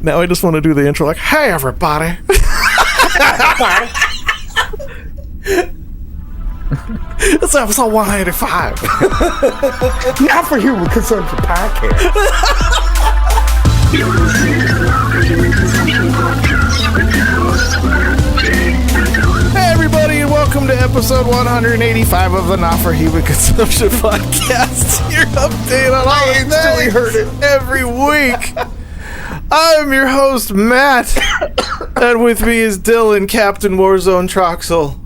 Now I just want to do the intro like, hey, everybody. It's episode 185. Now for Human Consumption Podcast. Hey, everybody, and welcome to episode 185 of the Not for Human Consumption Podcast. Your update on all the things heard it every week. I'm your host, Matt, and with me is Dylan, Captain Warzone Troxel,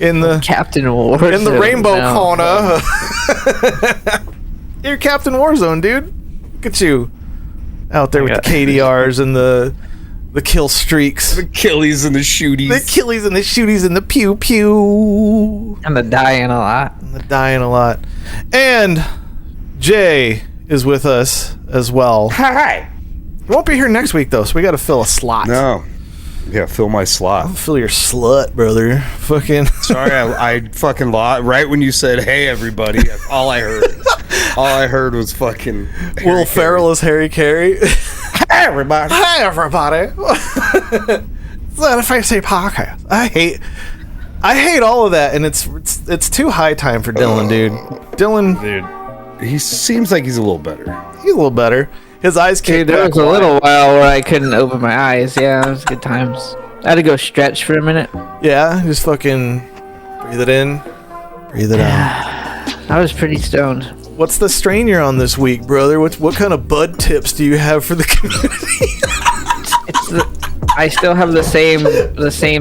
in the Captain Warzone in the rainbow corner. You're Captain Warzone, dude. Look at you out there with the KDRs and the kill streaks, The Achilles and the shooties. the Achilles and the shooties and the pew pew, and the dying a lot. And Jay is with us as well. Hi. He won't be here next week though, so we got to fill a slot. No. Yeah, fill my slot. Fill your slut, brother. Fucking. Sorry, I fucking lost. Right when you said, hey, everybody, that's all I heard. All I heard was fucking Will Ferrell as Harry Carey. Hey, everybody. Hey, everybody. It's a fancy podcast. I hate all of that, and it's too high time for Dylan, dude. Dude, he seems like he's a little better. He's a little better. His eyes Dude, kicked there back. was a little while where I couldn't open my eyes. Yeah, it was good times. I had to go stretch for a minute. Yeah, just fucking breathe it in, breathe it out. I was pretty stoned. What's the strain you're on this week, brother? What kind of bud tips do you have for the community? I still have the same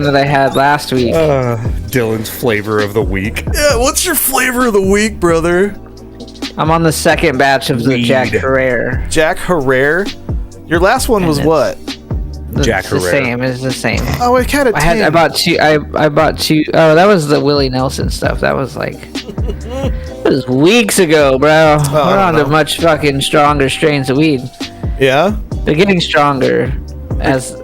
that I had last week. Dylan's flavor of the week. Yeah, what's your flavor of the week, brother? I'm on the second batch of the Weed. Jack Herrera. Jack Herrera? Your last one was what? Jack It's the Herrera. same. It's the same. Oh, it kind of I bought two. I bought two. Oh, that was the Willie Nelson stuff. That was like, it was weeks ago, bro. We're on to much fucking stronger strains of weed. Yeah? They're getting stronger as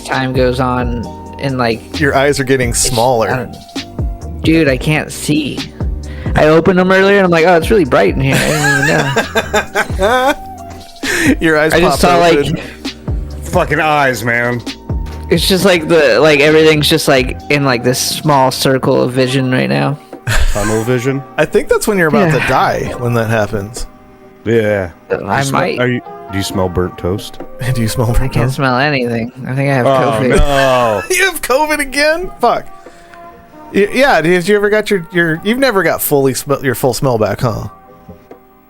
time goes on, and like, Your eyes are getting smaller. dude, I can't see. I opened them earlier, and I'm like, oh, it's really bright in here. I didn't even know. Your eyes I just pop saw open. Fucking eyes, man. It's just like everything's just like in like this small circle of vision right now. Tunnel vision. I think that's when you're about to Yeah. die when that happens. Yeah. I might. Do you smell burnt toast? Do you smell? I can't smell anything. I think I have Oh, COVID. no. You have COVID again? Fuck. Yeah. Did you ever got your? You've never got your full smell back, huh?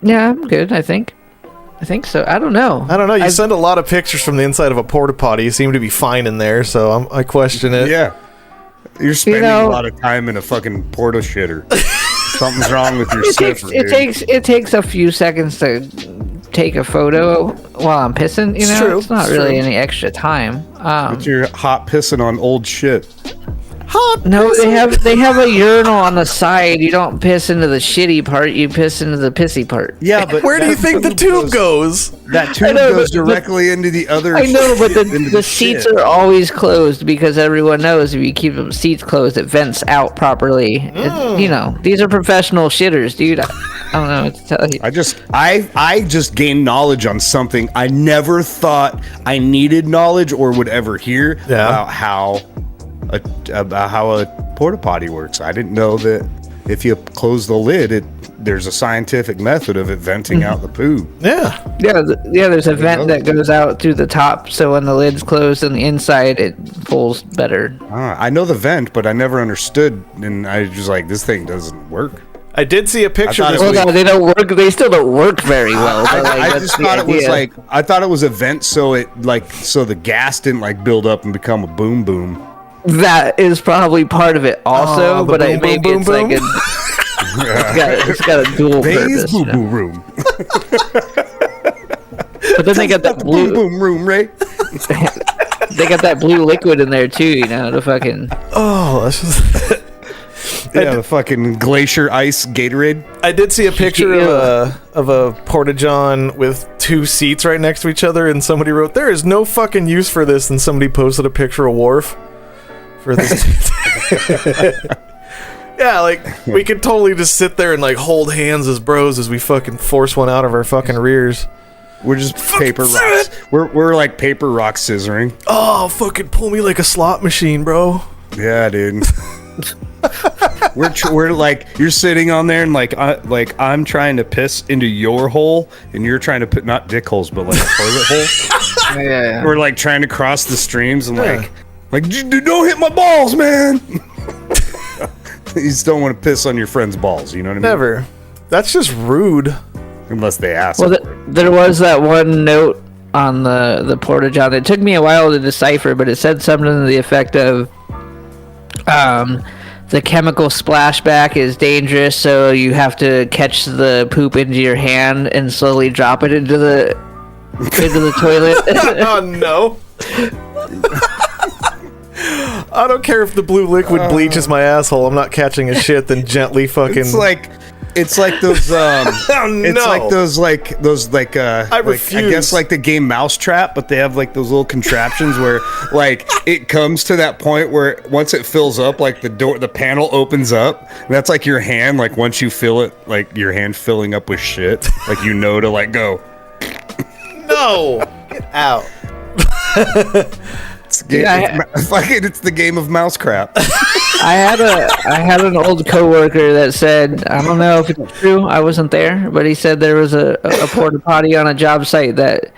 Yeah, I'm good. I think so. I don't know. I don't know. You send a lot of pictures from the inside of a porta potty. You seem to be fine in there, so I question it. Yeah. You're spending know- a lot of time in a fucking porta shitter. Something's wrong with your It takes sniffer, dude. it takes a few seconds to take a photo while I'm pissing. You know, true, it's not it's really true. any extra time. But you're hot pissing on old shit. No, they have a urinal on the side. You don't piss into the shitty part. You piss into the pissy part. Yeah, but Where do you think the tube goes? That tube know, goes but- directly into the other. I know, but into the seats shit. are always closed because everyone knows if you keep the seats closed, it vents out properly. You know, these are professional shitters, dude. I don't know what to tell you. I just gained knowledge on something I never thought I needed knowledge or would ever hear about how a porta potty works. I didn't know that if you close the lid, there's a scientific method of it venting out the poo. Yeah. Yeah, there's a vent that goes out through the top, so when the lid's closed on the inside, it pulls better. I know the vent, but I never understood, and I was just like, this thing doesn't work. I did see a picture I thought this it Well, week. no, they don't work. They still don't work very well. But like, I that's just the thought it was idea. like, I thought it was a vent so the gas didn't like build up and become a boom boom. That is probably part of it also, Oh, the but boom, maybe boom, it's boom, like boom. it's got a dual Dave's purpose. boo You know? boo room. But then they got that the boom blue. boom room, Ray. They got that blue liquid in there too. You know, the fucking. Oh, that's just. Yeah, the fucking glacier ice Gatorade. I did see a picture of a porta-john with two seats right next to each other, and somebody wrote, "There is no fucking use for this." And somebody posted a picture of Worf for this. Yeah, like we could totally just sit there and like hold hands as bros as we fucking force one out of our fucking rears. We're just paper rocks. We're like paper rock scissoring. Oh, fucking pull me like a slot machine, bro. Yeah, dude. we're like, you're sitting on there and like I'm trying to piss into your hole and you're trying to put not dick holes but like a toilet hole. Yeah. We're like trying to cross the streams and like don't hit my balls, man. You just don't want to piss on your friend's balls, you know what I mean? Never. That's just rude. Unless they ask. Well, there was that one note on the porta john. It took me a while to decipher, but it said something to the effect of, the chemical splashback is dangerous, so you have to catch the poop into your hand and slowly drop it into the toilet. Oh no. I don't care if the blue liquid bleaches my asshole. I'm not catching a shit. Then gently fucking. It's like those. Oh, no. It's like those I refuse. I guess like the game Mousetrap, but they have like those little contraptions where like it comes to that point where once it fills up, like the panel opens up. And that's like your hand. Like once you feel it, like your hand filling up with shit, like you know to like go. No, get out. It's the game of Mousecrap. I had an old coworker that said, I don't know if it's true, I wasn't there, but he said there was a porta potty on a job site that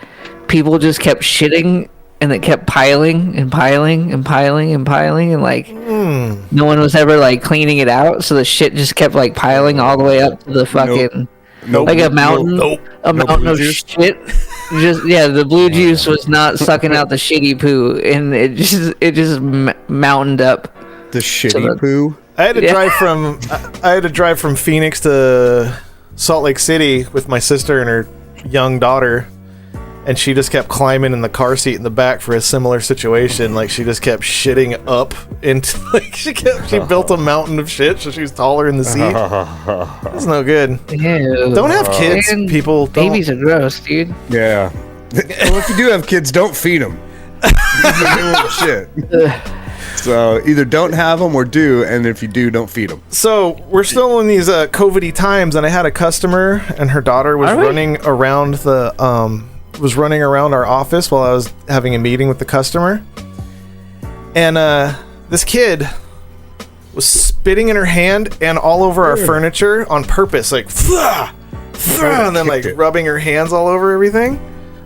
people just kept shitting and it kept piling and piling and piling and piling and like no one was ever like cleaning it out, so the shit just kept like piling all the way up to the fucking like a mountain of shit. Just the blue juice was not sucking out the shitty poo, and it just mountained up. The shitty poo. I had to drive from Phoenix to Salt Lake City with my sister and her young daughter, and she just kept climbing in the car seat in the back for a similar situation. Like she just kept shitting up into like she built a mountain of shit, so she's taller in the seat. That's no good. Ew. Don't have kids, people. Babies are gross, dude. Yeah. Well, if you do have kids, don't feed them. Shit. So either don't have them or do, and if you do, don't feed them. So we're still in these COVID-y times, and I had a customer, and her daughter was running around our office while I was having a meeting with the customer, and this kid was spitting in her hand and all over our furniture on purpose, like and then like rubbing her hands all over everything,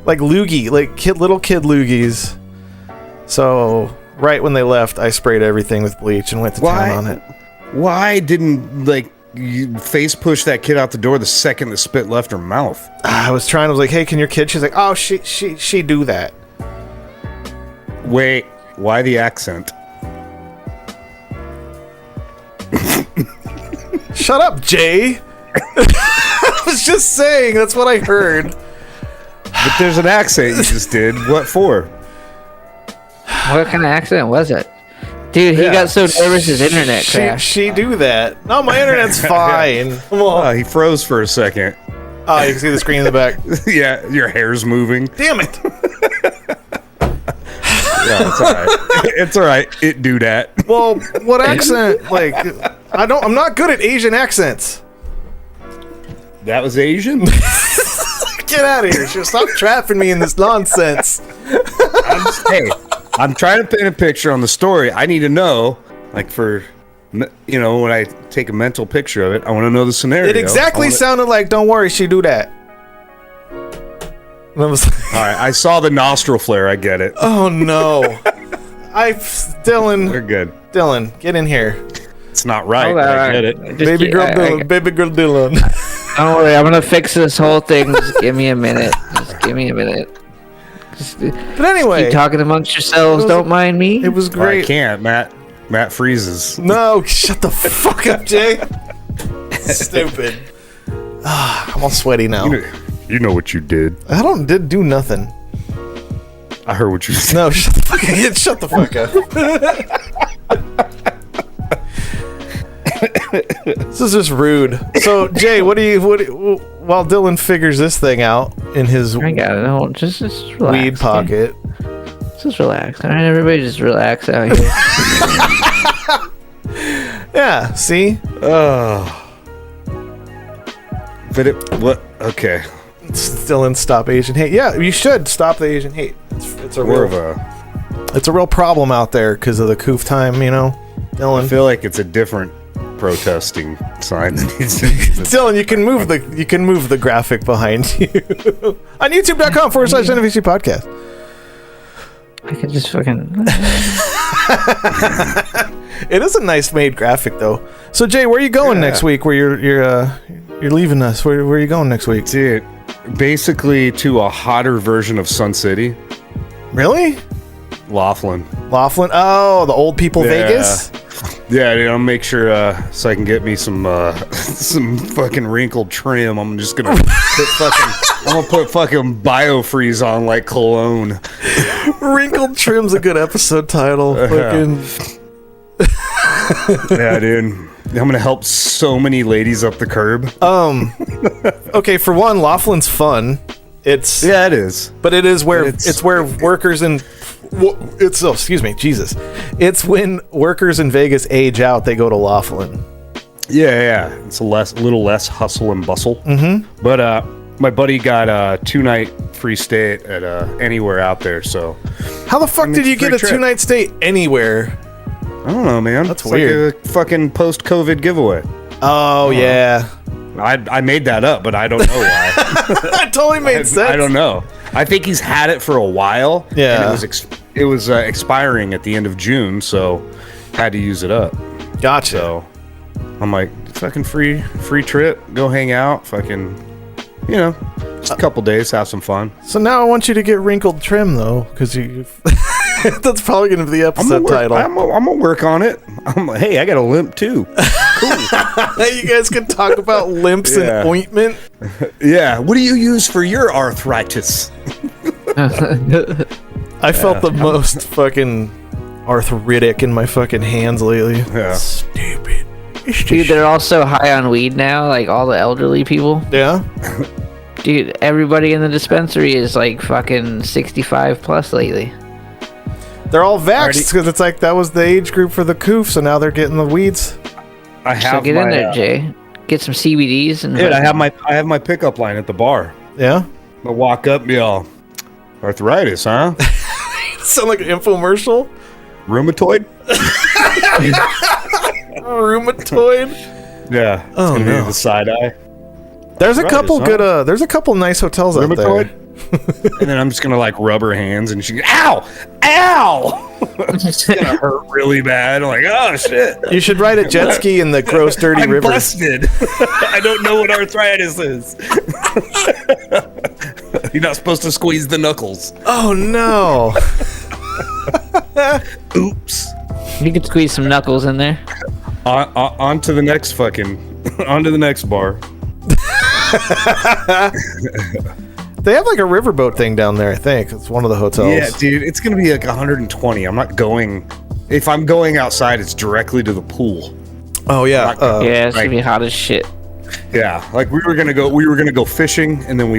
like loogie, like little kid loogies. So right when they left, I sprayed everything with bleach and went to town on it. Why didn't you face push that kid out the door the second the spit left her mouth? I was like, hey, can your kid? She's like, oh, she do that. Wait, why the accent? Shut up, Jay. I was just saying, that's what I heard. But there's an accent you just did. What for? What kind of accident was it? Dude, he got so nervous his internet crashed. She do that. No, my internet's fine. Come on. He froze for a second. Oh, you can see the screen in the back. Yeah, your hair's moving. Damn it. Yeah, it's all right. It's all right. It do that. Well, what accent? Like, I'm not good at Asian accents. That was Asian? Get out of here. Stop trapping me in this nonsense. I'm trying to paint a picture on the story. I need to know, like, for, when I take a mental picture of it, I want to know the scenario. It exactly sounded like, don't worry, she do that. And I was like, all right, I saw the nostril flare. I get it. Oh, no. Dylan. We're good. Dylan, get in here. It's not right, but I get it. Baby girl Dylan. Don't worry, I'm going to fix this whole thing. Just give me a minute. But anyway, keep talking amongst yourselves. Don't mind me. It was great. Well, I can't. Matt freezes. No, shut the fuck up, Jay. Stupid. I'm all sweaty now. You know what you did. I did do nothing. I heard what you said. No, shut the fuck up. This is just rude. So, Jay, what while Dylan figures this thing out in his I got it. No, just relax, weed pocket. Just relax. All right, everybody, just relax out here. Yeah. See. Oh. But what? Okay. Dylan, stop Asian hate. Yeah, you should stop the Asian hate. It's a real problem out there because of the coof time, Dylan. I feel like it's a different protesting sign than he's Dylan, you can move the graphic behind you on youtube.com/NFHC podcast. I could just fucking. It is a nice made graphic though. So Jay, where are you going next week? Where you're leaving us? Where are you going next week? Dude, basically to a hotter version of Sun City. Really? Laughlin. Oh, the old people Vegas. Yeah, dude, I'll make sure so I can get me some fucking wrinkled trim. I'm just gonna put fucking biofreeze on like cologne. Wrinkled trim's a good episode title. Yeah, dude. I'm gonna help so many ladies up the curb. Okay, for one, Laughlin's fun. It is. But it is where it's where workers in It's when workers in Vegas age out, they go to Laughlin. Yeah. It's a little less hustle and bustle. Mm-hmm. But my buddy got a 2-night free stay at anywhere out there. So how the fuck did you get a 2-night stay anywhere? I don't know, man. That's weird. Like a fucking post-COVID giveaway. Oh yeah. I made that up, but I don't know why. That totally made sense. I don't know. I think he's had it for a while. Yeah. And it was expiring at the end of June, so had to use it up. Gotcha. So I'm like, fucking free trip, go hang out, fucking, just a couple days, have some fun. So now I want you to get wrinkled trim though, because you. That's probably gonna be the episode title. I'm gonna work on it. Hey, I got a limp too. Cool. You guys can talk about limps and ointment. Yeah. What do you use for your arthritis? I felt the most fucking arthritic in my fucking hands lately. Yeah. Stupid. Dude, they're all so high on weed now, like all the elderly people. Yeah? Dude, everybody in the dispensary is like fucking 65 plus lately. They're all vaxxed because it's like that was the age group for the coof, so now they're getting the weeds. Get in there, Jay. Get some CBDs and. Dude, I have my pickup line at the bar. Yeah. I walk up, be all, arthritis, huh? Sound like an infomercial. Rheumatoid. Rheumatoid. Yeah. It's gonna be the side eye. There's a couple good. There's a couple nice hotels out there. And then I'm just gonna like rub her hands, and she goes, ow! It's gonna hurt really bad. I'm like, oh shit! You should ride a jet ski in the gross, dirty river. I'm busted. I don't know what arthritis is. You're not supposed to squeeze the knuckles. Oh no! Oops. You could squeeze some knuckles in there. On to the next on to the next bar. They have like a riverboat thing down there, I think. It's one of the hotels. Yeah, dude, it's going to be like 120. I'm not going. If I'm going outside, it's directly to the pool. Oh, yeah. Yeah, it's going to be hot as shit. Yeah, like we were gonna go fishing, and then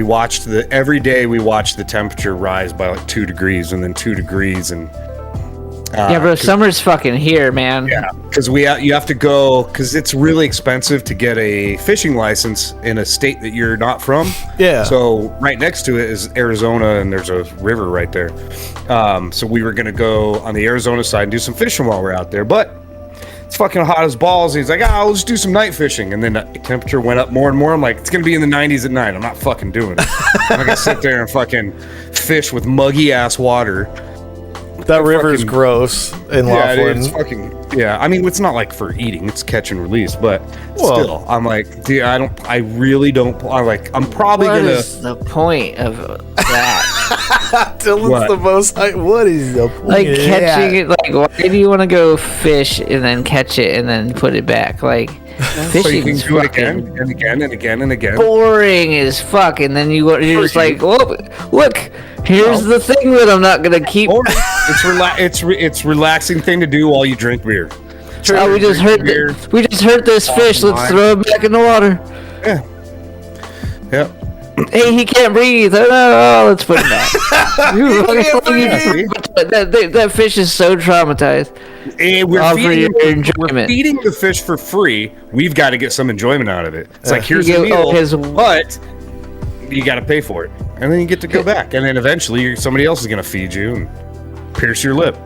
every day we watched the temperature rise by like 2 degrees, and then 2 degrees, and yeah, bro, summer's fucking here, man. Yeah, because you have to go, because it's really expensive to get a fishing license in a state that you're not from. Yeah. So right next to it is Arizona, and there's a river right there. So we were gonna go on the Arizona side and do some fishing while we're out there, but it's fucking hot as balls. He's like, I'll just do some night fishing, and then the temperature went up more and more. I'm like, it's gonna be in the 90s at night. I'm not fucking doing it. I'm not gonna sit there and fucking fish with muggy ass water. That river's gross in Laughlin. It's fucking, I mean, it's not like for eating, it's catch and release, but still, I'm like, dude, I'm probably What gonna. What is the point of that? Dylan's the most. What is the point? Like catching it, like why do you want to go fish and then catch it and then put it back? Like So you fishing can do it again and again and again and again. boring as fuck, and then you're just like, oh, look, here's the thing that I'm not gonna keep. It's relaxing thing to do while you drink beer. Oh, we just hurt this fish. Let's throw it back in the water. Yeah. Hey, he can't breathe. Oh, let's put him back. That fish is so traumatized. And we're feeding the fish for free. We've got to get some enjoyment out of it. It's like, here's the meal, but you got to pay for it, and then you get to go back, and then eventually somebody else is going to feed you and pierce your lip.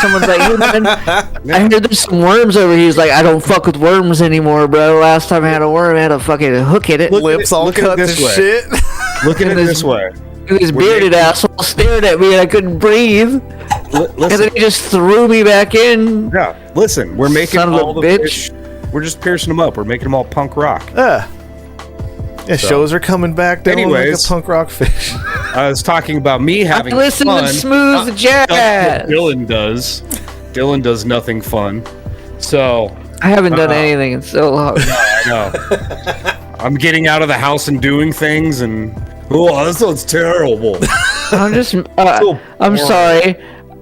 Someone's like, hey, man, I heard there's some worms over here. He's like, I don't fuck with worms anymore, bro. Last time I had a worm, I had a fucking hook in it. Lips all cut to shit. Look at it this way. This bearded asshole stared at me and I couldn't breathe. And then he just threw me back in. Yeah, listen, we're making Son of a all the bitch. fish. We're just piercing them up. We're making them all punk rock. Yeah, shows are coming back down like a Anyways. punk rock fish. I was talking about me having Listen fun. to smooth jazz. Stuff that Dylan does. Dylan does nothing fun. So I haven't done anything in so long. I know. I'm getting out of the house and doing things, and that sounds terrible. I'm just, I'm sorry.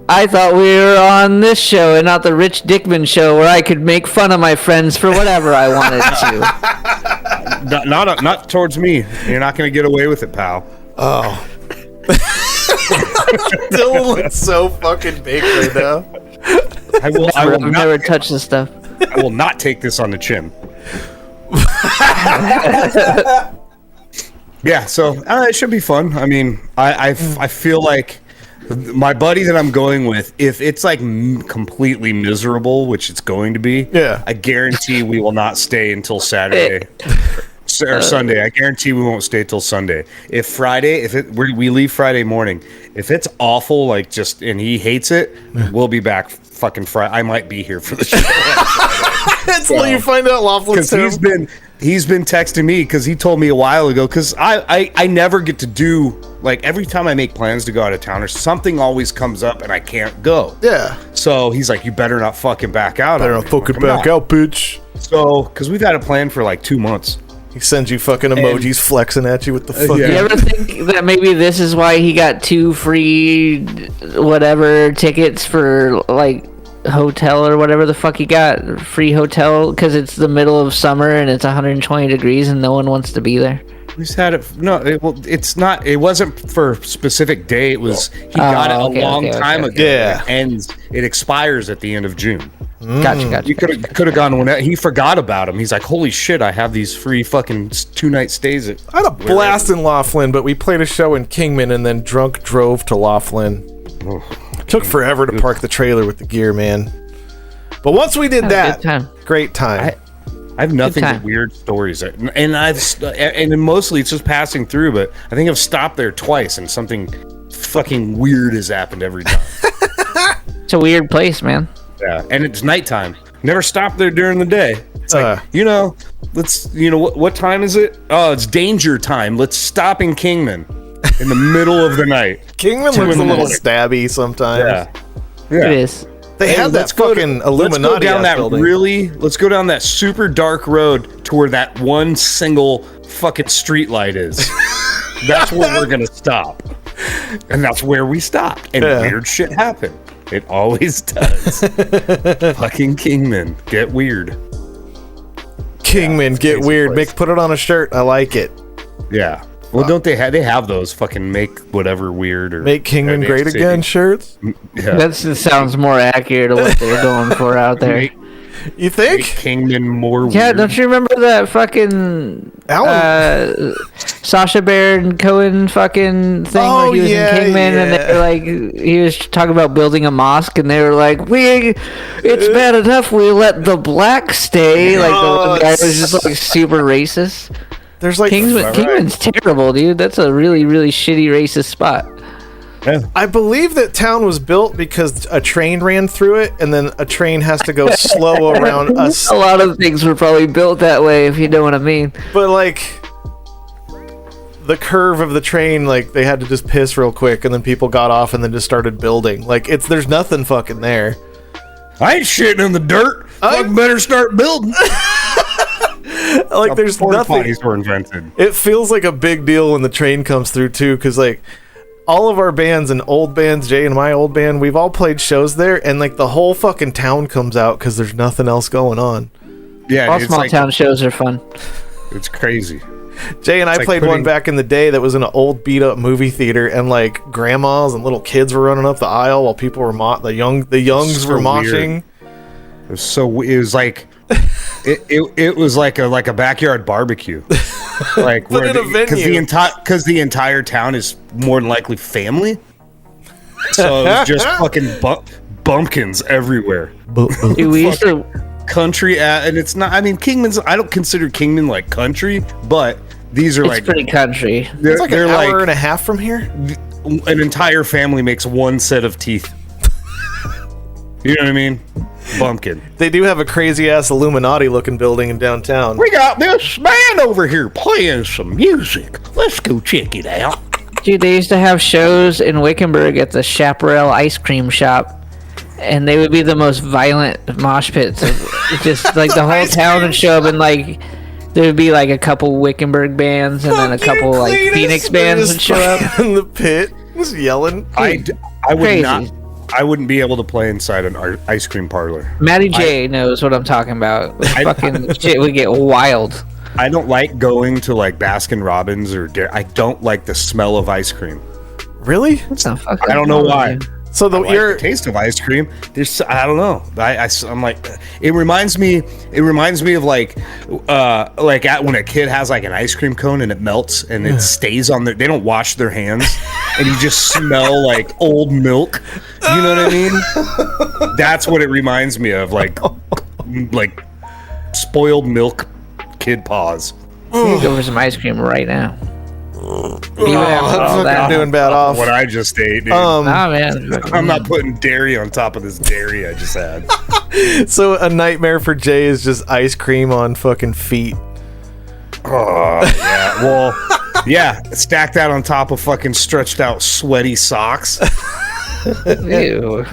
I thought we were on this show and not the Rich Dickman show where I could make fun of my friends for whatever I wanted to. Not towards me. You're not going to get away with it, pal. Oh. Dylan looks so fucking big right now. I've never touched this stuff. I will not take this on the chin. Yeah, so it should be fun. I mean, I feel like my buddy that I'm going with, if it's like completely miserable, which it's going to be, I guarantee we will not stay until Saturday or Sunday. I guarantee we won't stay till Sunday. If Friday, we leave Friday morning, if it's awful, like just and he hates it, we'll be back fucking Friday. I might be here for the show. Until you find out Laughlin's terrible. He's been texting me because he told me a while ago, because I never get to do, like, every time I make plans to go out of town or something always comes up and I can't go. Yeah. So he's like, you better not fucking back out. Better not fucking back out, bitch. So, because we've had a plan for like 2 months. He sends you fucking emojis flexing at you with the fucking... You ever think that maybe this is why he got 2 free whatever tickets for, like, hotel or whatever the fuck he got, free hotel, because it's the middle of summer and it's 120 degrees and no one wants to be there? We just had it. No, it's not. It wasn't for a specific day. It was. He got it a long time ago. Yeah, it expires at the end of June. Gotcha. You could have gone when he forgot about him. He's like, holy shit! I have these free fucking 2-night stays at. I had a blast in Laughlin, but we played a show in Kingman and then drunk drove to Laughlin. Took forever to park the trailer with the gear, man. But once we did that, great time. I have nothing but weird stories, and mostly it's just passing through. But I think I've stopped there twice, and something fucking weird has happened every time. It's a weird place, man. Yeah, and it's nighttime. Never stop there during the day. It's like, what time is it? Oh, it's danger time. Let's stop in Kingman in the middle of the night. Kingman looks a little stabby sometimes. Yeah. It is. They have that fucking Illuminati building. Let's go down that super dark road to where that one single fucking street light is. That's where we're gonna stop. And that's where we stopped. And weird shit happened. It always does. Fucking Kingman. Get weird. Kingman, get weird. Mick, put it on a shirt. I like it. Yeah. Well, don't they have those fucking make whatever weird or make Kingman great again shirts? Yeah. That sounds more accurate to what they're going for out there. You think? Make Kingman more weird. Yeah, don't you remember that fucking Sacha Baron Cohen fucking thing where he was in Kingman and they were like, he was talking about building a mosque and they were like, it's bad enough we let the black stay. Like the one guy was just like super racist. There's like Kingman's terrible, dude. That's a really, really shitty racist spot. Yeah. I believe that town was built because a train ran through it, and then a train has to go slow around us. A lot of things were probably built that way, if you know what I mean. But like the curve of the train, like they had to just piss real quick, and then people got off and then just started building. Like there's nothing fucking there. I ain't shitting in the dirt. I better start building. Like there's nothing. Potties were invented. It feels like a big deal when the train comes through too, because like all of our bands and old bands, Jay and my old band, we've all played shows there, and like the whole fucking town comes out because there's nothing else going on. Yeah, all small town shows are fun. It's crazy. Jay and I played one back in the day that was in an old beat up movie theater, and like grandmas and little kids were running up the aisle while people were the youngs were moshing. It was like it was like a backyard barbecue. Like, But in a venue. Because the entire town is more than likely family. So it was just fucking bumpkins everywhere. Dude, we used to. Country, and it's not. I mean, Kingman's. I don't consider Kingman like country, but these are It's like pretty country. It's like an hour and a half from here. An entire family makes one set of teeth. You know what I mean? Bumpkin. They do have a crazy ass Illuminati looking building in downtown. We got this band over here playing some music. Let's go check it out. Dude, they used to have shows in Wickenburg at the Chaparral ice cream shop, and they would be the most violent mosh pits. Just like the whole town would show up, and like there would be like a couple Wickenburg bands, and then a couple like Phoenix bands would show up in the pit, just yelling. I would Crazy. not. I wouldn't be able to play inside an ice cream parlor. Matty J knows what I'm talking about. Fucking shit would get wild. I don't like going to like Baskin Robbins or I don't like the smell of ice cream. Really? I don't know why. So I like the taste of ice cream. I don't know. I'm like, it reminds me of like when a kid has like an ice cream cone and it melts and it stays on they don't wash their hands and you just smell like old milk. You know what I mean? That's what it reminds me of, like spoiled milk kid paws. You go for some ice cream right now. I'm doing bad off what I just ate, dude. Nah, man. I'm not putting dairy on top of this dairy I just had. So a nightmare for Jay is just ice cream on fucking feet. Oh, yeah. Well, yeah. Stack that on top of fucking stretched out sweaty socks. Ew.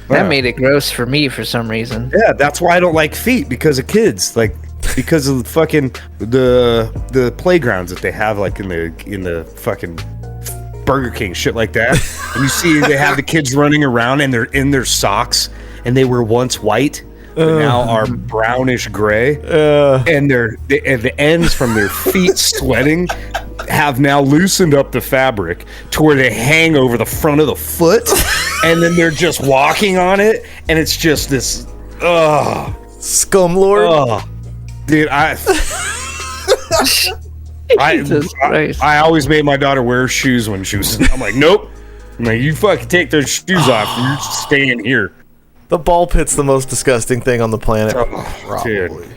That made it gross for me for some reason. Yeah, that's why I don't like feet, because of kids. Like, because of the fucking the playgrounds that they have, like in the fucking Burger King shit like that. And you see they have the kids running around and they're in their socks, and they were once white, but now are brownish gray, and the ends from their feet sweating have now loosened up the fabric to where they hang over the front of the foot, and then they're just walking on it, and it's just this scumlord. Dude, I always made my daughter wear shoes when she was. I'm like, nope. I'm like, you fucking take those shoes off. You're staying here. The ball pit's the most disgusting thing on the planet. Oh, dude.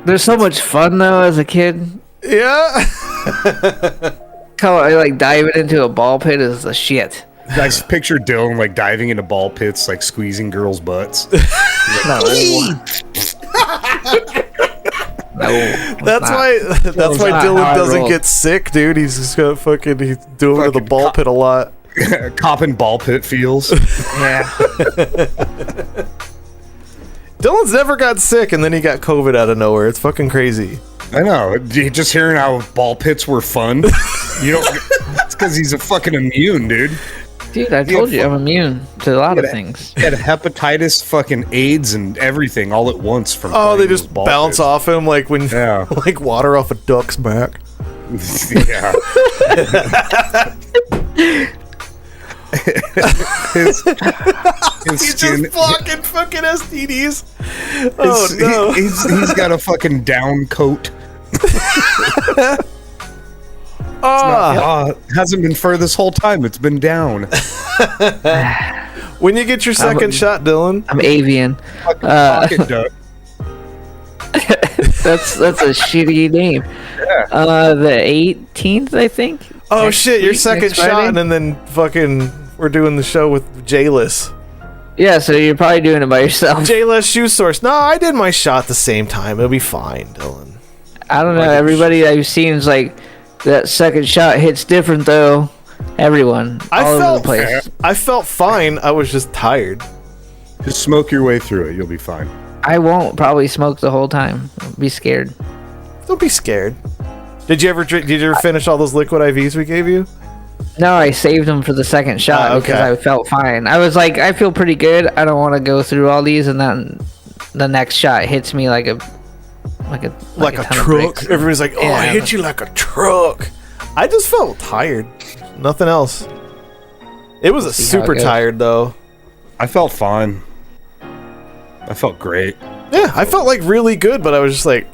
There's so much fun though as a kid. Yeah. Like diving into a ball pit is the shit. I just picture Dylan like diving into ball pits, like squeezing girls' butts. No, that's why Dylan doesn't get sick, dude. He's just got he's doing it to the ball pit a lot. Copping ball pit feels. Yeah. Dylan's never got sick, and then he got COVID out of nowhere. It's fucking crazy. I know. Just hearing how ball pits were fun. You don't. It's because he's a fucking immune, dude. Dude, I told you I'm immune to a lot of things. He had hepatitis, fucking AIDS, and everything all at once from. Oh, they just bounce off him like when like water off a duck's back. Yeah. his he's skin, just fucking STDs. Oh no. He's got a fucking down coat. Hasn't been fur this whole time. It's been down. When you get your second shot, Dylan? I'm avian. Pocket duck. That's a shitty name. Yeah. The 18th, I think. Oh shit, your second shot, and then fucking we're doing the show with J-Less. Yeah, so you're probably doing it by yourself. J-Less Shoe Source. No, I did my shot at the same time. It'll be fine, Dylan. I don't know. Everybody I've seen is like, that second shot hits different though. Everyone. All over the place. I felt fine. I was just tired. Just smoke your way through it. You'll be fine. I won't probably smoke the whole time. I'll be scared. Don't be scared. Did you ever finish all those liquid IVs we gave you? No, I saved them for the second shot because I felt fine. I was like, I feel pretty good. I don't want to go through all these, and then the next shot hits me like a truck. Everybody's like, "Oh, I hit you like a truck." I just felt tired. Nothing else. It was super tired though. I felt fine. I felt great. Yeah, I felt like really good, but I was just like,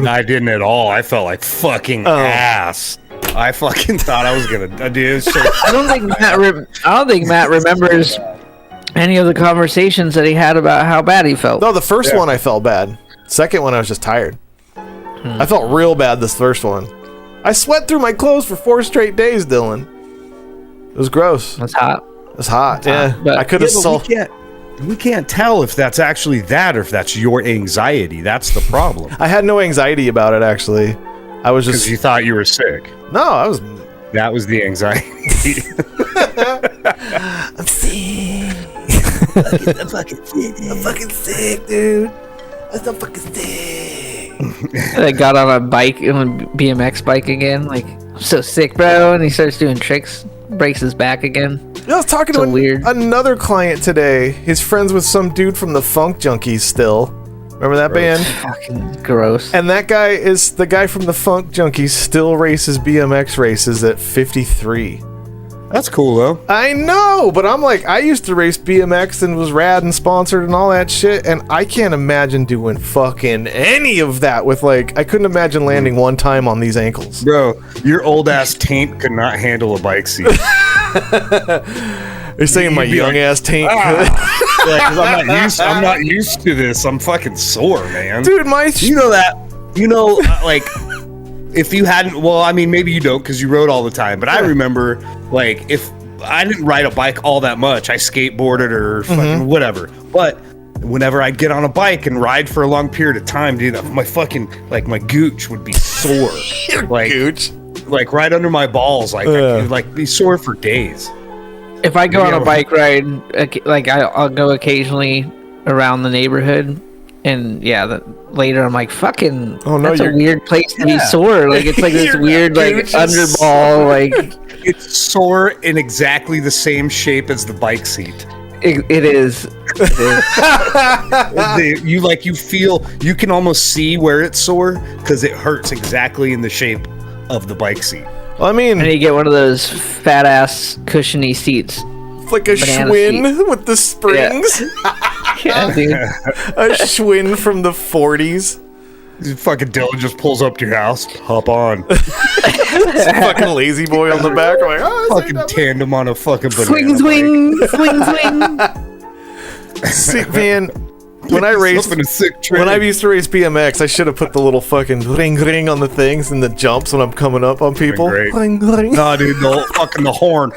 I didn't at all. I felt like fucking ass. I fucking thought I was gonna do shit. I don't think Matt remembers any of the conversations that he had about how bad he felt. No, the first one I felt bad. Second one I was just tired. I felt real bad this first one. I sweat through my clothes for 4 straight days, Dylan. It was gross. That's hot. It was hot. Yeah, But I could have We can't tell if that's actually that or if that's your anxiety. That's the problem. I had no anxiety about it, actually. I was just... Because you thought you were sick. No, I was... That was the anxiety. I'm sick. I'm fucking sick, dude. I'm so fucking sick. I got on a bike, on a BMX bike again. Like, I'm so sick, bro. And he starts doing tricks, breaks his back again. You know, I was talking to another client today. He's friends with some dude from the Funk Junkies still. Remember that band? Fucking gross. And that guy is the guy from the Funk Junkies, still races BMX races at 53. That's cool, though. I know, but I'm like, I used to race BMX and was rad and sponsored and all that shit, and I can't imagine doing fucking any of that with, like, I couldn't imagine landing one time on these ankles. Bro, your old-ass taint could not handle a bike seat. You're saying my young-ass taint could? Yeah, 'cause I'm not used to this. I'm fucking sore, man. Dude, like, if you hadn't, well, I mean, maybe you don't because you rode all the time, but I remember, like, if I didn't ride a bike all that much, I skateboarded or fucking whatever, but whenever I'd get on a bike and ride for a long period of time, dude, my fucking, like, my gooch would be sore. Like, gooch? Like, right under my balls, like, I could, like, be sore for days. If I go on a bike ride, like, I'll go occasionally around the neighborhood, and later I'm like, fucking, that's a weird place to be sore. Like, it's like this weird, like, underball, like... It's sore in exactly the same shape as the bike seat. It is. You can almost see where it's sore because it hurts exactly in the shape of the bike seat. Well, I mean... And you get one of those fat-ass cushiony seats. It's like a Schwinn with the springs. Yeah, dude. A Schwinn from the 40s. Fucking Dylan just pulls up to your house. Hop on. Fucking lazy boy on the back. I'm like, fucking tandem on a fucking banana swing, swing, swing, swing. Sick, man. When I used to race BMX, I should have put the little fucking ring on the things and the jumps when I'm coming up on people. Ring. No, dude, the horn.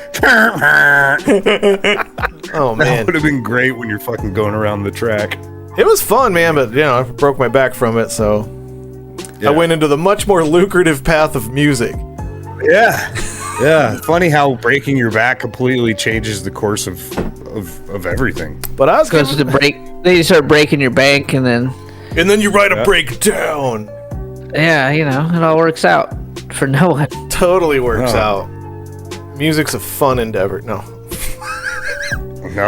Oh, man. That would have been great when you're fucking going around the track. It was fun, man, but, I broke my back from it, so I went into the much more lucrative path of music. Yeah. Yeah. Funny how breaking your back completely changes the course of everything. But I was supposed to break. Then you start breaking your bank, and then you write a breakdown. Yeah, it all works out for no one. Totally works out. Music's a fun endeavor. No,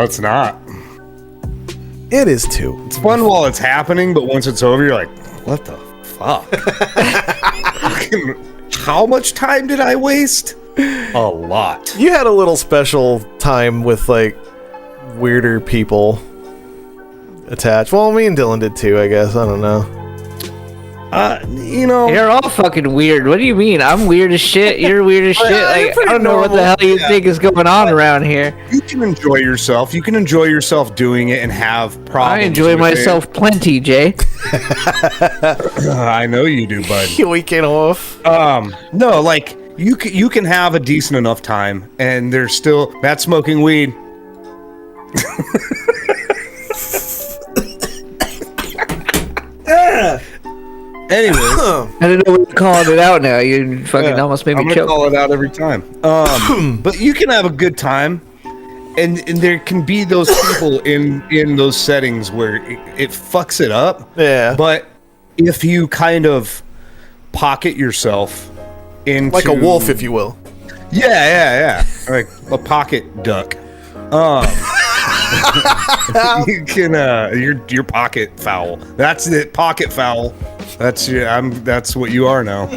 it's not. It is too. It's fun while it's happening, but once it's over, you're like, what the fuck? How much time did I waste? A lot. You had a little special time with, like, weirder people attached. Well, me and Dylan did too, I guess. I don't know. You're all fucking weird. What do you mean? I'm weird as shit. You're weird as shit. Like, I don't know what the hell you think is going on around here. You can enjoy yourself. You can enjoy yourself doing it and have problems. I enjoy myself plenty, Jay. I know you do, bud. Weekend off. No, like you can have a decent enough time, and there's still Matt smoking weed. Anyways, I don't know what you're calling it out now. You fucking almost made me choke. I'm gonna call it out every time. But you can have a good time, and there can be those people in those settings where it fucks it up. Yeah. But if you kind of pocket yourself into like a wolf, if you will. Yeah. Like a pocket duck. You can your pocket foul. That's it. Pocket foul. That's what you are now.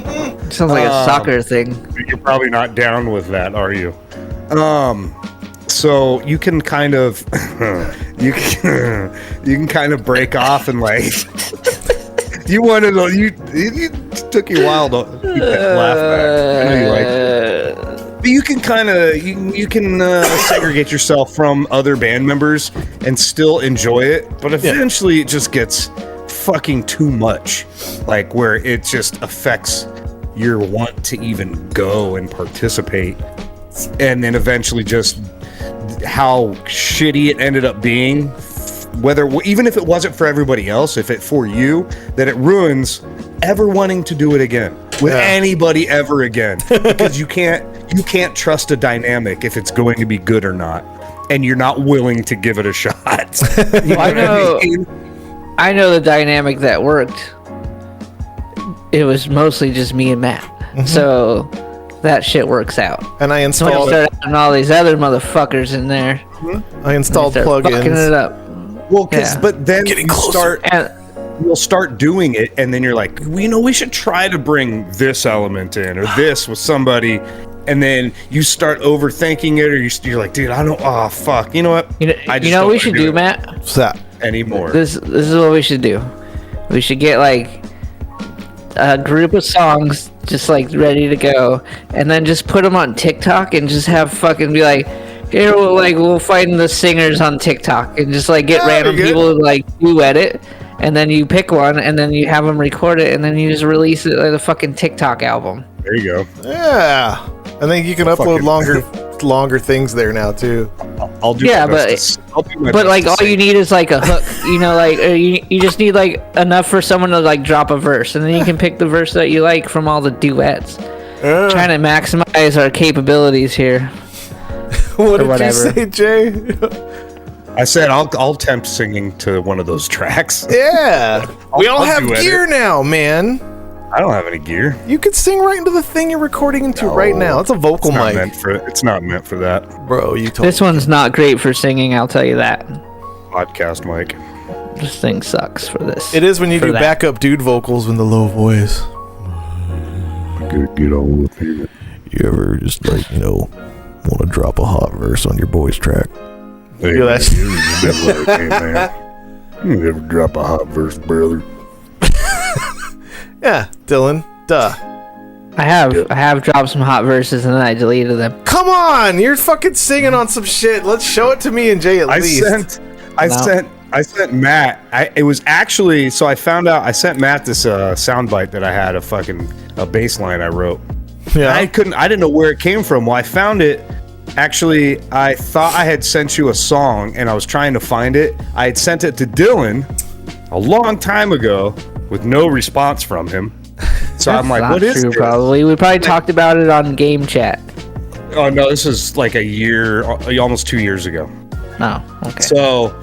Sounds like a soccer thing. You're probably not down with that, are you? So you can kind of you can kind of break off and like You wanted to, you took your while to keep that laugh back. I know you like it. But you can kind of you can segregate yourself from other band members and still enjoy it, but eventually it just gets fucking too much, like where it just affects your want to even go and participate, and then eventually just how shitty it ended up being. Whether even if it wasn't for everybody else, if it for you, that it ruins ever wanting to do it again with anybody ever again, because you can't trust a dynamic if it's going to be good or not, and you're not willing to give it a shot. I know the dynamic that worked. It was mostly just me and Matt, so that shit works out. And I installed and all these other motherfuckers in there. I installed plugins. Fucking it up. Well, but then you'll start doing it, and then you're like, we should try to bring this element in, or this with somebody, and then you start overthinking it, or you're like, dude, I don't. Oh fuck, you know what? You know what we should do, Matt? What's that? Anymore. This is what we should do. We should get like a group of songs just like ready to go, and then just put them on TikTok and just have fucking be like, here we'll find the singers on TikTok and just like get random people to like duet it, and then you pick one and then you have them record it and then you just release it like a fucking TikTok album. There you go. Yeah, and then you can upload longer things there now too. I'll do but like all you need is like a hook, like or you just need like enough for someone to like drop a verse, and then you can pick the verse that you like from all the duets. Trying to maximize our capabilities here. What did you say, Jay? I said I'll attempt singing to one of those tracks. Yeah, we all have gear now, man. I don't have any gear. You could sing right into the thing you're recording into right now. It's a vocal mic. It's not meant for that, bro. This one's not great for singing. I'll tell you that. Podcast mic. This thing sucks for this. It is when you do backup dude vocals in the low voice. Get on with it. You ever just like want to drop a hot verse on your boy's track? Hey, you never drop a hot verse, brother. Yeah, Dylan. Duh. I have dropped some hot verses and then I deleted them. Come on, you're fucking singing on some shit. Let's show it to me and Jay at least. I sent Matt. It was actually so I found out I sent Matt this soundbite that I had a bass line I wrote. Yeah. I didn't know where it came from. Well, I found it. Actually, I thought I had sent you a song and I was trying to find it. I had sent it to Dylan a long time ago with no response from him. So I'm like, what is this? Probably. We probably talked about it on game chat. Oh no, this is like a year, almost 2 years ago. Oh, okay. So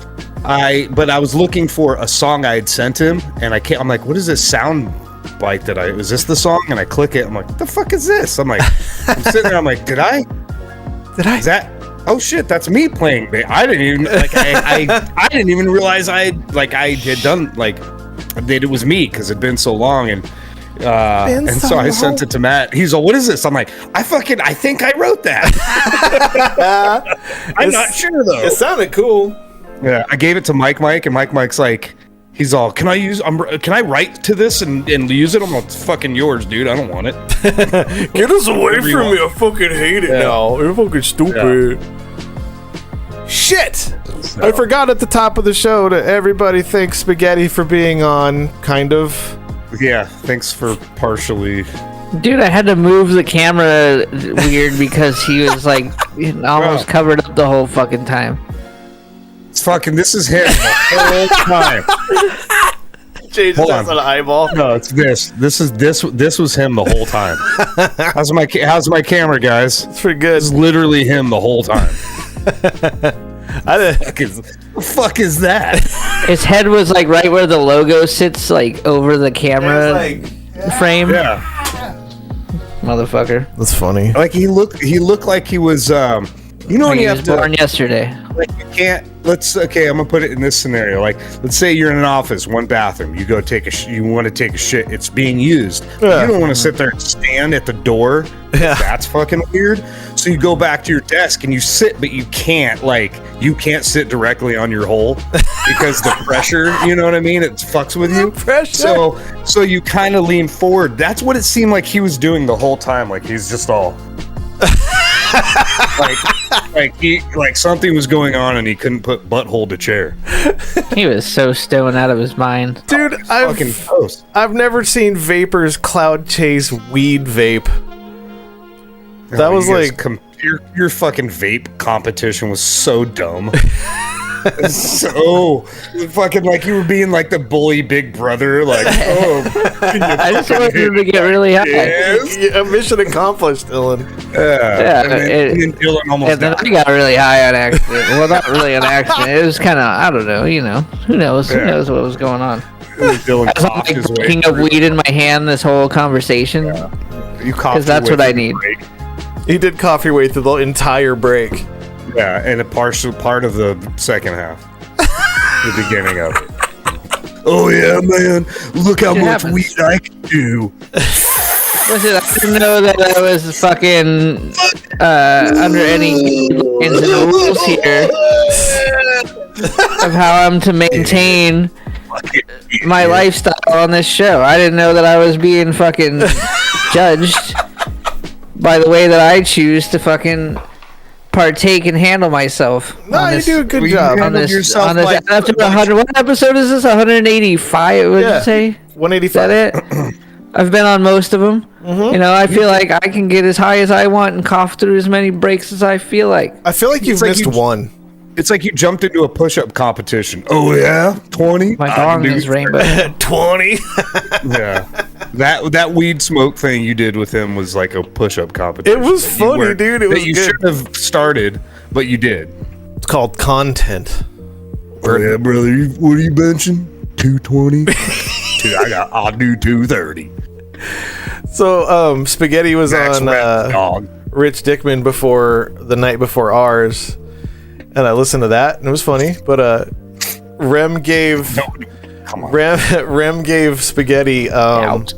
I was looking for a song I had sent him, and I'm like, what is this sound bite is this the song? And I click it. I'm like, what the fuck is this? I'm like, I'm sitting there. I'm like, did I? Is that? Oh shit, that's me playing. I didn't even I didn't even realize I had done that it was me because it'd been so long and so I sent it to Matt. He's like, what is this? I'm like, I think I wrote that. I'm not sure though. It sounded cool. Yeah, I gave it to Mike's like, he's all, can I write to this and use it? I'm like, it's fucking yours, dude. I don't want it. Get us away from me. I fucking hate it now. You're fucking stupid. Yeah. Shit! So. I forgot at the top of the show to everybody thanks Spaghetti for being on, kind of. Yeah, thanks for partially. Dude, I had to move the camera weird because he was like almost covered up the whole fucking time. It's fucking, this is him the whole time. Jay just has an eyeball. No, it's this. This was him the whole time. How's my camera, guys? It's pretty good. It's literally him the whole time. The fuck is that? His head was like right where the logo sits, like over the camera frame. Yeah. Motherfucker. That's funny. Like he looked like he was when you have to born yesterday. Like you can't. I'm gonna put it in this scenario. Like, let's say you're in an office, one bathroom. You go you want to take a shit. It's being used. Yeah. You don't want to sit there and stand at the door. Yeah. That's fucking weird. So you go back to your desk and you sit, but you can't sit directly on your hole. because the pressure, you know what I mean? It fucks with you. Pressure. So you kind of lean forward. That's what it seemed like he was doing the whole time. Like he's just all like something was going on and he couldn't put butthole to chair. He was so stoned out of his mind. Dude, I've never seen vapors cloud chase weed vape. That was like your fucking vape competition was so dumb. So fucking like you were being like the bully big brother, like I just wanted him to get really high. Yeah, mission accomplished, Dylan. Yeah, and then Dylan almost and then I got really high on accident. Well, not really on accident. It was kind of, I don't know, who knows? Who knows what was going on? Dylan I was like breaking a weed in my hand this whole conversation. You coughed because that's what I need. He did cough your way through the entire break. Yeah, and a partial part of the second half. The beginning of it. Oh yeah, man! Look how much weed I can do. Listen, I didn't know that I was fucking under any rules here of how I'm to maintain my lifestyle on this show. I didn't know that I was being fucking judged by the way that I choose to fucking partake and handle myself. No, you do a good job. On this after 100. What episode is this? 185. What did you say? 185. Is that it? I've been on most of them. Mm-hmm. I feel like I can get as high as I want and cough through as many breaks as I feel like. I feel like you've missed one. It's like you jumped into a push-up competition. Oh yeah, 20. My dong is rainbow. 20. Yeah, that weed smoke thing you did with him was like a push-up competition. It was funny, dude. It was you should have started, but you did. It's called content. Oh yeah, brother. What are you benching? 220. I'll do 230. So Spaghetti was on Rich Dickman the night before ours. And I listened to that, and it was funny. But Rem gave Spaghetti kind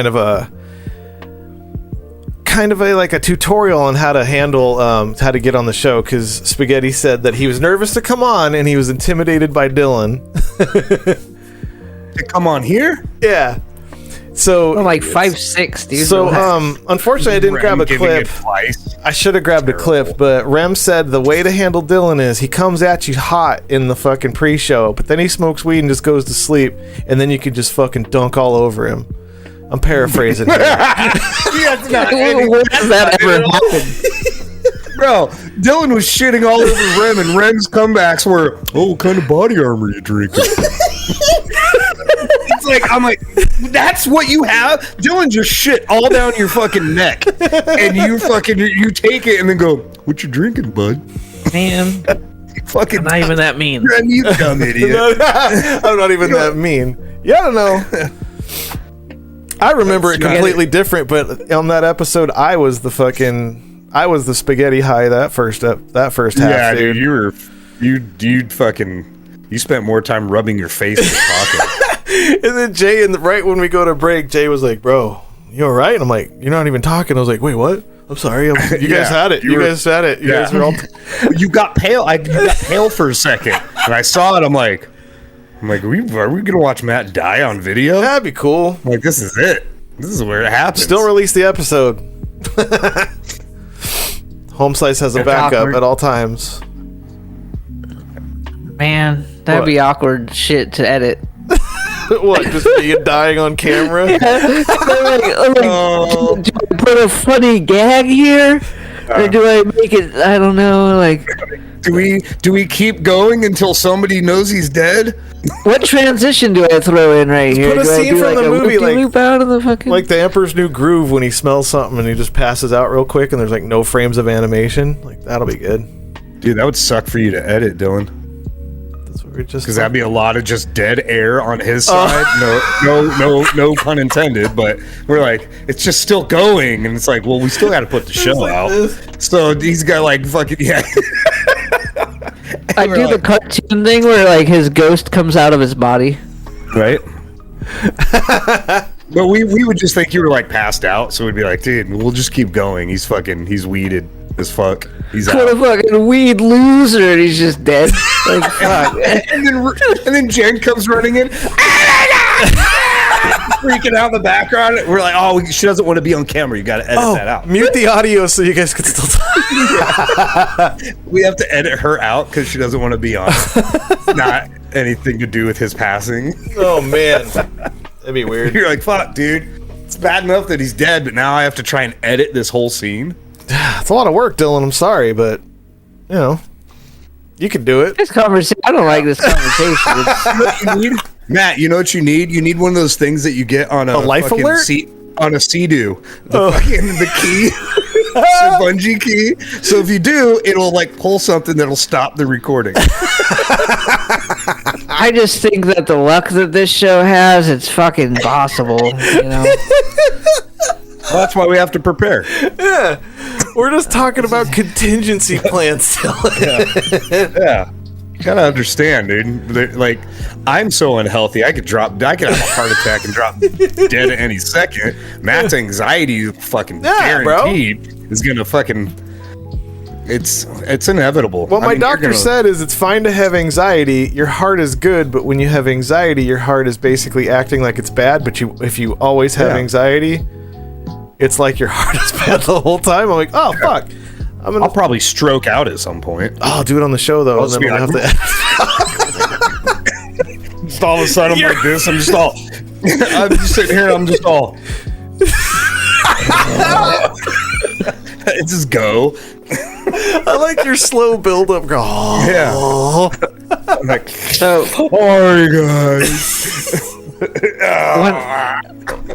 of a like a tutorial on how to handle how to get on the show, because Spaghetti said that he was nervous to come on and he was intimidated by Dylan. To come on here? Yeah. So I'm like 5'6", dude. So unfortunately I didn't grab a clip. I should have grabbed a clip, but Rem said the way to handle Dylan is he comes at you hot in the fucking pre-show, but then he smokes weed and just goes to sleep, and then you can just fucking dunk all over him. I'm paraphrasing here. When has that ever happened? Bro, Dylan was shitting all over Rem, and Rem's comebacks were, "Oh, what kind of body armor you drinking?" It's like, I'm like, that's what you have? Dylan just shit all down your fucking neck, and you take it and then go, "What you drinking, bud?" Man, fucking I'm not even that mean. Rem, you dumb idiot. I'm not even that mean. Yeah, I don't know. I remember it completely different, but on that episode, I was the spaghetti high that first half. Yeah, dude, you spent more time rubbing your face than talking. And then Jay, right when we go to break, Jay was like, "Bro, you all right?" And I'm like, "You're not even talking." I was like, "Wait, what? I'm sorry." You guys had it. You guys had it. You guys were all. You got pale. You got pale for a second, and I saw it. I'm like, are we gonna watch Matt die on video? That'd be cool. I'm like, this is it. This is where it happens. Still release the episode. Home Slice has a backup at all times. Man, that'd be awkward shit to edit. What, just me dying on camera? Do I put a funny gag here? Or do I make it, I don't know, like... Do we keep going until somebody knows he's dead? What transition do I throw in right here? Put a scene from the movie, loop out of the fucking... like the Emperor's New Groove, when he smells something and he just passes out real quick and there's like no frames of animation. Like, that'll be good. Dude, that would suck for you to edit, Dylan. Because that'd be a lot of just dead air on his side. No pun intended. But we're like, it's just still going, and it's like, well, we still got to put the show out. So he's got like fucking I do the cartoon thing where like his ghost comes out of his body, right? But we would just think you were like passed out, so we'd be like, dude, we'll just keep going. He's weeded. as fuck. He's What a out. fucking weed loser, and he's just dead. Like, fuck. and then Jen comes running in, freaking out in the background. We're like, oh, she doesn't want to be on camera. You got to edit that out. Mute the audio so you guys can still talk. We have to edit her out because she doesn't want to be on. It's not anything to do with his passing. Oh, man. That'd be weird. You're like, fuck, dude. It's bad enough that he's dead, but now I have to try and edit this whole scene. It's a lot of work, Dylan. I'm sorry, but, you know, you can do it. This conversation, I don't like this conversation. Matt, you know what you need? You need one of those things that you get on a life fucking alert? on a Sea-Doo. The key. The bungee key. So if you do, it'll like pull something that'll stop the recording. I just think that the luck that this show has, it's fucking possible, you know? Well, that's why we have to prepare. Yeah. We're just talking about contingency plans still. Yeah. You gotta understand, dude. Like, I'm so unhealthy. I could have a heart attack and drop dead at any second. Matt's anxiety, fucking guaranteed, is gonna fucking. It's inevitable. What my doctor said is it's fine to have anxiety. Your heart is good, but when you have anxiety, your heart is basically acting like it's bad. But if you always have anxiety, it's like your heart is bad the whole time. I'm like, oh fuck. I'll probably stroke out at some point. I'll do it on the show though. And then we'll have to. Just all of a sudden, I'm like this. I'm just sitting here. I'm just all. It's just go. I like your slow build up. Yeah. I'm like, So, sorry guys.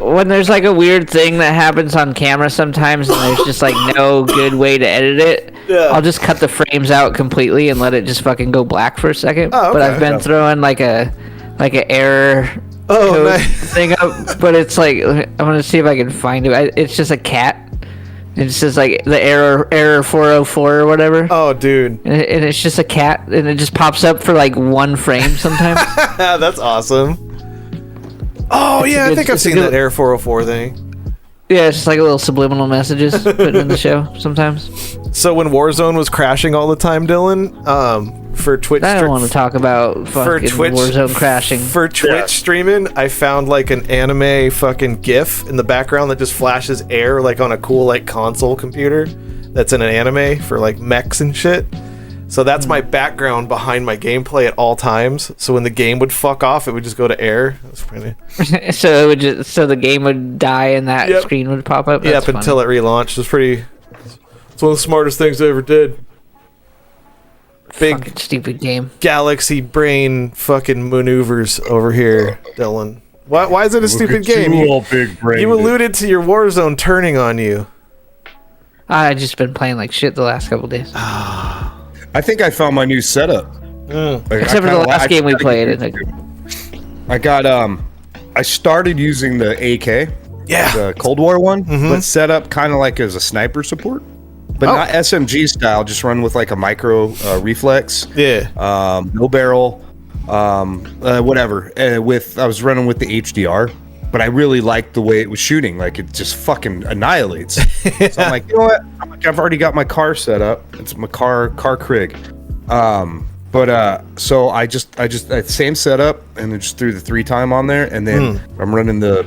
when there's like a weird thing that happens on camera sometimes and there's just like no good way to edit it, I'll just cut the frames out completely and let it just fucking go black for a second. Oh, okay. But I've been throwing like a error code nice. thing up, but it's like, I'm gonna see if I can find it. It's just a cat. It says like the error 404 or whatever. Oh, dude. And it's just a cat, and it just pops up for like one frame sometimes. That's awesome. Oh, yeah, I think I've seen that Air 404 thing. Yeah, it's just like a little subliminal messages put in the show sometimes. So when Warzone was crashing all the time, Dylan, for Twitch... I don't want to talk about fucking Warzone crashing. For Twitch streaming, I found like an anime fucking GIF in the background that just flashes air like on a cool like console computer that's in an anime for like mechs and shit. So that's my background behind my gameplay at all times. So when the game would fuck off, it would just go to air. That's pretty. So it would so the game would die and that screen would pop up. Yep, until it relaunched. It's pretty. It's one of the smartest things I ever did. Big fucking stupid game. Galaxy brain fucking maneuvers over here, Dylan. Why is it a stupid game? You alluded to your Warzone turning on you. I just been playing like shit the last couple days. I think I found my new setup. Except for the last game we played. I got I started using the AK, the Cold War one, but set up kind of like as a sniper support, but not SMG style. Just run with like a micro reflex. No barrel, whatever. I was running with the HDR, but I really liked the way it was shooting. Like it just fucking annihilates. So I'm like, you know what? I've already got my car set up. It's my car Krig. So I just same setup and then just threw the 3-time on there, and then I'm running the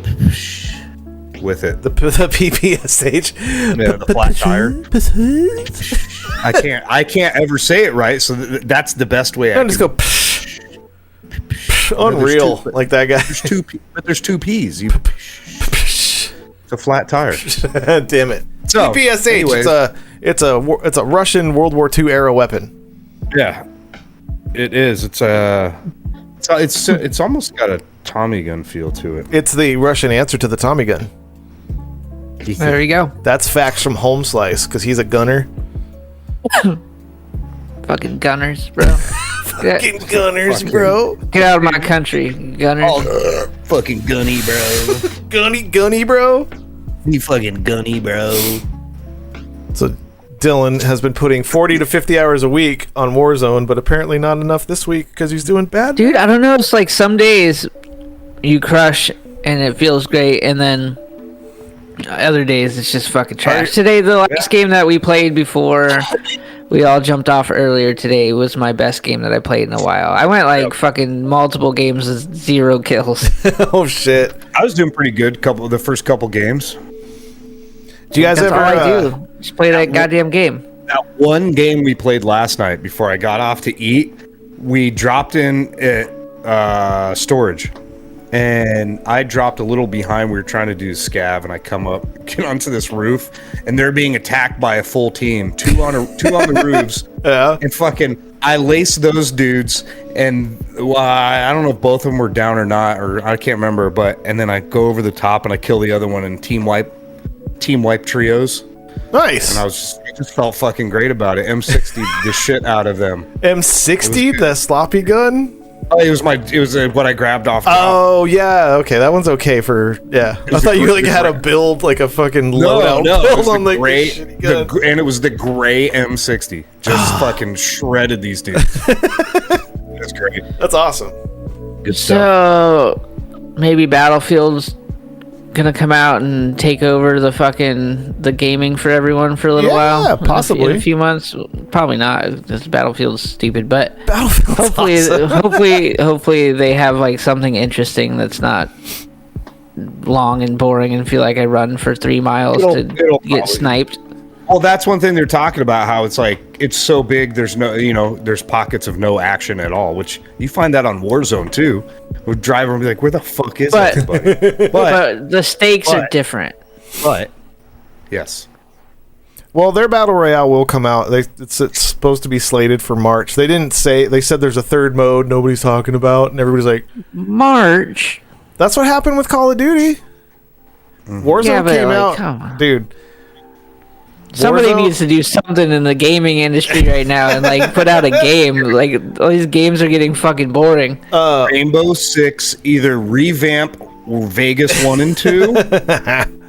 with it. The PPSH. Yeah, the flat tire. I can't ever say it right, so that's the best way. I just go. Unreal, like that guy. There's two P's. It's a flat tire. Damn it. So, PPSH. anyways, it's a Russian World War II era weapon. Yeah, it is. It's almost got a Tommy gun feel to it. It's the Russian answer to the Tommy gun. There you go. That's facts from Home Slice because he's a gunner. Fucking gunners, bro. Fucking gunners, bro. Get out of my country, gunners. Oh, fucking gunny, bro. Gunny, bro. You fucking gunny, bro. So Dylan has been putting 40 to 50 hours a week on Warzone, but apparently not enough this week because he's doing bad. Dude, I don't know. It's like some days you crush and it feels great, and then Other days, it's just fucking trash. Today, the last game that we played before we all jumped off earlier today was my best game that I played in a while. I went like fucking multiple games with 0 kills. Oh shit! I was doing pretty good. The first couple games. Do you guys That's ever? all I do. Just play that goddamn game. That one game we played last night before I got off to eat, we dropped in at storage. And I dropped a little behind. We were trying to do scav, and I come up, get onto this roof, and they're being attacked by a full team. Two on the roofs. Yeah. And fucking, I laced those dudes, and I don't know if both of them were down or not, or I can't remember. And then I go over the top and I kill the other one and team wipe trios. Nice. And I just felt fucking great about it. M60 the shit out of them. M60, the sloppy gun. Oh, it was what I grabbed off. Oh yeah, okay, that one's okay for I thought you like had a build like a fucking loadout build on like gray, the shitty gun. and it was the gray M60. Just fucking shredded these dudes. That's great. That's awesome. Good stuff. So maybe Battlefield's gonna come out and take over the gaming for everyone for a little while. Possibly in a few months. Probably not. This Battlefield's stupid, but Battlefield's awesome. hopefully they have like something interesting that's not long and boring and feel like I run for 3 miles to get sniped. Well, that's one thing they're talking about, how it's like it's so big. There's there's pockets of no action at all, which you find that on Warzone too. We'll drive and be like, where the fuck is everybody? But the stakes are different. But yes. Well, their battle royale will come out. It's supposed to be slated for March. They didn't say. They said there's a third mode nobody's talking about, and everybody's like, March. That's what happened with Call of Duty. Warzone came out, come on. dude. Somebody Warzone? needs to do something in the gaming industry right now and like put out a game. Like all these games are getting fucking boring. Rainbow Six either revamp Vegas 1 and 2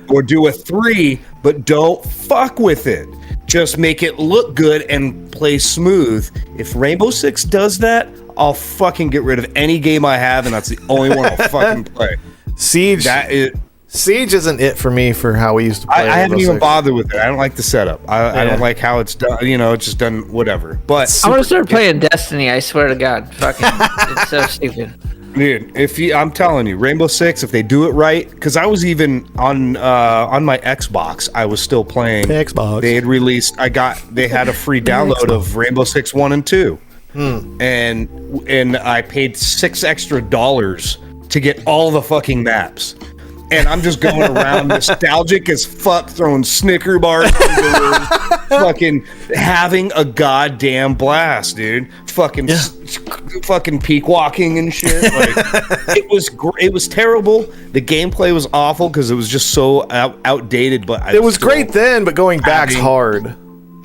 or do a 3, but don't fuck with it. Just make it look good and play smooth. If Rainbow Six does that, I'll fucking get rid of any game I have, and that's the only one I'll fucking play. Siege. Siege isn't it for me for how we used to play. I haven't even bothered with it. I don't like the setup. I don't like how it's done. It's just done whatever. But I'm gonna start playing Destiny. I swear to God, fucking, it's so stupid. Dude, I'm telling you, Rainbow Six, if they do it right, because I was even on my Xbox, I was still playing. Xbox. They had released. They had a free download of Rainbow Six 1 and 2, and I paid $6 extra to get all the fucking maps. And I'm just going around nostalgic as fuck, throwing Snicker bars, fucking having a goddamn blast, dude. Fucking peak walking and shit. Like, it was terrible. The gameplay was awful because it was just so outdated. But it was great then, but going back's hard.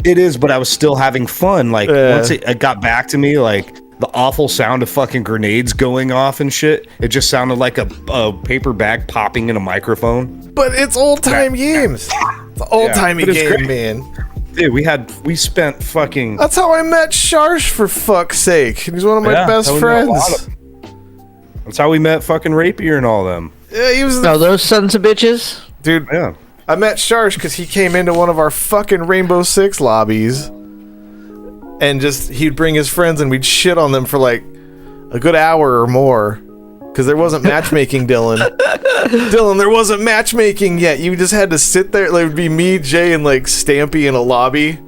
It is, but I was still having fun. Like once it got back to me, like. The awful sound of fucking grenades going off and shit. It just sounded like a paper bag popping in a microphone. But it's old-time games. It's an old-timey game, man. Dude, we spent fucking... That's how I met Sharsh, for fuck's sake. He's one of my best friends. That's how we met fucking Rapier and all them. Yeah, he was... those sons of bitches? Dude, yeah. I met Sharsh because he came into one of our fucking Rainbow Six lobbies. And he'd bring his friends and we'd shit on them for like a good hour or more. Because there wasn't matchmaking, Dylan. Dylan, there wasn't matchmaking yet. You just had to sit there. Like, it would be me, Jay, and like Stampy in a lobby.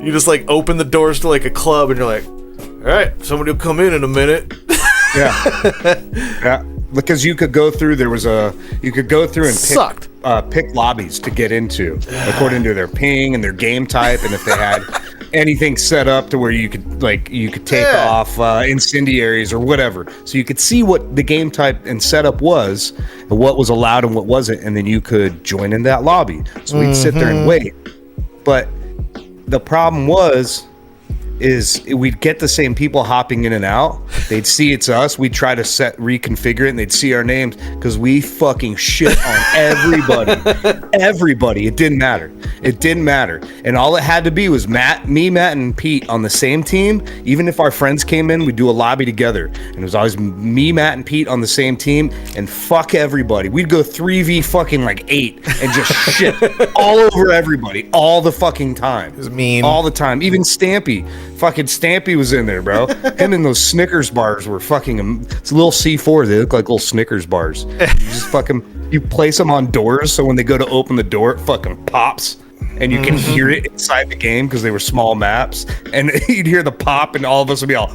You just like open the doors to like a club and you're like, alright, somebody will come in a minute. Yeah. Because you could go through, you could go through and pick lobbies to get into according to their ping and their game type, and if they had anything set up to where you could take off incendiaries or whatever, so you could see what the game type and setup was and what was allowed and what wasn't, and then you could join in that lobby. So we'd sit there and wait. But the problem is we'd get the same people hopping in and out, they'd see it's us. We'd try to reconfigure it, and they'd see our names because we fucking shit on everybody. Everybody. It didn't matter. And all it had to be was Matt, and Pete on the same team. Even if our friends came in, we'd do a lobby together. And it was always me, Matt, and Pete on the same team, and fuck everybody. We'd go 3v fucking like 8 and just shit all over everybody all the fucking time. It was mean. All the time. Even Stampy. Fucking Stampy was in there, bro. Him and those Snickers bars were fucking... It's a little C4. They look like little Snickers bars. You just fucking... You place them on doors, so when they go to open the door, it fucking pops. And you can hear it inside the game because they were small maps. And you'd hear the pop, and all of us would be all...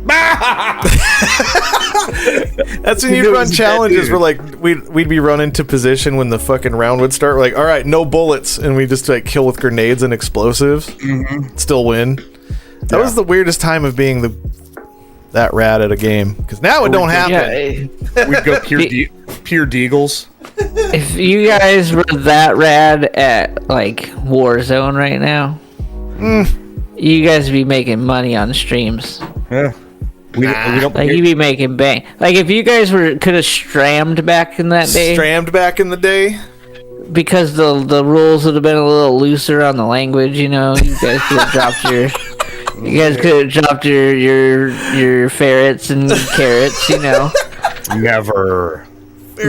That's when you'd run challenges where, like, we'd be running to position when the fucking round would start. We're like, all right, no bullets. And we just, like, kill with grenades and explosives. Still win. That was the weirdest time of being that rad at a game. Because now it don't happen. We'd go pure deagles. If you guys were that rad at, like, Warzone right now, you guys would be making money on streams. Yeah. We don't like, you'd be making bang. Like, if you guys could have strammed back in that day. Strammed back in the day? Because the rules would have been a little looser on the language, you know. You guys could have dropped your... You guys could have dropped your ferrets and carrots, you know. Never.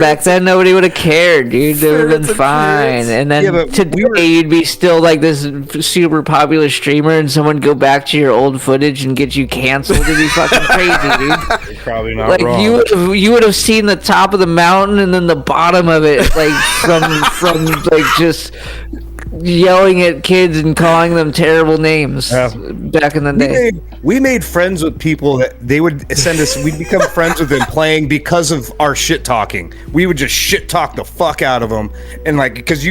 Back then, nobody would have cared, dude. They would have been fine. And then today, you'd be still like this super popular streamer, and someone go back to your old footage and get you canceled. It'd be fucking crazy, dude. You're probably not like, wrong. You would have seen the top of the mountain and then the bottom of it, like from like just yelling at kids and calling them terrible names back in the day. We made friends with people that they would send us. We'd become friends with them playing because of our shit talking. We would just shit talk the fuck out of them, and like because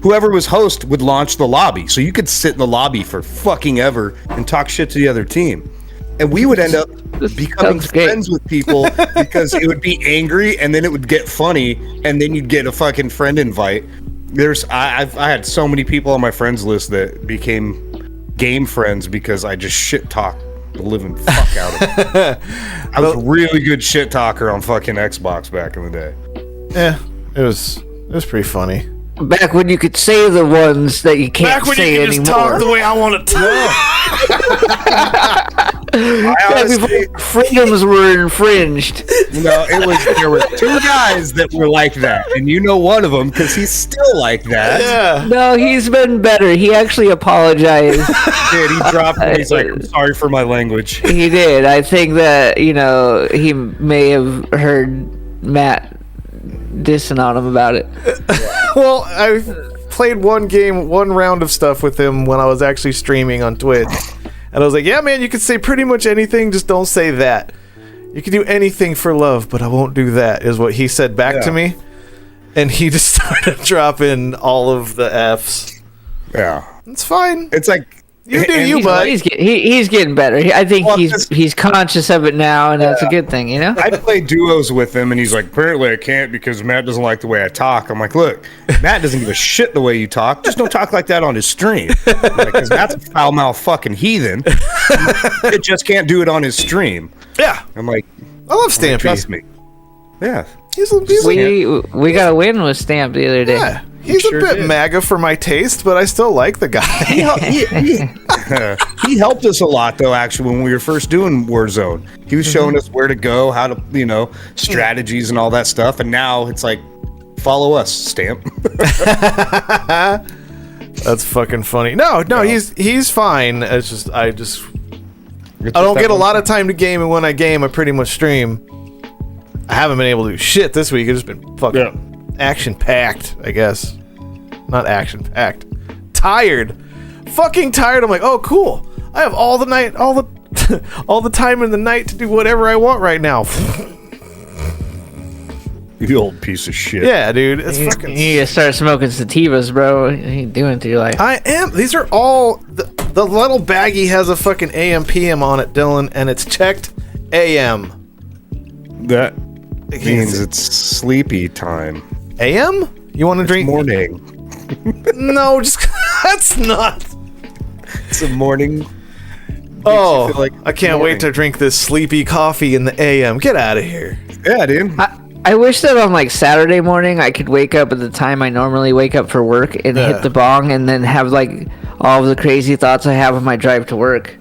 whoever was host would launch the lobby, so you could sit in the lobby for fucking ever and talk shit to the other team. And we would end up becoming friends with people because it would be angry, and then it would get funny, and then you'd get a fucking friend invite. I had so many people on my friends list that became game friends because I just shit talk the living fuck out of them. I was a really good shit talker on fucking Xbox back in the day. Yeah, it was pretty funny. Back when you could say the ones that you can't say anymore. Back when you could just talk the way I want to talk. Before freedoms were infringed. No, there were 2 guys that were like that, and you know one of them because he's still like that. Yeah. No, he's been better. He actually apologized. He dropped it. He's like, I'm sorry for my language. He did. I think that, you know, he may have heard Matt dissing on him about it. Well, I've played one round of stuff with him when I was actually streaming on Twitch. And I was like, yeah, man, you can say pretty much anything, just don't say that. You can do anything for love, but I won't do that, is what he said back to me. And he just started dropping all of the Fs. Yeah. It's fine. It's like... You do you, bud. He's getting better. I think he's conscious of it now, and that's a good thing, you know? I play duos with him, and he's like, apparently I can't because Matt doesn't like the way I talk. I'm like, look, Matt doesn't give a shit the way you talk. Just don't talk like that on his stream. Because Matt's a foul-mouthed fucking heathen. It just can't do it on his stream. Yeah. I'm like, I love Stampy. Trust me. Yeah. We got a win with Stamp the other day. Yeah. He's a bit MAGA for my taste, but I still like the guy. He helped us a lot, though, actually, when we were first doing Warzone. He was showing us where to go, how to, strategies and all that stuff. And now it's like, follow us, Stamp. That's fucking funny. No, he's fine. It's just, I don't get a lot of time to game, and when I game, I pretty much stream. I haven't been able to do shit this week. It's just been fucking action-packed, I guess. Not action-packed. Tired. Fucking tired. I'm like, oh, cool. I have all the night, all the time in the night to do whatever I want right now. You old piece of shit. Yeah, dude. It's fucking... You need to start smoking sativas, bro. What are you doing to your life? I am. These are all... The little baggie has a fucking AM PM on it, Dylan, and it's checked AM. That means it's sleepy time. AM? You want to drink? Morning. No, just... That's not... It's a morning Oh, like I can't wait to drink this sleepy coffee in the AM. Get out of here. Yeah, dude. I wish that on like Saturday morning I could wake up at the time I normally wake up for work and hit the bong and then have like all of the crazy thoughts I have on my drive to work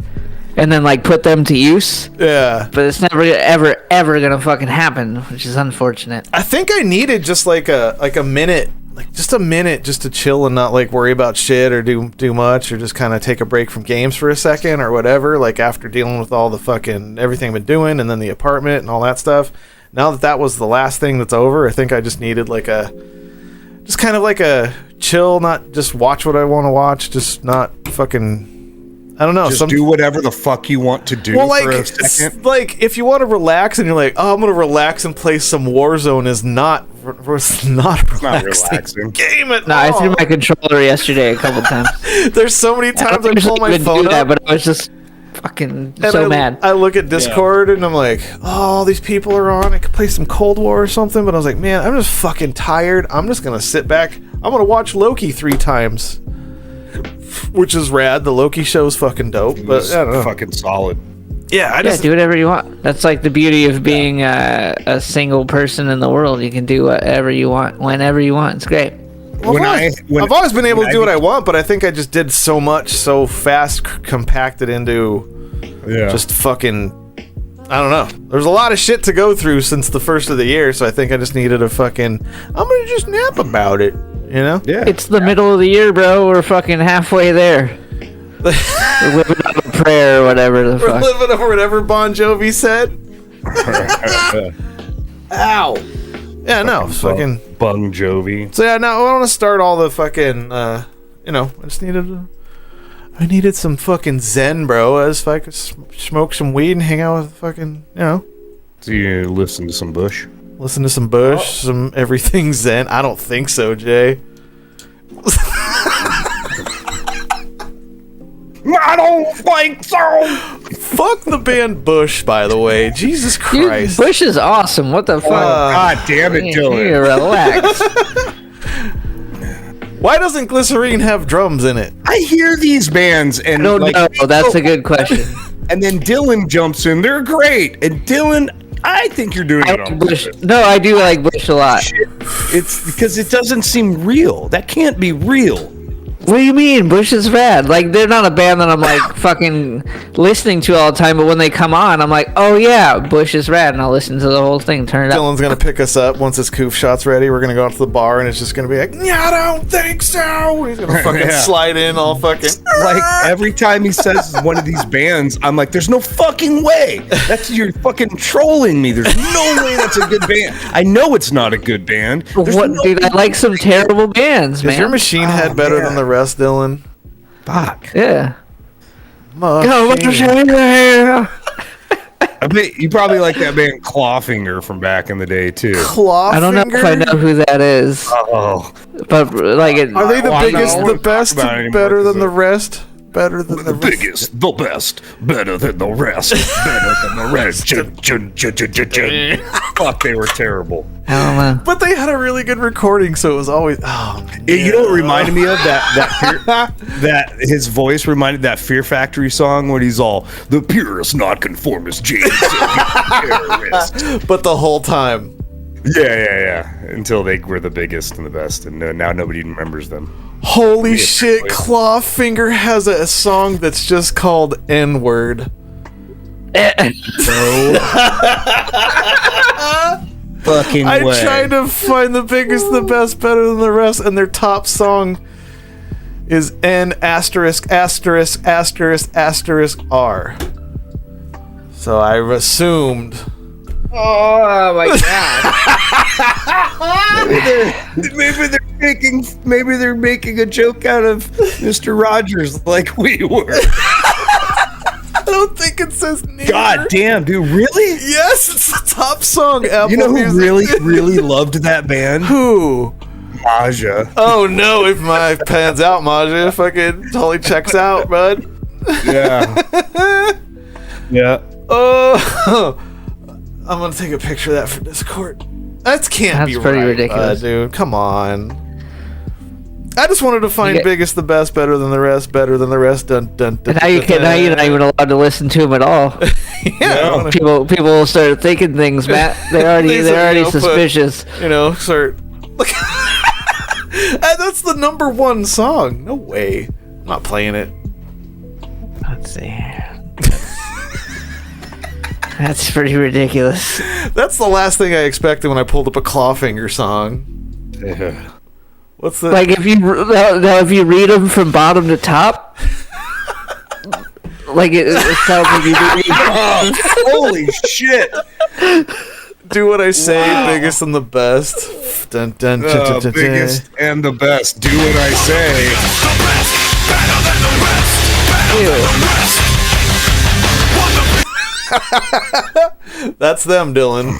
and then like put them to use. Yeah. But it's never ever gonna fucking happen, which is unfortunate. I think I needed just like a minute, like just a minute just to chill and not like worry about shit or do much or just kind of take a break from games for a second or whatever, like after dealing with all the fucking everything I've been doing and then the apartment and all that stuff. Now that was the last thing that's over, I think I just needed like just kind of like a chill, not just watch what I want to watch, just not fucking, I don't know. Just do whatever the fuck you want to do for a second. Like, if you want to relax and you're like, oh, I'm going to relax and play some Warzone is not relaxing. Game at all. I threw my controller yesterday a couple times. There's so many times I pull my phone up. But I was just fucking mad. I look at Discord and I'm like, oh, all these people are on. I could play some Cold War or something. But I was like, man, I'm just fucking tired. I'm just going to sit back. I'm going to watch Loki 3 times. Which is rad. The Loki show is fucking dope. But I don't know. Fucking solid. Yeah, do whatever you want. That's like the beauty of being a single person in the world. You can do whatever you want, whenever you want. It's great. Well, I've always been able to do what I want, but I think I just did so much so fast, compacted into just fucking, I don't know. There's a lot of shit to go through since the first of the year, so I think I just needed a fucking, I'm going to just nap about it, you know? Yeah. It's the middle of the year, bro. We're fucking halfway there. We're living on a prayer or whatever the fuck. We're living on whatever Bon Jovi said. Ow. Yeah, no, fucking Bon Jovi. So yeah, now I want to start all the fucking, I just needed some fucking zen, bro. As if I could smoke some weed and hang out with fucking, So you listen to some Bush? Listen to some Bush, some everything zen. I don't think so, Jay. I don't think so. Fuck the band Bush, by the way. Jesus Christ. Dude, Bush is awesome. What the fuck? God damn it, Dylan. Relax. Why doesn't Glycerine have drums in it? I hear these bands and I don't know. That's a good question. And then Dylan jumps in. They're great. And Dylan, I think you're doing it on Bush. No, I do like Bush a lot. It's because it doesn't seem real. That can't be real. What do you mean? Bush is rad. Like, they're not a band that I'm like fucking listening to all the time, but when they come on, I'm like, oh yeah, Bush is rad, and I'll listen to the whole thing. Turn it up. Dylan's gonna pick us up once his coof shot's ready. We're gonna go out to the bar, and it's just gonna be like, yeah, I don't think so. He's gonna fucking slide in all fucking. Like, every time he says one of these bands, I'm like, there's no fucking way. You're fucking trolling me. There's no way that's a good band. I know it's not a good band. Dude, I like some terrible bands, man. Is your Machine Head better than the rest, Dylan? Fuck. Yeah. I bet you probably like that band Clawfinger from back in the day too. Clawfinger? I don't know if I know who that is. Oh, but like, are they the biggest, the best, better than the rest? Better than the biggest, the best, better than the rest, better than the rest. Fuck, they were terrible. I don't know. But they had a really good recording, so it was always. Oh, you know what reminded me of that his voice reminded that Fear Factory song when he's all the purest nonconformist James. But the whole time. Yeah. Until they were the biggest and the best, and now nobody remembers them. Holy shit, Clawfinger has a song that's just called N-word. No. Fucking way. I'm trying to find the biggest, the best, better than the rest, and their top song is N**************. So I've assumed. Oh my god. maybe they're making a joke out of Mr. Rogers like we were. I don't think it says neither. God damn, dude, really? Yes, it's the top song. Apple you know who Music. really loved that band? Who? Maja. Oh no, if my pans out, Maja fucking totally checks out, bud. Yeah. Yeah. Oh, I'm gonna take a picture of that for Discord. That can't be right, pretty ridiculous, dude. Come on. I just wanted to find biggest the best, better than the rest, better than the rest. Dun, dun, dun, Now you're not even allowed to listen to him at all. Yeah. People will start thinking things, Matt. They're already suspicious. Start. That's the number one song. No way. I'm not playing it. Let's see. That's pretty ridiculous. That's the last thing I expected when I pulled up a Clawfinger song. What's the... Like, if you read them from bottom to top, like it sounds like you do. Holy shit! Do what I say, biggest and the best. Dun, dun, dun, dun, dun, biggest and the best. Do what I say. That's them, Dylan.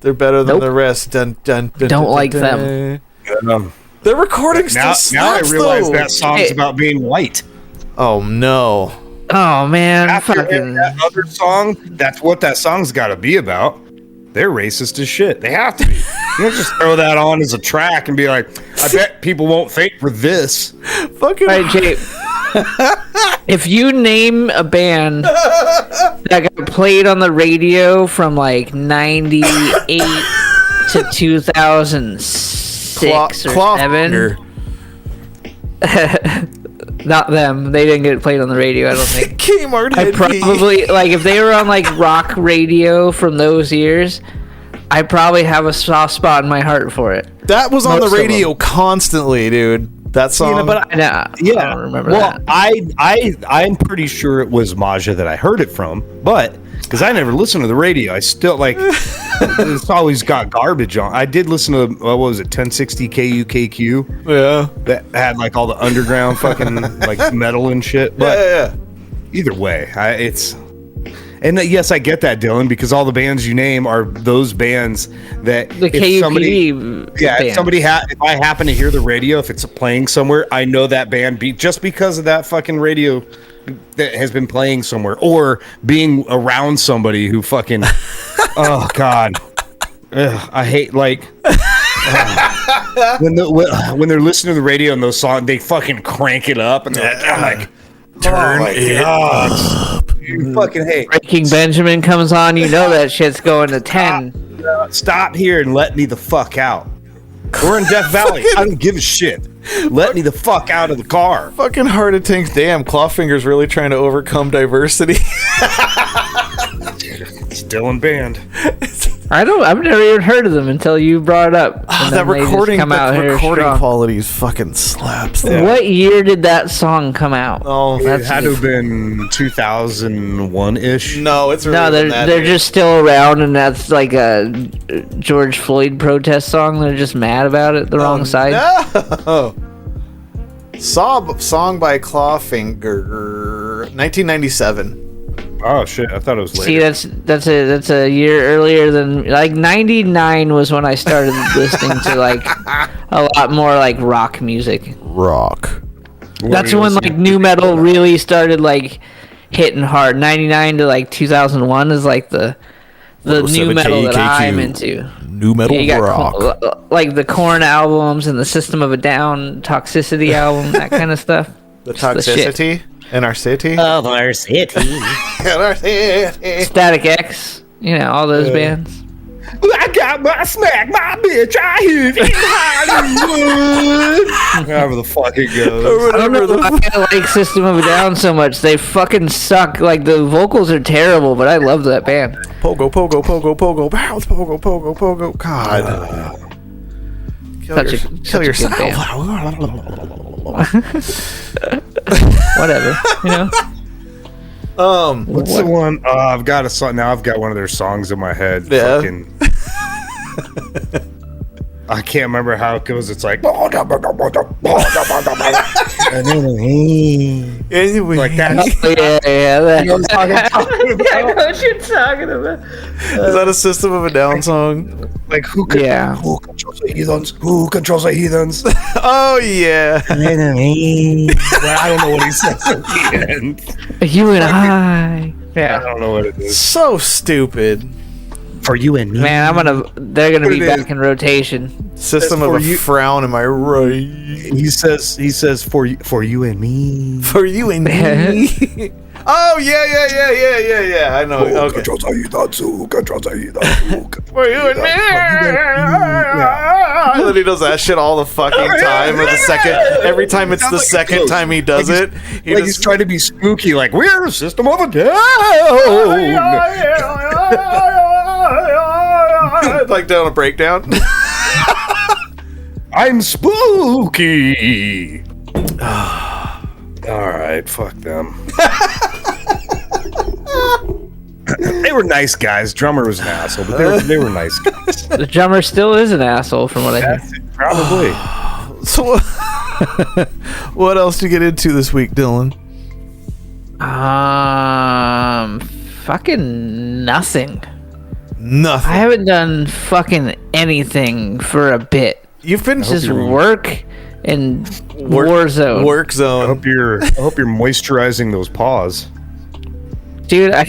They're better than the rest. Dun, dun, dun, Don't dun, like dun. them. Their recording still slaps, now I realize though. that song's about being white. Oh no! Oh man! After that other song, that's what that song's got to be about. They're racist as shit. They have to be. You don't just throw that on as a track and be like, I bet people won't think for this. Fucking. All right, Jay. If you name a band that got played on the radio from like 98 to 2006 or 7, not them. They didn't get played on the radio, I don't think. Kmart. I probably like if they were on like rock radio from those years. I probably have a soft spot in my heart for it. That was on the radio constantly, dude. That song. But I don't remember that. I'm pretty sure it was Maja that I heard it from, but because I never listened to the radio, I still like it's always got garbage on. I did listen to what was it, 1060 KUKQ? Yeah, that had like all the underground fucking like metal and shit. But yeah. Either way, and yes, I get that, Dylan, because all the bands you name are those bands that the KUPD. If I happen to hear the radio, if it's playing somewhere, I know that band just because of that fucking radio that has been playing somewhere, or being around somebody who fucking, oh god, I hate like when they're listening to the radio and those songs, they fucking crank it up and they're like, I'm like, turn it up. You fucking hate. Breaking Benjamin comes on, you know that shit's going to 10. Stop here and let me the fuck out. We're in Death Valley. I don't give a shit. Let me the fuck out of the car. Fucking Heart of Tanks. Damn, Clawfinger's really trying to overcome diversity. Still in band. I've never even heard of them until you brought it up. That recording quality is fucking slaps. Yeah. What year did that song come out? Oh, it had to have been 2001-ish. No, it's really they're just still around, and that's like a George Floyd protest song. They're just mad about it. The wrong side. No. Song by Clawfinger, 1997. Oh shit! I thought it was later. See, that's a year earlier than like 99 was when I started listening to like a lot more like rock music. Rock. That's when like new metal really started like hitting hard. 99 to like 2001 is like the new metal that I'm into. New metal rock. Like the Korn albums and the System of a Down, Toxicity album, that kind of stuff. The Toxicity? In our city? Of our city. In our city. Static X, all those bands. I got my smack, my bitch, I hit in Hollywood. However the fuck it goes. I don't know why I like System of a Down so much. They fucking suck. Like, the vocals are terrible, but I love that band. Pogo, pogo, pogo, pogo, bounce, pogo, pogo, pogo. God. Kill yourself. Whatever, What's the one? I've got a song now. I've got one of their songs in my head. Yeah. Fucking, I can't remember how it goes. It's like like that. Yeah. I know what you're talking about. Is that a System of a Down song? Like who controls the heathens? Who controls the heathens? Oh yeah. I don't know what he says at the end. You and I. Yeah. I don't know what it is. So stupid. For you and me. Man, they're gonna be back in rotation. System of a Frown, am I right? He says for you and me. For you and me. Oh yeah. I know. Okay. For you and me. And then he does that shit all the fucking time. Or every time it's the second time he does it. He's trying to be spooky, like we're a System of a Down. Like down a breakdown. I'm spooky. All right, fuck them. They were nice guys. Drummer was an asshole, but they were nice guys. The drummer still is an asshole, from what I hear. Probably. So, what else to get into this week, Dylan? Fucking nothing. Nothing. I haven't done fucking anything for a bit. You've been just work and Warzone. Work zone. I hope you're moisturizing those paws. Dude, I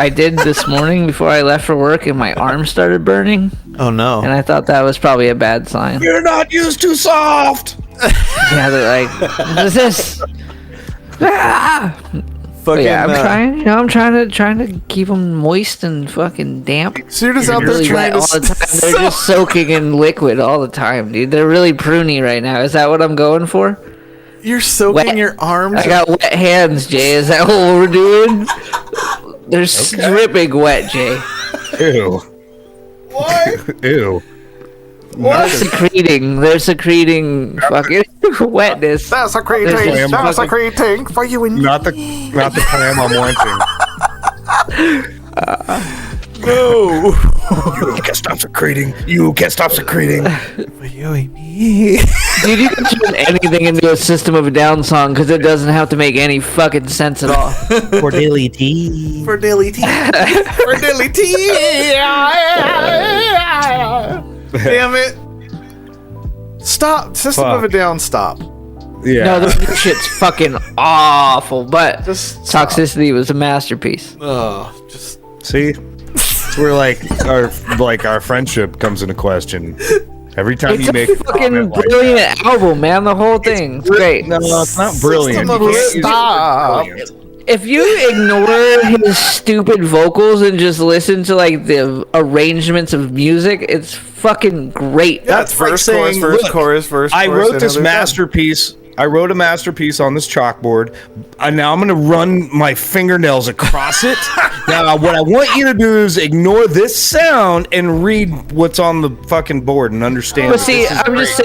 did this morning before I left for work, and my arm started burning. Oh no! And I thought that was probably a bad sign. You're not used to soft. Yeah, they're like, what is this? Ah! Fucking, yeah, I'm trying to keep them moist and fucking damp. So you're just out there trying all the time. They're just soaking in liquid all the time, dude. They're really pruny right now. Is that what I'm going for? You're soaking your arms. I got wet hands, Jay. Is that what we're doing? They're dripping wet, Jay. Ew. What? Ew. They're secreting fucking wetness. That's secreting for you and not the clam I'm wanting. No. You can't stop secreting. You can't stop secreting. For you and me. Dude, you can turn anything into a System of a Down song because it doesn't have to make any fucking sense at all. For Dilly T. For Dilly T. For Dilly T. Damn it. Stop. System of a Down, stop. Yeah. No, this new shit's fucking awful, but just Toxicity was a masterpiece. Oh, just see? It's where our friendship comes into question. Every time it's you make a fucking brilliant album, man. The whole thing. It's great. No, it's not brilliant. Stop. If you ignore his stupid vocals and just listen to like the arrangements of music, it's fucking great. That's verse, chorus. I wrote this masterpiece. I wrote a masterpiece on this chalkboard. Now I'm going to run my fingernails across it. Now, what I want you to do is ignore this sound and read what's on the fucking board and understand. But see, I'm just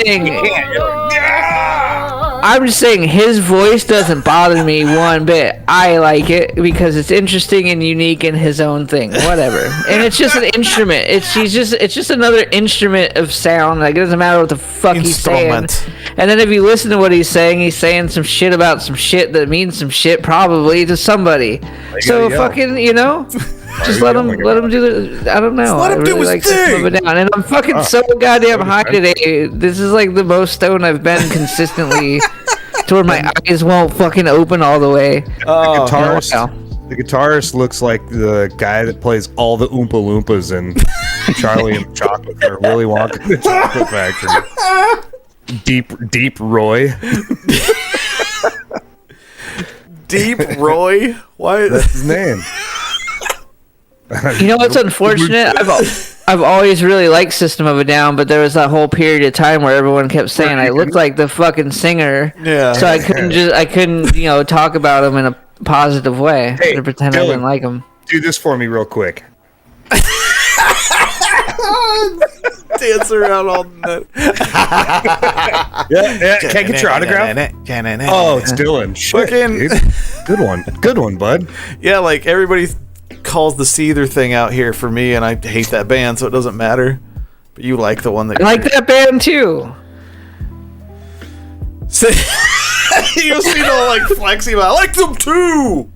saying his voice doesn't bother me one bit. I like it because it's interesting and unique in his own thing. Whatever. And it's just an instrument. It's just another instrument of sound. Like, it doesn't matter what the fuck he's saying. And then if you listen to what he's saying some shit about some shit that means some shit probably to somebody. So fucking, just let him do the. I don't know. Let him do his thing. And I'm fucking so goddamn high today. This is like the most stoned I've been consistently, to where my eyes won't fucking open all the way. The guitarist looks like the guy that plays all the Oompa Loompas in Charlie and the Chocolate or Willy Wonka and the Chocolate Factory. Deep Roy. Deep Roy? Why? That's his name. You know what's unfortunate? I've always really liked System of a Down, but there was that whole period of time where everyone kept saying I looked like the fucking singer. Yeah. So I couldn't talk about him in a positive way to pretend I didn't like him. Do this for me real quick. Dance around all night. Yeah. Can I get your autograph? Oh, it's Dylan. Shit, dude. Good one, bud. Yeah, like everybody calls the Seether thing out here for me, and I hate that band, so it doesn't matter. But you like the one that I like that band too. You see no like flexing about. I like them too.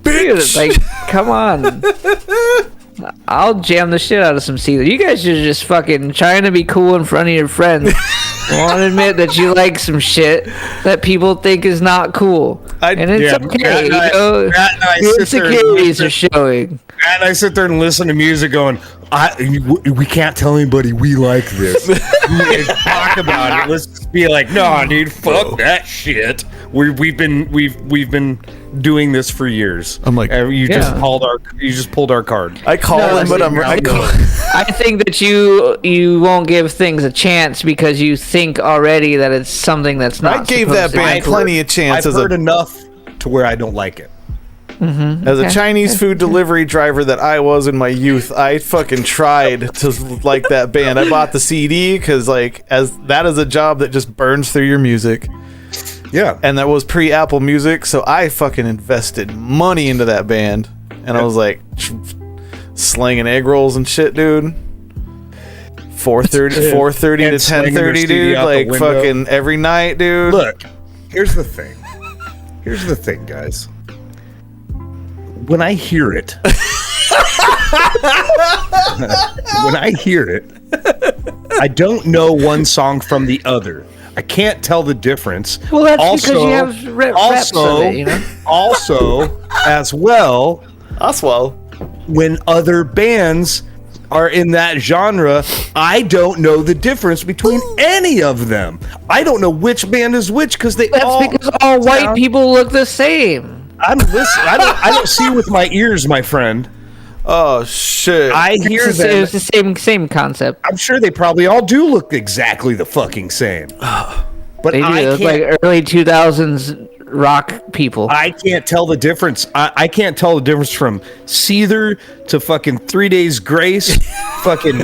Bitch. Dude, like, come on. I'll jam the shit out of some Seether. You guys are just fucking trying to be cool in front of your friends. Won't admit that you like some shit that people think is not cool. And it's okay. Your insecurities are showing. And I sit there and listen to music going, we can't tell anybody we like this. We talk about it. Let's just be like, no, dude, fuck that shit. We've been doing this for years. I'm like, you just pulled our card. I call him, but I think that you won't give things a chance because you think already that it's something that's not. I gave that band plenty of chances. I've heard enough to where I don't like it. Mm-hmm. As a Chinese food delivery driver that I was in my youth, I fucking tried to like that band. I bought the CD because, as that is a job that just burns through your music. Yeah. And that was pre-Apple Music, so I fucking invested money into that band. And I was like, slinging egg rolls and shit, dude. 4:30 to 10:30, dude. Like, fucking every night, dude. Look, here's the thing. Here's the thing, guys. When I hear it, I don't know one song from the other. I can't tell the difference. Well, that's because you have reps of it, you know? Also, as well, when other bands are in that genre, I don't know the difference between any of them. I don't know which band is which because because all white people look the same. I'm listening. I don't see with my ears, my friend. Oh shit! I hear them. It's the same concept. I'm sure they probably all do look exactly the fucking same. But they do. They look like early 2000s rock people. I can't tell the difference. I can't tell the difference from Seether to fucking 3 Days Grace, fucking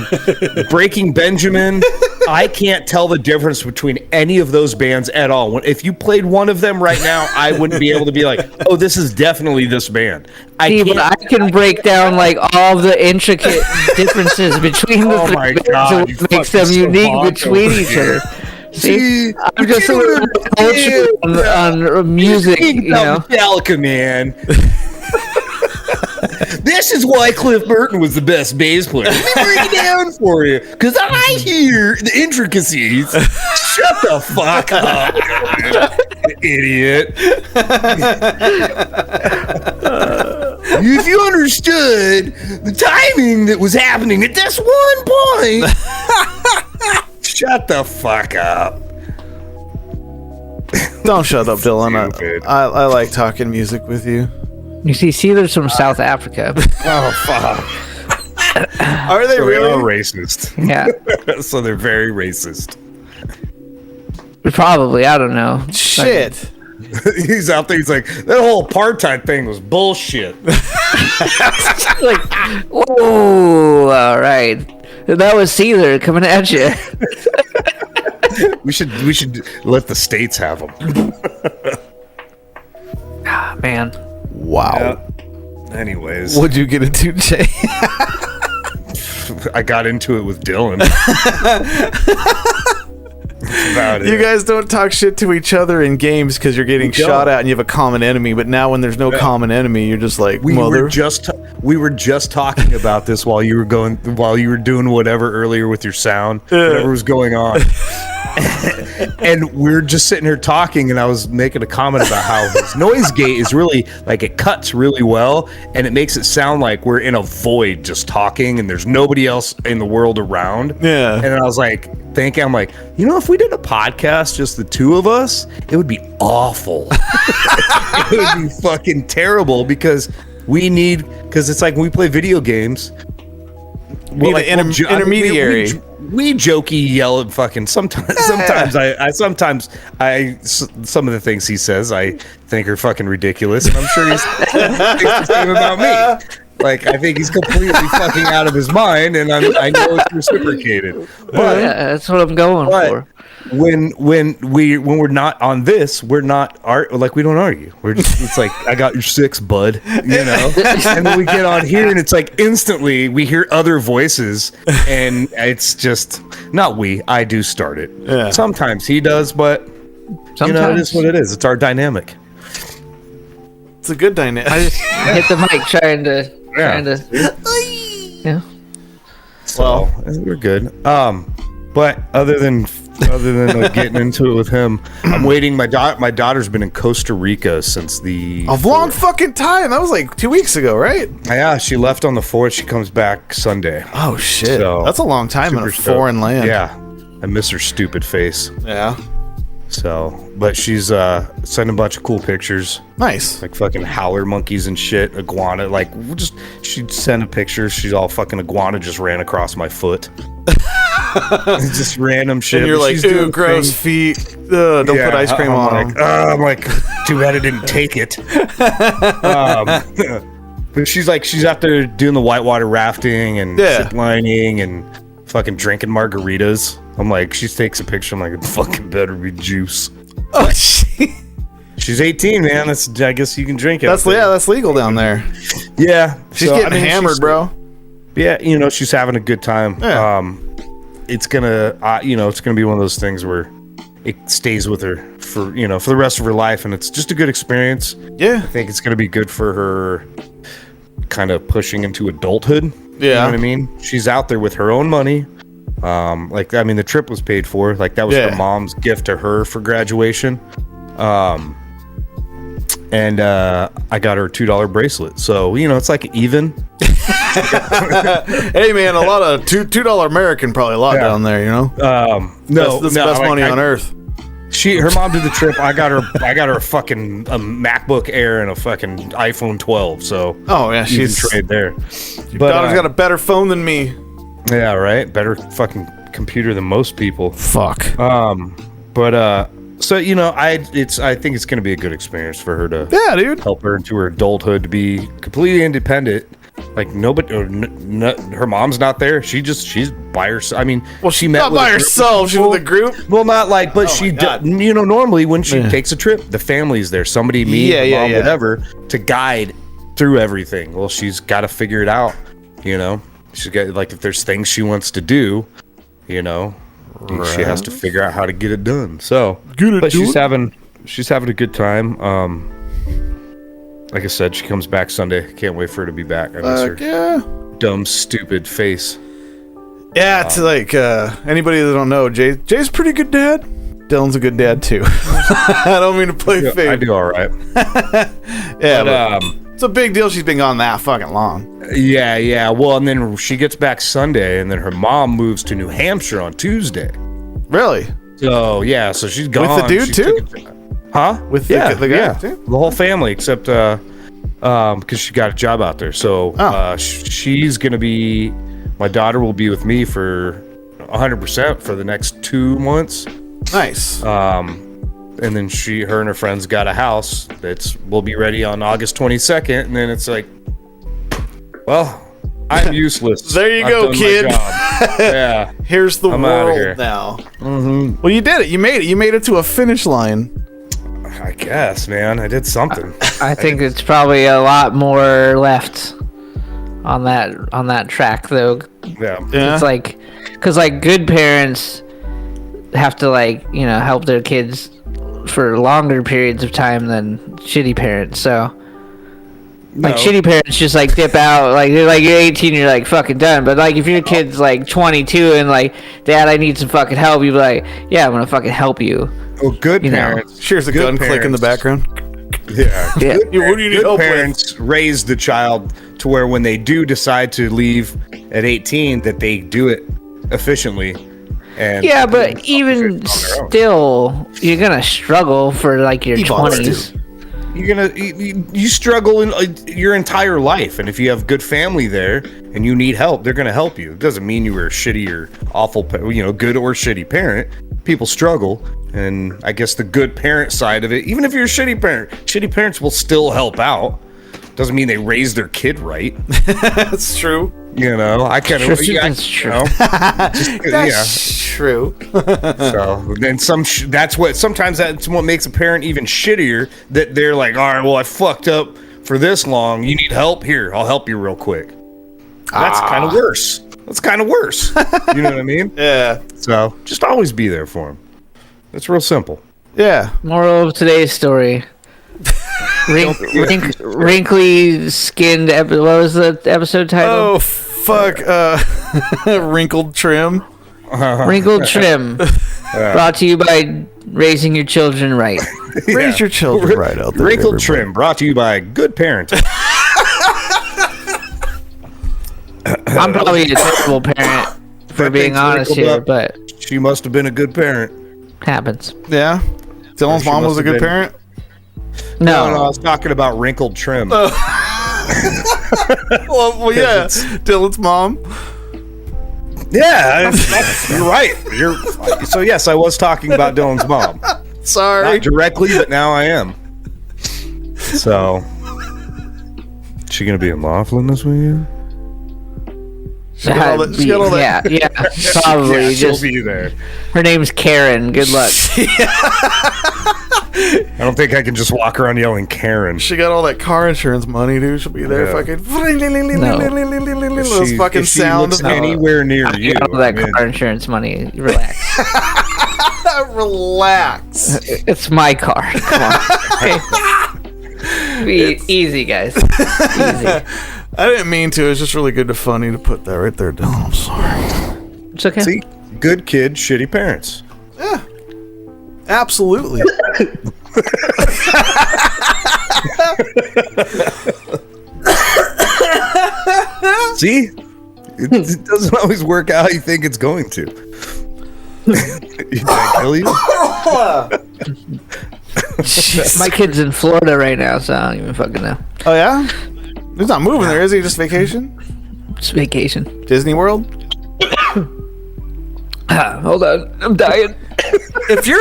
Breaking Benjamin. I can't tell the difference between any of those bands at all. If you played one of them right now, I wouldn't be able to be like, oh, this is definitely this band. But I can break down like all the intricate differences between the three bands, so what makes them unique between each other. See, I'm just a little culture on music, you know. Metallica, man. This is why Cliff Burton was the best bass player. Let me break it down for you, because I hear the intricacies. Shut the fuck up, idiot. If you understood the timing that was happening at this one point, shut the fuck up. Don't shut up, Dylan. I like talking music with you. You see, there's from South Africa. Oh, fuck. Are they really? They are racist. Yeah. So they're very racist. Probably. I don't know. Shit. He's out there. He's like, that whole apartheid thing was bullshit. Like, whoa, all right. That was Seether coming at you. We should let the states have them. Ah, man. Wow. Yeah. Anyways, what'd you get into, Jay? I got into it with Dylan. About it. You guys don't talk shit to each other in games because you're getting shot at and you have a common enemy. But now when there's no common enemy, you're just like, we were just talking about this while you were doing whatever earlier with your sound, whatever was going on. And we're just sitting here talking, and I was making a comment about how this noise gate is really, like, it cuts really well, and it makes it sound like we're in a void just talking, and there's nobody else in the world around. Yeah. And I was like, I'm like, if we did a podcast, just the two of us, it would be awful. It would be fucking terrible because it's like when we play video games. Well, like intermediary. We jokey yell at fucking sometimes. Sometimes I some of the things he says I think are fucking ridiculous, and I'm sure he's thinks the same about me. Like, I think he's completely fucking out of his mind, and I know it's reciprocated. But that's what I'm going for. When we're not on this, we're not we don't argue. We're just, it's like, I got your six, bud, and then we get on here and it's like instantly we hear other voices, and it's just I do start it. Yeah. Sometimes he does, but it is what it is. It's our dynamic. It's a good dynamic. I just hit the mic trying to So we're good. But other than other than getting into it with him. I'm waiting. My daughter's been in Costa Rica since the a long fucking time. That was like 2 weeks ago, right? Yeah, she left on the 4th. She comes back Sunday. Oh shit, So, that's a long time in a foreign land. Yeah, I miss her stupid face. Yeah. So, but she's sending a bunch of cool pictures. Nice. Like fucking howler monkeys and shit, iguana. Like, she'd send a picture. She's all fucking iguana just ran across my foot. Just random shit. And you're like, she's ew, doing gross things. feet. Ugh, don't put ice cream on them. I'm like, too bad I didn't take it. But she's out there doing the whitewater rafting and zip lining and fucking drinking margaritas. I'm like, she takes a picture. I'm like, it fucking better be juice. Oh shit. She's 18, man. I guess you can drink it. That's legal down there. Yeah, she's getting hammered, bro. Yeah, she's having a good time. Yeah. It's gonna, it's gonna be one of those things where it stays with her for the rest of her life, and it's just a good experience. Yeah, I think it's gonna be good for her, kind of pushing into adulthood. Yeah, you know what I mean. She's out there with her own money. The trip was paid for. Like that was her mom's gift to her for graduation. And I got her a $2 bracelet. So, it's like even. Hey man, a lot of $2 American, probably a lot down there, No, that's the best money on earth. Her mom did the trip. I got her a fucking MacBook Air and a fucking iPhone 12. So she's trade there. Your daughter's got a better phone than me. Yeah, right. Better fucking computer than most people. Fuck. So I think it's gonna be a good experience for her to help her into her adulthood to be completely independent. Like nobody, her mom's not there. She's by herself. I mean, she met not by herself. She's with a group. Well, not like, but normally when she takes a trip, the family's there. Somebody, me, mom, whatever, to guide through everything. Well, she's got to figure it out. She's got if there's things she wants to do, she has to figure out how to get it done. So, she's having a good time. Like I said, she comes back Sunday. Can't wait for her to be back. I miss her. Yeah. Dumb, stupid face. Yeah, it's anybody that don't know, Jay's a pretty good dad. Dylan's a good dad too. I don't mean to play fake. I do all right. But it's a big deal. She's been gone that fucking long. Yeah. Well, and then she gets back Sunday, and then her mom moves to New Hampshire on Tuesday. Really? So so she's gone. With the dude too? Huh? With the guy too? The whole family, except because she got a job out there. So she's gonna be. My daughter will be with me for 100% for the next 2 months. Nice. And then her and her friends got a house will be ready on August 22nd, and then it's like, well, I'm useless. There you go, kid. Yeah. Here's the world now. Mm-hmm. Well, you did it. You made it to a finish line. I guess, man. I did something. I think it's probably a lot more left on that track, though. Yeah. It's because good parents have to help their kids for longer periods of time than shitty parents. So shitty parents just dip out, you're 18, you're fucking done. But if your kid's 22 and Dad, I need some fucking help, you'd be like, yeah, I'm gonna fucking help you. Well, good parents. Here's a gun click in the background. Yeah. What do you need help with? Good parents raise the child to where when they do decide to leave at 18, that they do it efficiently. And but even still, you're gonna struggle for your 20s. You struggle in your entire life, and if you have good family there and you need help, they're gonna help you. It doesn't mean you were a shitty or awful, good or shitty parent. People struggle, and I guess the good parent side of it, even if you're a shitty parents will still help out. Doesn't mean they raise their kid right. That's true. I kind of. That's true. That's true. So then sometimes that's what makes a parent even shittier. That they're like, all right, well, I fucked up for this long. You need help? Here, I'll help you real quick. That's kind of worse. You know what I mean? Yeah. So just always be there for them. It's real simple. Yeah. Moral of today's story. Wrinkly skinned. What was the episode title? Oh fuck! Wrinkled trim. Wrinkled trim. Brought to you by raising your children right. Raise your children right out there. Wrinkled trim brought to you by good parenting. I'm probably a terrible parent, for being honest here, but she must have been a good parent. happens. Yeah? Dylan's mom was a good parent? No, I was talking about wrinkled trim. Well, yeah. Dylan's mom. Yeah, you're right. So yes, I was talking about Dylan's mom. Sorry. Not directly, but now I am. So, is she gonna be in Laughlin this weekend? She got all that. Yeah, probably. Yeah, she'll Just be there. her name's Karen. Good luck. I don't think I can just walk around yelling Karen. She got all that car insurance money, dude. She'll be there fucking... Those fucking if she sounds. looks anywhere near I you. got all that car insurance money. Relax. Relax. It's my car. Come on. Easy, guys. Easy. I didn't mean to. It's just really good to funny to put that right there, Dylan. I'm sorry. It's okay. See, good kid, shitty parents. Yeah. Absolutely. See? It doesn't always work out how you think it's going to. Did I kill you? My kid's in Florida right now, so I don't even fucking know. Oh, yeah? He's not moving there, is he? Just vacation? It's vacation. Disney World? Hold on, I'm dying. If you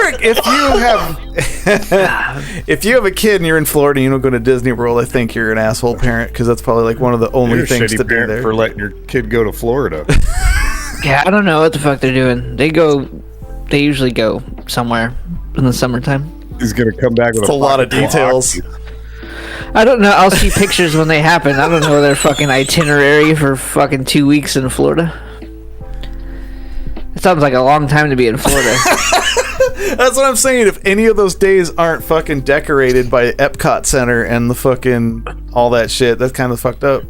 have a kid and you're in Florida and you don't go to Disney World, I think you're an asshole parent, because that's probably like one of the only You're a things shitty to do parent there. for letting your kid go to Florida. Yeah, I don't know what the fuck they're doing. They usually go somewhere in the summertime. He's gonna come back with It's a lot of details. I don't know. I'll see pictures when they happen. I don't know their fucking itinerary for fucking 2 weeks in Florida. It sounds like a long time to be in Florida. That's what I'm saying. If any of those days aren't fucking decorated by Epcot Center and the fucking all that shit, that's kind of fucked up.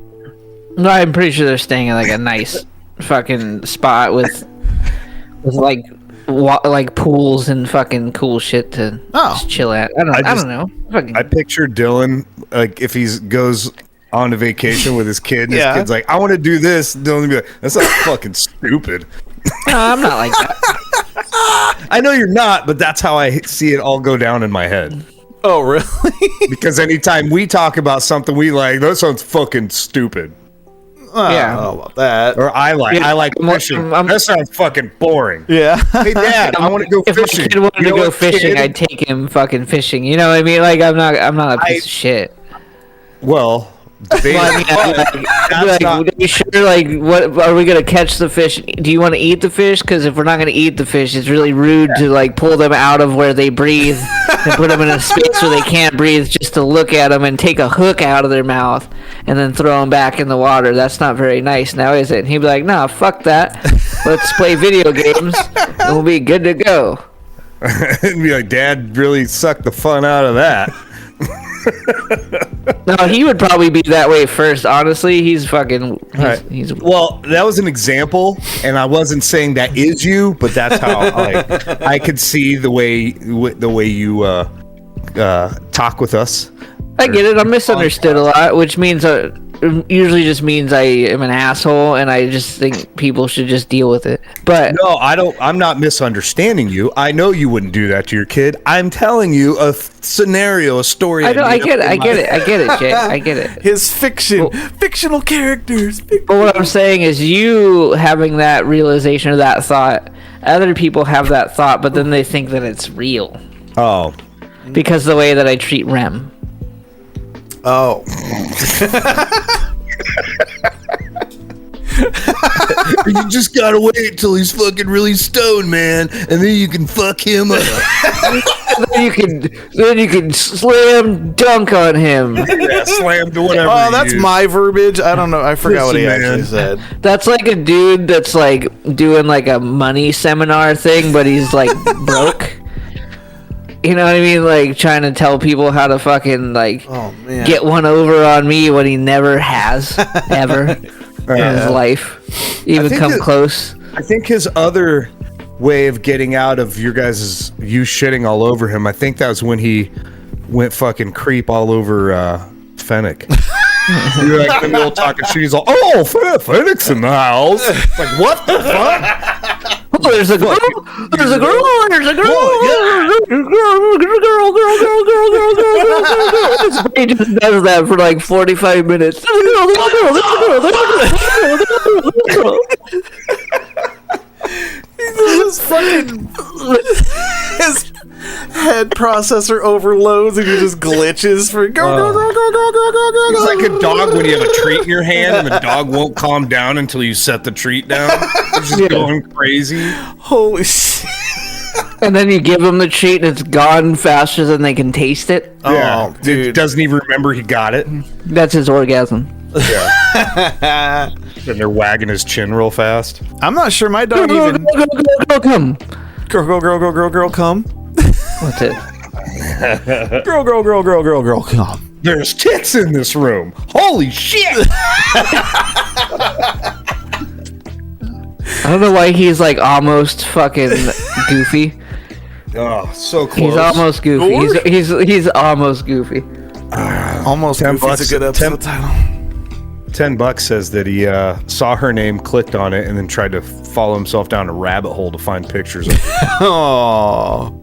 No, I'm pretty sure they're staying in like a nice fucking spot with like pools and fucking cool shit to just chill at. I don't know. Fucking... I picture Dylan like if he goes on a vacation with his kid and his kid's like, I want to do this. Dylan would be like, that's not fucking stupid. No, I'm not like that. I know you're not, but that's how I see it all go down in my head. Oh, really? Because anytime we talk about something we like, that sounds fucking stupid. I don't know about that. Or I like fishing. That sounds fucking boring. Yeah. Hey, Dad, I want to go If fishing. my kid wanted to go fishing, I'd take him fucking fishing. You know what I mean? Like I'm not a piece of shit. Well, Are you sure? Like, what are we gonna catch the fish? Do you want to eat the fish? Because if we're not gonna eat the fish, it's really rude to like pull them out of where they breathe and put them in a space where they can't breathe, just to look at them and take a hook out of their mouth and then throw them back in the water. That's not very nice, now is it? And he'd be like, "Nah, fuck that. Let's play video games and we'll be good to go." and be like, Dad really sucked the fun out of that. No, he would probably be that way first. Honestly, he's he's Well, that was an example, and I wasn't saying that is you, but that's how I could see the way you talk with us. I get it. I'm misunderstood a lot, which means usually just means I am an asshole, and I just think people should just deal with it. But no, I don't. I'm not misunderstanding you. I know you wouldn't do that to your kid. I'm telling you a scenario, a story. I get it, Jay. I get it. His fictional characters. But what I'm saying is, you having that realization or that thought, other people have that thought, but then they think that it's real. Oh, because the way that I treat Rem. Oh. You just gotta wait till he's fucking really stoned, man, and then you can fuck him up. then you can slam dunk on him. Yeah, slam to whatever. Oh, that's my verbiage. I don't know. I forgot what he actually said. That's like a dude that's like doing like a money seminar thing, but he's like broke. You know what I mean? Like trying to tell people how to fucking like get one over on me when he never has ever in his life even come close. I think his other way of getting out of you shitting all over him, I think that was when he went fucking creep all over Fennec. You're like in the middle talking shit. He's like, "Oh, Fennec's in the house." It's like, what the fuck? Oh, there's a girl. There's a girl. There's a girl. He just does that for like 45 minutes. His fucking his head processor overloads and he just glitches for go. It's like a dog when you have a treat in your hand and the dog won't calm down until you set the treat down. It's just going crazy. Holy shit. And then you give him the treat and it's gone faster than they can taste it. Yeah, Oh, dude. Doesn't even remember he got it. That's his orgasm. Yeah. And they're wagging his chin real fast. I'm not sure my dog even. Come. Girl, come. What's it? Girl, come. There's tits in this room. Holy shit! I don't know why he's like almost fucking goofy. Oh, so close. He's almost goofy. He's almost goofy. Almost $10 goofy's a good episode title. $10 says that he saw her name, clicked on it, and then tried to follow himself down a rabbit hole to find pictures of her. Oh.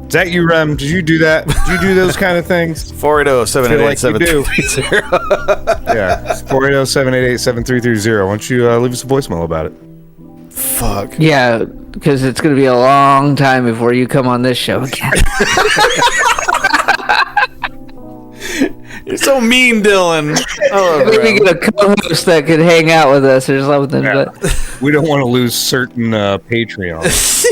Is that you, Rem? Did you do that? Did you do those kind of things? 480-788-7330. Yeah, 480-788-7330. Why don't you leave us a voicemail about it? Fuck. Yeah, because it's gonna be a long time before you come on this show again. You're so mean, Dylan. Maybe get a co-host that could hang out with us or something. Yeah. But We don't want to lose certain Patreons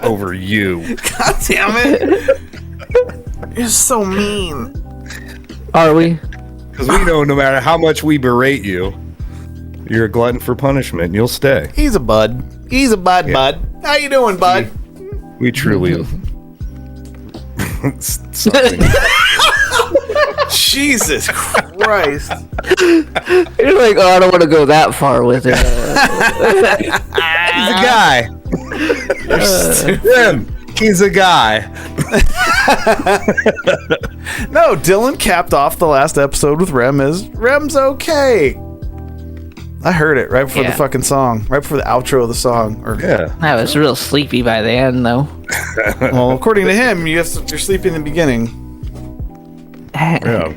over you. God damn it. You're so mean. are we? Because we know no matter how much we berate you, you're a glutton for punishment and you'll stay. He's a bud. Bud. How you doing, bud? We truly... Something. Jesus Christ. You're like, oh, I don't want to go that far with it. He's a guy. Him. He's a guy. No, Dylan capped off the last episode with Rem as Rem's okay. I heard it right before the fucking song, right before the outro of the song. Yeah. I was real sleepy by the end, though. Well, according to him, you're sleeping in the beginning. Yeah.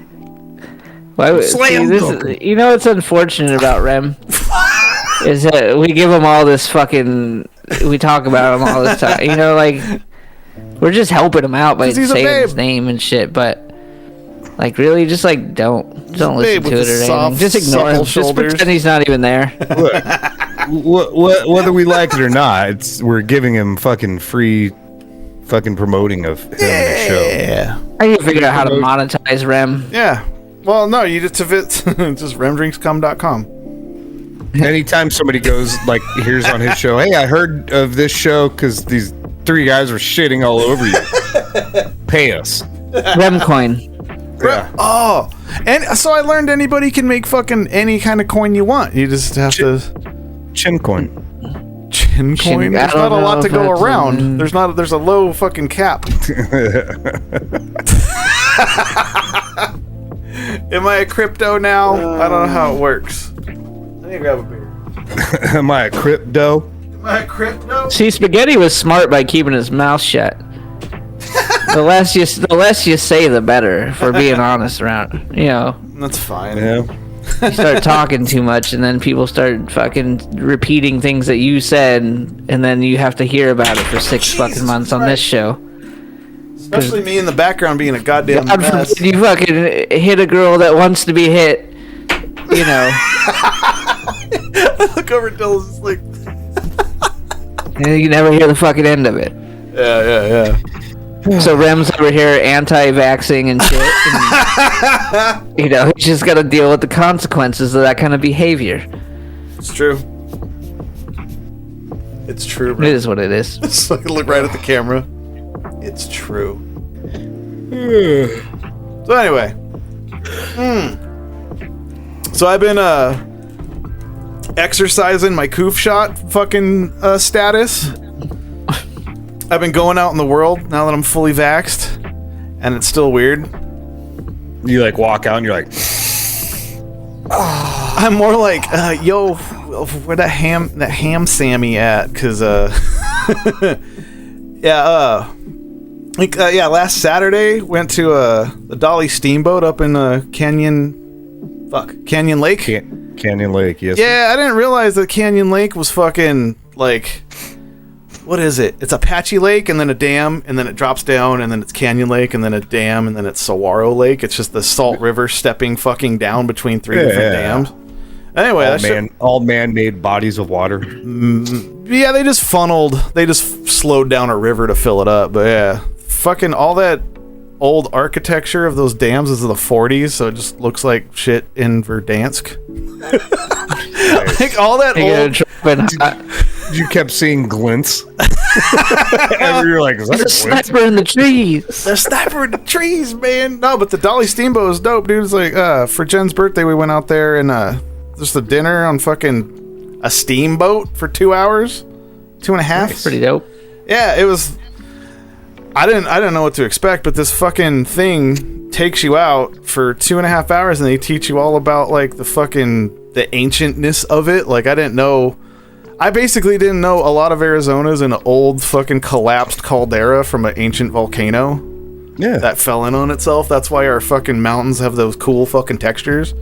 Why would, Slam dunk. you know what's unfortunate about Rem is that we give him all this fucking. We talk about him all this time. You know, like we're just helping him out by 'Cause he's a saying babe. his name and shit. But like, really, just like don't listen babe to with it the or anything. soft, Just ignore him. supple Just shoulders. pretend he's not even there. Look, whether we like it or not, we're giving him fucking free fucking promoting of him and his show. Yeah. I need to figure out how to monetize Rem. Yeah. Well, no, you just just remdrinkscom.com. Anytime somebody goes, like, here's on his show, hey, I heard of this show because these three guys were shitting all over you. Pay us. Remcoin. Yeah. Oh, and so I learned anybody can make fucking any kind of coin you want. You just have to Chin coin. chin coin. I There's don't not a lot know to if go that's, around. There's a low fucking cap. Am I a crypto now? I don't know how it works. I need to grab a beer. Am I a crypto? Am I a crypto? See, Spaghetti was smart by keeping his mouth shut. The less you say, the better. For being honest, around That's fine. Yeah. you start talking too much, and then people start fucking repeating things that you said, and then you have to hear about it for 6 fucking months on this show. Especially me in the background being a goddamn God mess. forbid you fucking hit a girl that wants to be hit. You know, Look over at Dylan's just like, and you never hear the fucking end of it. yeah. So Rem's over here anti-vaxxing and shit. And, he's just got to deal with the consequences of that kind of behavior. It's true. It's true, It bro. is what it is. Just like look right at the camera. It's true. So anyway. So I've been exercising my coof shot fucking status. I've been going out in the world now that I'm fully vaxxed, and it's still weird. You like walk out and you're like, I'm more like, yo, where that ham Sammy at? Cause last Saturday went to the Dolly Steamboat up in Canyon Lake. Canyon Lake, yes. Yeah, I didn't realize that Canyon Lake was fucking like, what is it? It's Apache Lake and then a dam and then it drops down and then it's Canyon Lake and then a dam and then it's Saguaro Lake. It's just the Salt River stepping fucking down between three different dams. Anyway, all man-made bodies of water. Yeah, they just slowed down a river to fill it up. But yeah, fucking all that old architecture of those dams is of the 40s, so it just looks like shit in Verdansk. Like all that old. You kept seeing glints. And you were like, is that There's a sniper in the trees. There's a sniper in the trees, man. No, but the Dolly Steamboat is dope, dude. It's like, for Jen's birthday, we went out there and just a dinner on fucking a steamboat for 2 hours, 2.5. That's pretty dope. Yeah, it was. I didn't know what to expect, but this fucking thing takes you out for 2.5 hours and they teach you all about like the ancientness of it. Like I basically didn't know a lot of Arizona's an old fucking collapsed caldera from an ancient volcano. Yeah. That fell in on itself. That's why our fucking mountains have those cool fucking textures.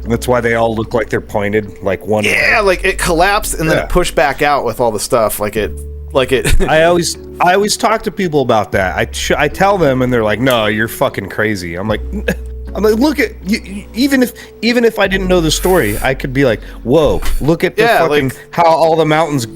That's why they all look like they're pointed like one way. Yeah, like it collapsed and then it pushed back out with all the stuff. I always talk to people about that. I tell them and they're like, "No, you're fucking crazy." I'm like, look at you, even if I didn't know the story, I could be like, "Whoa, look at how all the mountains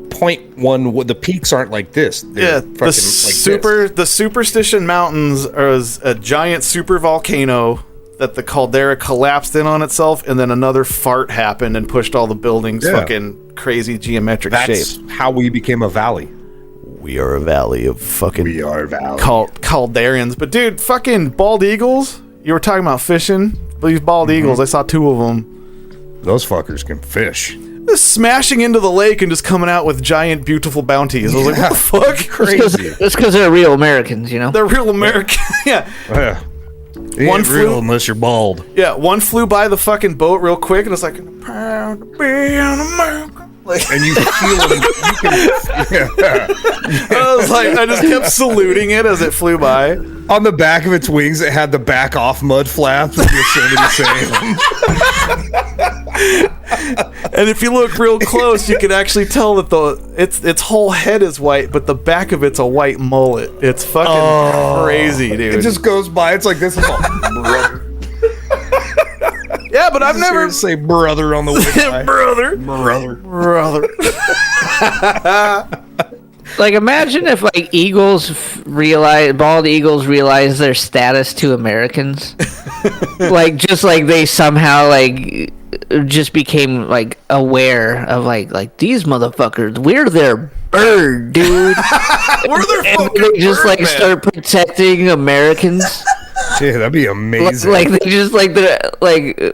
point one. The peaks aren't like this." They're the Superstition Mountains are a giant super volcano that the caldera collapsed in on itself, and then another fart happened and pushed all the buildings fucking crazy geometric shapes. That's how we became a valley. We are a valley of fucking. We are a valley. Calderians. But dude, fucking bald eagles. You were talking about fishing. These bald eagles, I saw 2 of them. Those fuckers can fish. Just smashing into the lake and just coming out with giant, beautiful bounties. I was like, what the fuck? Crazy. That's because they're real Americans, you know? They're real American. Yeah. One real unless you're bald. Yeah, one flew by the fucking boat real quick and it's like, proud to be an American. Like, and you feel them. I was like, I just kept saluting it as it flew by. On the back of its wings, it had the back off mud flaps of Yosemite Sam. And if you look real close, you can actually tell that its whole head is white, but the back of it's a white mullet. It's fucking crazy, dude. It just goes by. It's like this. Is all, brother. Yeah, but I've never say brother on the way. brother. Like, imagine if like bald eagles realize their status to Americans. Like, just like they somehow like just became like aware of like these motherfuckers. We're their bird, dude. We're their fucking they just bird, like man. start protecting Americans. Yeah, that'd be amazing. Like they just like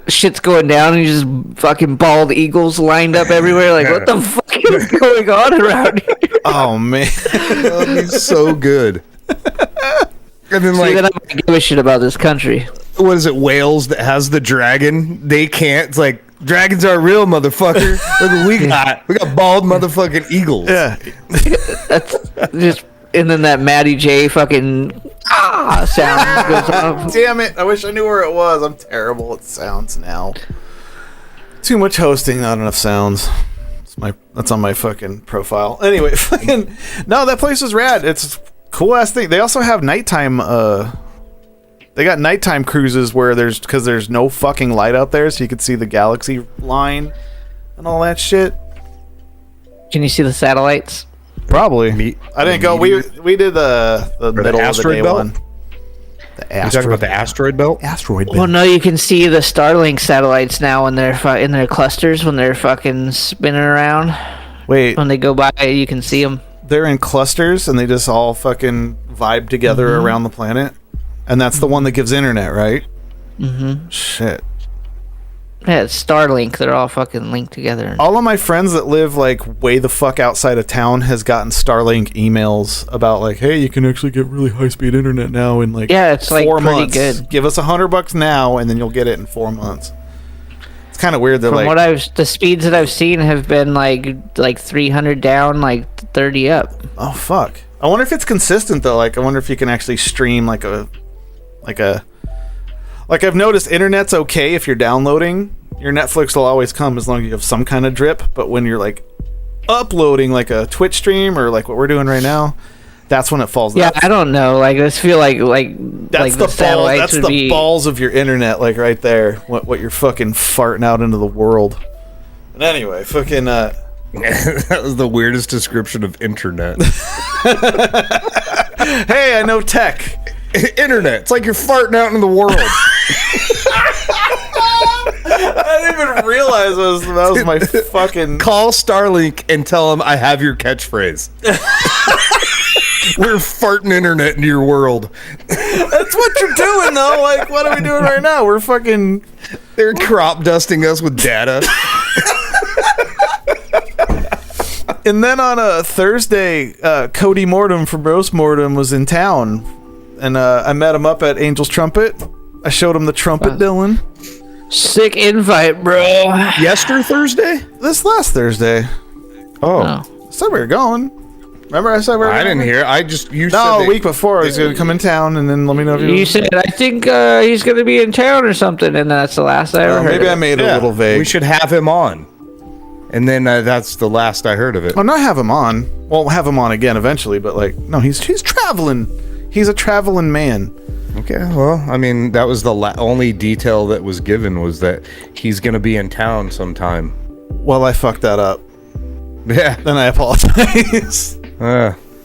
shit's going down and just fucking bald eagles lined up everywhere. Like, what the fuck is going on around here? Oh man, that'd be so good. And then See, then I don't give a shit about this country. What is it? Wales that has the dragon. They can't. It's like dragons are real, motherfucker. Look what we got. We got bald motherfucking eagles. Yeah, that's just. And then that Matty J fucking sound goes off. Damn it! I wish I knew where it was. I'm terrible at sounds now. Too much hosting, not enough sounds. That's on my fucking profile. Anyway, fucking no, that place is rad. It's a cool ass thing. They also have nighttime. They got nighttime cruises where because there's no fucking light out there, so you can see the galaxy line and all that shit. Can you see the satellites? Probably. I didn't go. We did the middle of the day belt? one. You talking about the asteroid belt? Asteroid belt. Well, no, you can see the Starlink satellites now when they're in their clusters when they're fucking spinning around. Wait, when they go by, you can see them. They're in clusters and they just all fucking vibe together around the planet, and that's the one that gives internet, right? Mm-hmm. Shit. Yeah, it's Starlink. They're all fucking linked together. All of my friends that live like way the fuck outside of town has gotten Starlink emails about like, hey, you can actually get really high speed internet now in like it's like 4 pretty months. good. Give us $100 now, and then you'll get it in 4 months. It's kind of weird. They're From like, what the speeds that I've seen have been like 300 down, like 30 up. oh fuck. I wonder if it's consistent though. Like, I wonder if you can actually stream like I've noticed internet's okay if you're downloading. Your Netflix will always come as long as you have some kind of drip. But when you're like uploading like a Twitch stream or like what we're doing right now, that's when it falls. Yeah, I don't know. Like, I just feel like that's the satellites that's would the be... balls of your internet, like right there. What you're fucking farting out into the world. And anyway, fucking. That was the weirdest description of internet. Hey, I know tech. Internet. It's like you're farting out into the world. I didn't even realize that was my fucking... Call Starlink and tell them I have your catchphrase. We're farting internet into your world. That's what you're doing, though. Like, what are we doing right now? We're fucking... They're crop dusting us with data. And then on a Thursday, Cody Mortem from Roast Mortem was in town. And I met him up at Angel's Trumpet. I showed him the trumpet, Dylan. Sick invite, bro. Thursday? This last Thursday. Oh. I said we were going. Remember I said we were going? I didn't hear. You said No, a week before I was going to come in town and then let me know if You said, I think he's going to be in town or something, and that's the last I ever heard. Maybe I made it a little vague. We should have him on. And then that's the last I heard of it. Well, not have him on. Well, we'll have him on again eventually, but like, no, he's traveling. He's a traveling man. Okay, well, I mean, that was the only detail that was given was that he's going to be in town sometime. Well, I fucked that up. Yeah. Then I apologize.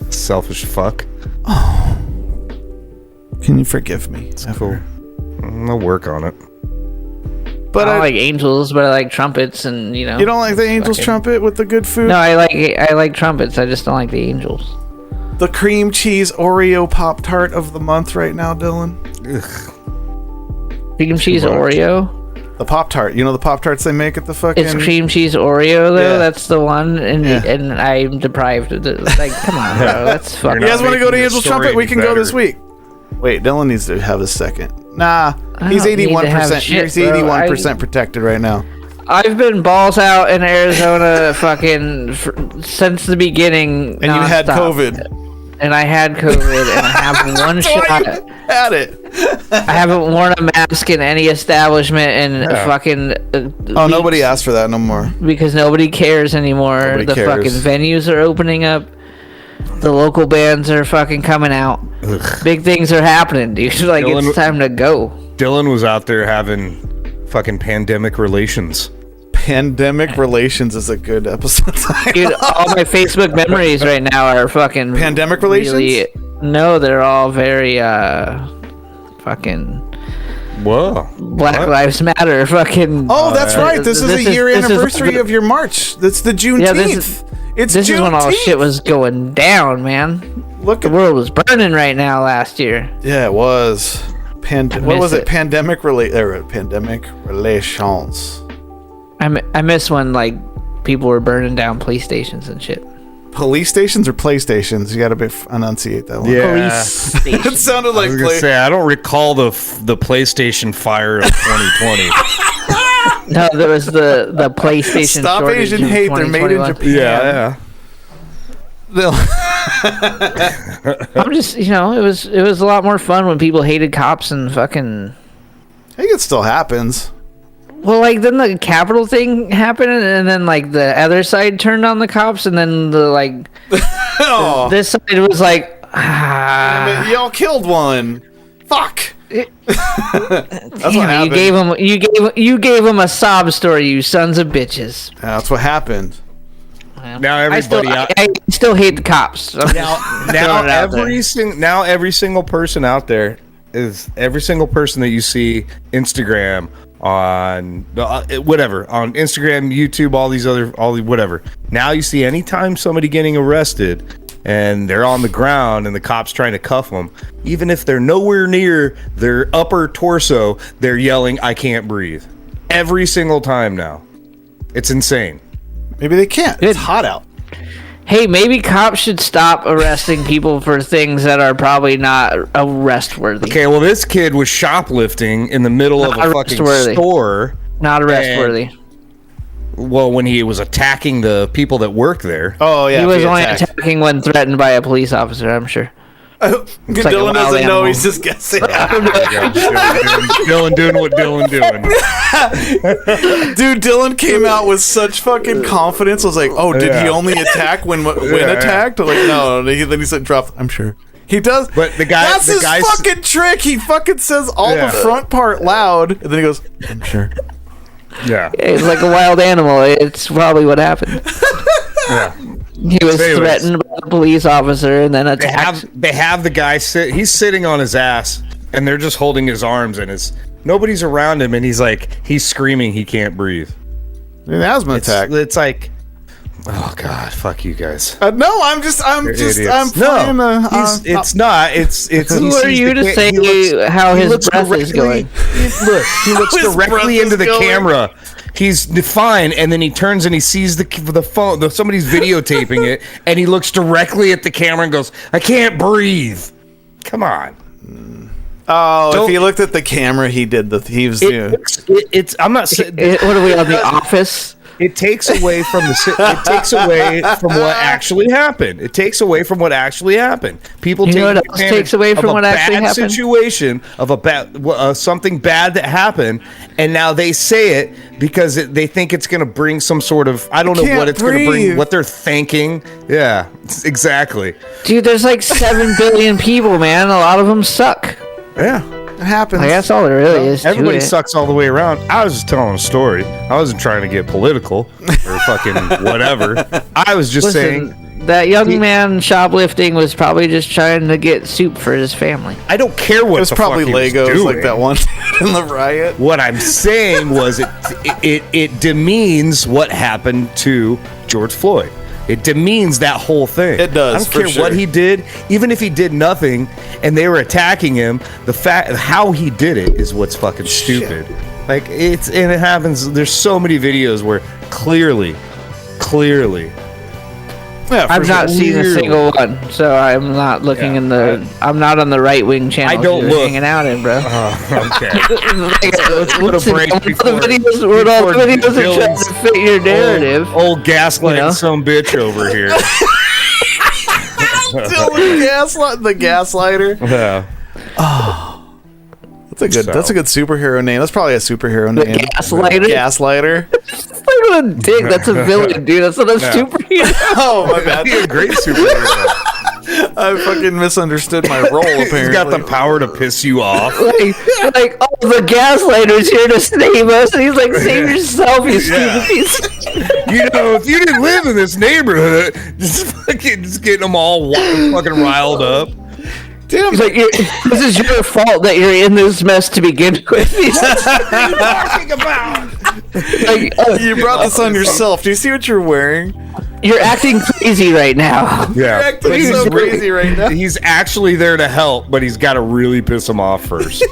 Selfish fuck. Oh. Can you forgive me? It's cool. I'll work on it. But I don't like angels, but I like trumpets, and you know. You don't like the Angel's trumpet with the good food? No, I like trumpets. I just don't like the angels. The cream cheese Oreo Pop-Tart of the month right now, Dylan. Ugh. Cream cheese Oreo? The Pop-Tart. You know the Pop-Tarts they make at the fucking... It's cream cheese Oreo, though? Yeah. That's the one, and and I'm deprived of it. Like, come on, bro. That's fucking... You guys want to go to making the Angel's story Trumpet? We can go better. this week. Wait, Dylan needs to have a second. Nah, I he's don't need to have 81%. shit, He's bro. 81% protected right now. I've been balls out in Arizona fucking since the beginning. And you had nonstop. COVID. And I had COVID, and I have one shot. Had it. I haven't worn a mask in any establishment in fucking. Oh, nobody asked for that no more. Because nobody cares anymore. Nobody the cares. fucking venues are opening up. The local bands are fucking coming out. Ugh. Big things are happening, dude. Like, Dylan- it's time to go. Dylan was out there having fucking pandemic relations. Pandemic relations is a good episode title. Dude, all my Facebook memories right now are fucking... Pandemic relations? No, they're all very, fucking... Whoa. Black Lives Matter, fucking... Oh, that's right. This is a year anniversary of your march. That's the Juneteenth. Yeah, It's this is when all Juneteenth. shit was going down, man. Look The at world was burning right now last year. Yeah, it was. What was it? it. Pandemic relations. I miss when, like, people were burning down police stations and shit. Police stations or PlayStations? You gotta enunciate that one. Yeah. Police It stations. sounded I like was gonna say I don't recall the PlayStation fire of 2020. No, there was the PlayStation Stop shortage Asian of hate. They're made in 2021. Japan. I'm just, it was a lot more fun when people hated cops and fucking... I think it still happens. Well, like, then the Capitol thing happened, and then, like, the other side turned on the cops, and then the, like... Oh, This side was like... damn it, y'all killed one. Fuck. That's what happened. You gave him a sob story, you sons of bitches. That's what happened. Now everybody I still hate the cops. I'm now just throwing it out there. every single person out there is every single person that you see Instagram on whatever on Instagram, YouTube, all the whatever. Now you see anytime somebody getting arrested and they're on the ground and the cops trying to cuff them, even if they're nowhere near their upper torso, they're yelling, "I can't breathe." every single time now. It's insane. Maybe they can't. It's hot out. Hey, maybe cops should stop arresting people for things that are probably not arrest worthy. Okay, well, this kid was shoplifting in the middle of a fucking store. Not arrest worthy. Well, when he was attacking the people that work there. Oh, yeah. He was only attacking when threatened by a police officer, I'm sure. Dylan doesn't know. He's just guessing. Dylan doing what Dylan doing. Dude, Dylan came out with such fucking confidence. I was like, oh, did he only attack when attacked? Like, no. Then he said, drop. I'm sure. He does. But that's his fucking trick. He fucking says all the front part loud. And then he goes, I'm sure. Yeah. It's like a wild animal. It's probably what happened. Yeah. He was threatened by a police officer and then attacked. They have the guy he's sitting on his ass and they're just holding his arms and nobody's around him and he's screaming he can't breathe. An asthma attack. It's like, oh God, fuck you guys. No, I'm playing. It's not. It's. Who are you to say how his breath is going? He looks directly into the camera. He's fine, and then he turns and he sees the phone. Somebody's videotaping it, and he looks directly at the camera and goes, "I can't breathe." Come on. Oh, if he looked at the camera, he was doing. I'm not saying. What are we on The Office? It takes away from what actually happened. It takes away from what actually happened. People take advantage of a bad situation of a bad something bad that happened, and now they say it because they think it's going to bring some sort of what it's going to bring. What they're thinking. Yeah, exactly. Dude, there's like 7 billion people, man. A lot of them suck. Yeah. It happens. I guess all it really is. Everybody sucks all the way around. I was just telling a story. I wasn't trying to get political or fucking whatever. I was just saying that young man shoplifting was probably just trying to get soup for his family. I don't care what. It was probably Legos, like that one in the riot. What I'm saying was it demeans what happened to George Floyd. It demeans that whole thing. It does. I don't care what he did, even if he did nothing, and they were attacking him. The fact how he did it is what's fucking stupid. Like it happens. There's so many videos where clearly. Yeah, I've not seen a single one, so I'm not looking I'm not on the right wing channel. I don't look hanging out in, bro. Okay. Let's put a break before the videos are trying to fit your narrative. Old gaslighting some bitch over here. The gaslighter. Yeah. Oh, that's a good superhero name. That's probably a superhero name. Gaslighter. Gaslighter. What a dick. That's a villain, dude. That's not a superhero. Oh, my bad. He'd be a great superhero. I fucking misunderstood my role, apparently. He's got the power to piss you off. Like the gaslighter's here to save us. And he's like, save yourself, you stupid piece. If you didn't live in this neighborhood, just getting them all fucking riled up. Damn. He's like, this is your fault that you're in this mess to begin with. What are you talking about? You brought this on yourself. Do you see what you're wearing? You're acting crazy right now. Yeah. You're acting so crazy right now. He's actually there to help, but he's got to really piss him off first.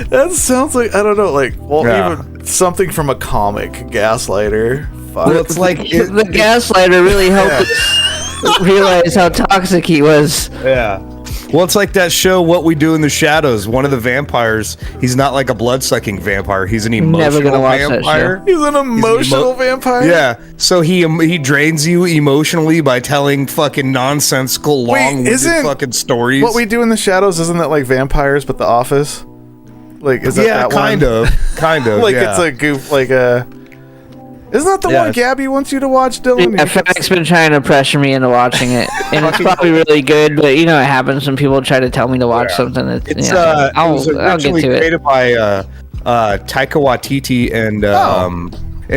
That sounds like, I don't know, even something from a comic, Gaslighter. Fuck. Well, it's like the gaslighter really helped us realize how toxic he was. Yeah. Well, it's like that show, What We Do in the Shadows. One of the vampires, he's not like a blood-sucking vampire. He's an emotional vampire. He's an emotional vampire? Yeah. So he drains you emotionally by telling fucking nonsensical, long-winded fucking stories. What We Do in the Shadows, isn't that like vampires, but The Office? Like, is that kind one? Kind of. Like, it's a goof, like a... Isn't that the one Gabby wants you to watch, Dylan? Yeah, FX been trying to pressure me into watching it, and it's probably really good. But it happens when people try to tell me to watch something. I'll get to it. Created by Taika Waititi and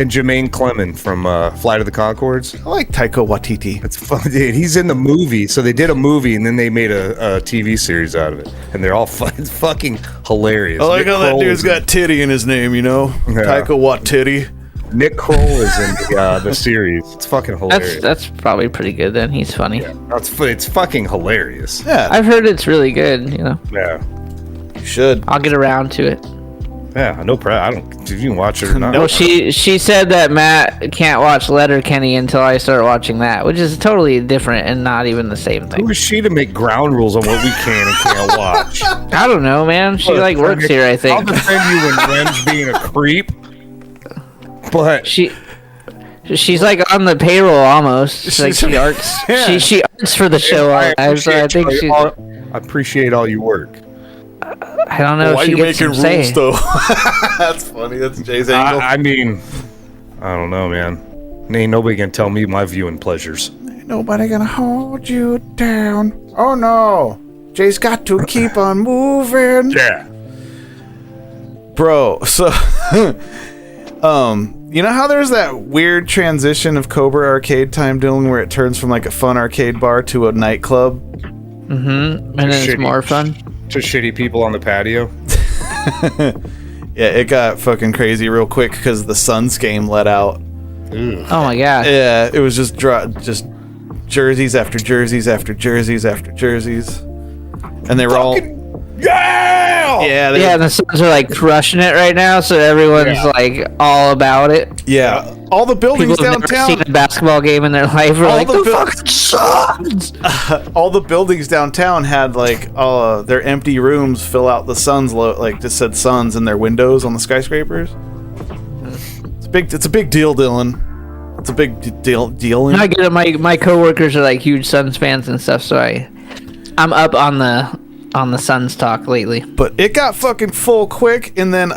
Jermaine Clement from Flight of the Conchords. I like Taika Waititi. It's fun, dude. He's in the movie, so they did a movie and then they made a TV series out of it, and they're all it's fucking hilarious. I like how that dude's got titty in his name, Taika Waititi. Nick Kroll is in the series. It's fucking hilarious. That's probably pretty good then. He's funny. Yeah, it's fucking hilarious. Yeah, I've heard it's really good. Yeah, you should. I'll get around to it. Yeah, no problem. I don't. If you can watch it or not. Well, she said that Matt can't watch Letterkenny until I start watching that, which is totally different and not even the same thing. Who is she to make ground rules on what we can and can't watch? I don't know, man. She works here, I think. I'll defend you when Rem's being a creep. But she's like on the payroll almost. It's like she arts. Yeah. She arts for the show. I think she. I appreciate all your work. I don't know. Why if she are you making rules say. though? That's funny. That's Jay's angle. I mean, I don't know, man. Ain't nobody gonna tell me my viewing pleasures. Ain't nobody gonna hold you down. Oh no, Jay's got to keep on moving. Yeah, bro. So, you know how there's that weird transition of Cobra Arcade time, Dylan, where it turns from like a fun arcade bar to a nightclub. Mm-hmm. And then it's more fun. To shitty people on the patio. Yeah, it got fucking crazy real quick because the Suns game let out. Ooh. Oh my god. Yeah, it was just jerseys after jerseys after jerseys after jerseys, and they were all yeah, and the Suns are like crushing it right now, so everyone's like all about it. Yeah, all the buildings People have downtown. never seen a basketball game in their life. Are like the fucking Suns. All the buildings downtown had like their empty rooms fill out the Suns like just said Suns in their windows on the skyscrapers. It's a big deal, Dylan. It's a big deal. I get it. My coworkers are like huge Suns fans and stuff, so I'm up on the Suns talk lately. But it got fucking full quick, and then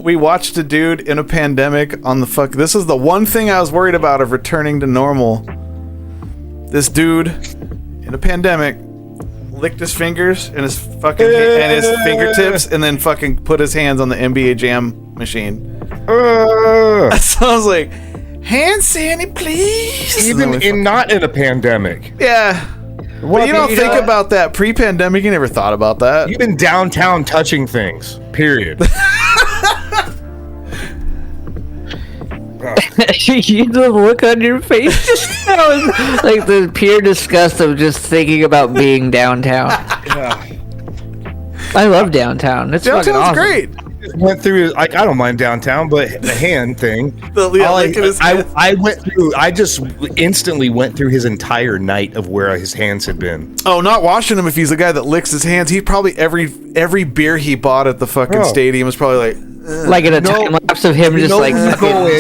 we watched a dude in a pandemic on the fuck. This is the one thing I was worried about of returning to normal. This dude in a pandemic licked his fingers and his fucking and his fingertips, and then fucking put his hands on the NBA Jam machine. So I was like, hand sanitizer, please. Even not in a pandemic. Yeah. But you don't think about that pre-pandemic. You never thought about that. You've been downtown touching things. Period. You the look on your face just now is like the pure disgust of just thinking about being downtown. Yeah. I love downtown. It's fucking awesome. Great. Went through like I don't mind downtown, but the hand thing. I just instantly went through his entire night of where his hands had been. Oh, not washing him if he's the guy that licks his hands. He probably every beer he bought at the fucking stadium was probably like in a time lapse of him just like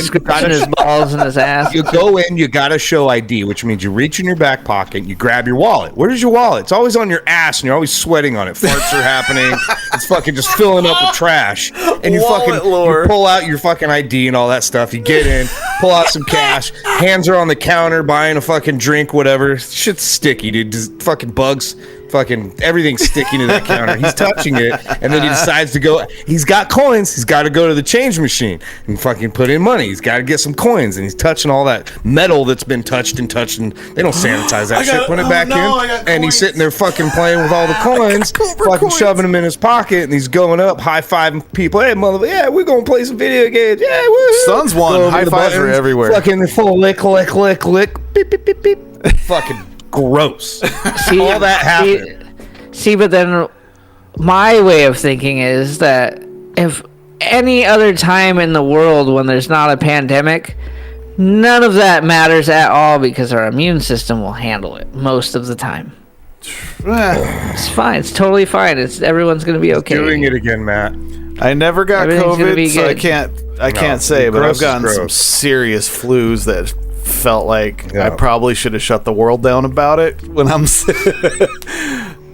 scratching his balls and his ass. You go in, you gotta show ID, which means you reach in your back pocket, you grab your wallet. Where's your wallet? It's always on your ass, and you're always sweating on it. Farts are happening. It's fucking just filling up with trash. And you pull out your fucking ID and all that stuff. You get in, pull out some cash. Hands are on the counter, buying a fucking drink, whatever. Shit's sticky, dude. Just fucking bugs. Fucking everything's sticking to that counter. He's touching it, and then he decides to go. He's got coins. He's got to go to the change machine and fucking put in money. He's got to get some coins, and he's touching all that metal that's been touched, and they don't sanitize that shit. Put it back in, and he's sitting there fucking playing with all the coins, fucking shoving them in his pocket, and he's going up, high-fiving people. Hey, mother, yeah, we're gonna play some video games. Yeah, Suns won. High fives are everywhere. Fucking full lick, beep, beep, beep, beep. Fucking. Gross. All that happened. See, but then my way of thinking is that if any other time in the world when there's not a pandemic, none of that matters at all because our immune system will handle it most of the time. It's fine. It's totally fine. Everyone's gonna be okay. Doing it again, Matt. I never got COVID, so I can't say, but I've gotten some serious flus that felt like I probably should have shut the world down about it when I'm sick.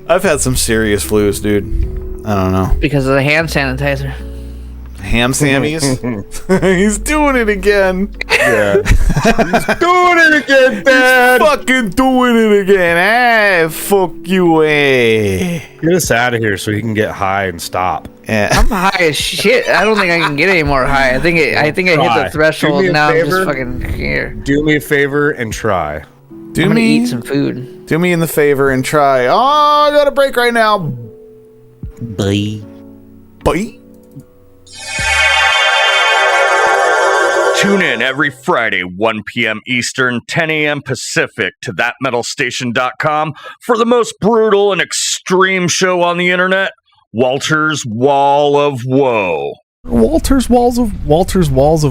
I've had some serious flus, dude. I don't know. Because of the hand sanitizer. Ham Sammys? He's doing it again. Yeah. He's doing it again, Dad. He's fucking doing it again. Hey, fuck you, eh. Get us out of here so he can get high and stop. Yeah. I'm high as shit. I don't think I can get any more high. I think I hit the threshold now. I'm just fucking here. Do me a favor and try. Eat some food. Do me in the favor and try. Oh, I got a break right now. Bye. Bye. Tune in every Friday, 1 p.m. Eastern, 10 a.m. Pacific to thatmetalstation.com for the most brutal and extreme show on the internet, Walter's Wall of Woe. Walter's Walls of Woe? Walter's Wall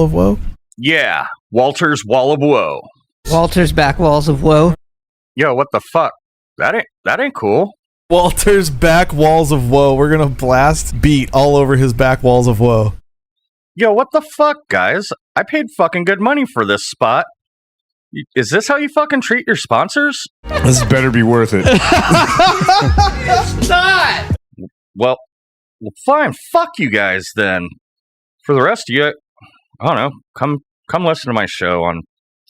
of Woe? Yeah, Walter's Wall of Woe. Walter's back walls of woe. Yo, what the fuck? That ain't cool. Walter's back walls of woe. We're gonna blast beat all over his back walls of woe. Yo, what the fuck, guys? I paid fucking good money for this spot. Is this how you fucking treat your sponsors? This better be worth it. It's not! Well, fine. Fuck you guys then. For the rest of you, I don't know. Come listen to my show on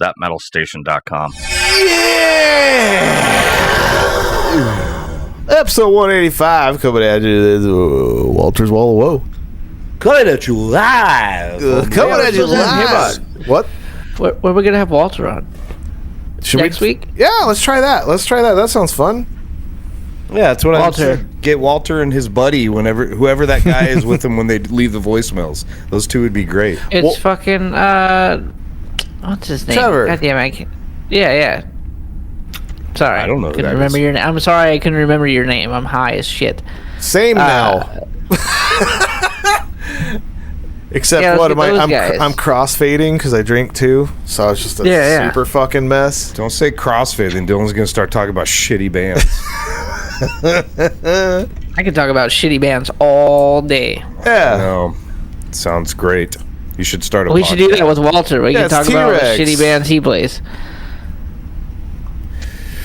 thatmetalstation.com. Yeah! Episode 185 coming at you. Walter's Wall of Woe. Coming at you live. Coming at you live. What? When are we gonna have Walter on? Next week? Yeah, let's try that. That sounds fun. Yeah, that's what Walter. I said. Get Walter and his buddy, whoever that guy is with him when they leave the voicemails. Those two would be great. It's fucking what's his name? Trevor. God damn, I can't. Yeah. Sorry, I don't know who Couldn't that remember is. your name. I'm sorry, I couldn't remember your name. I'm high as shit. Same now. Except Yeah, what let's am get I? those guys. I'm crossfading because I drink too, so it's just a super fucking mess. Don't say CrossFit, and Dylan's going to start talking about shitty bands. I could talk about shitty bands all day. Yeah. No, sounds great. You should start a We should do podcast. that with Walter. We Yeah, can talk it's about the T-Rex. shitty bands he plays.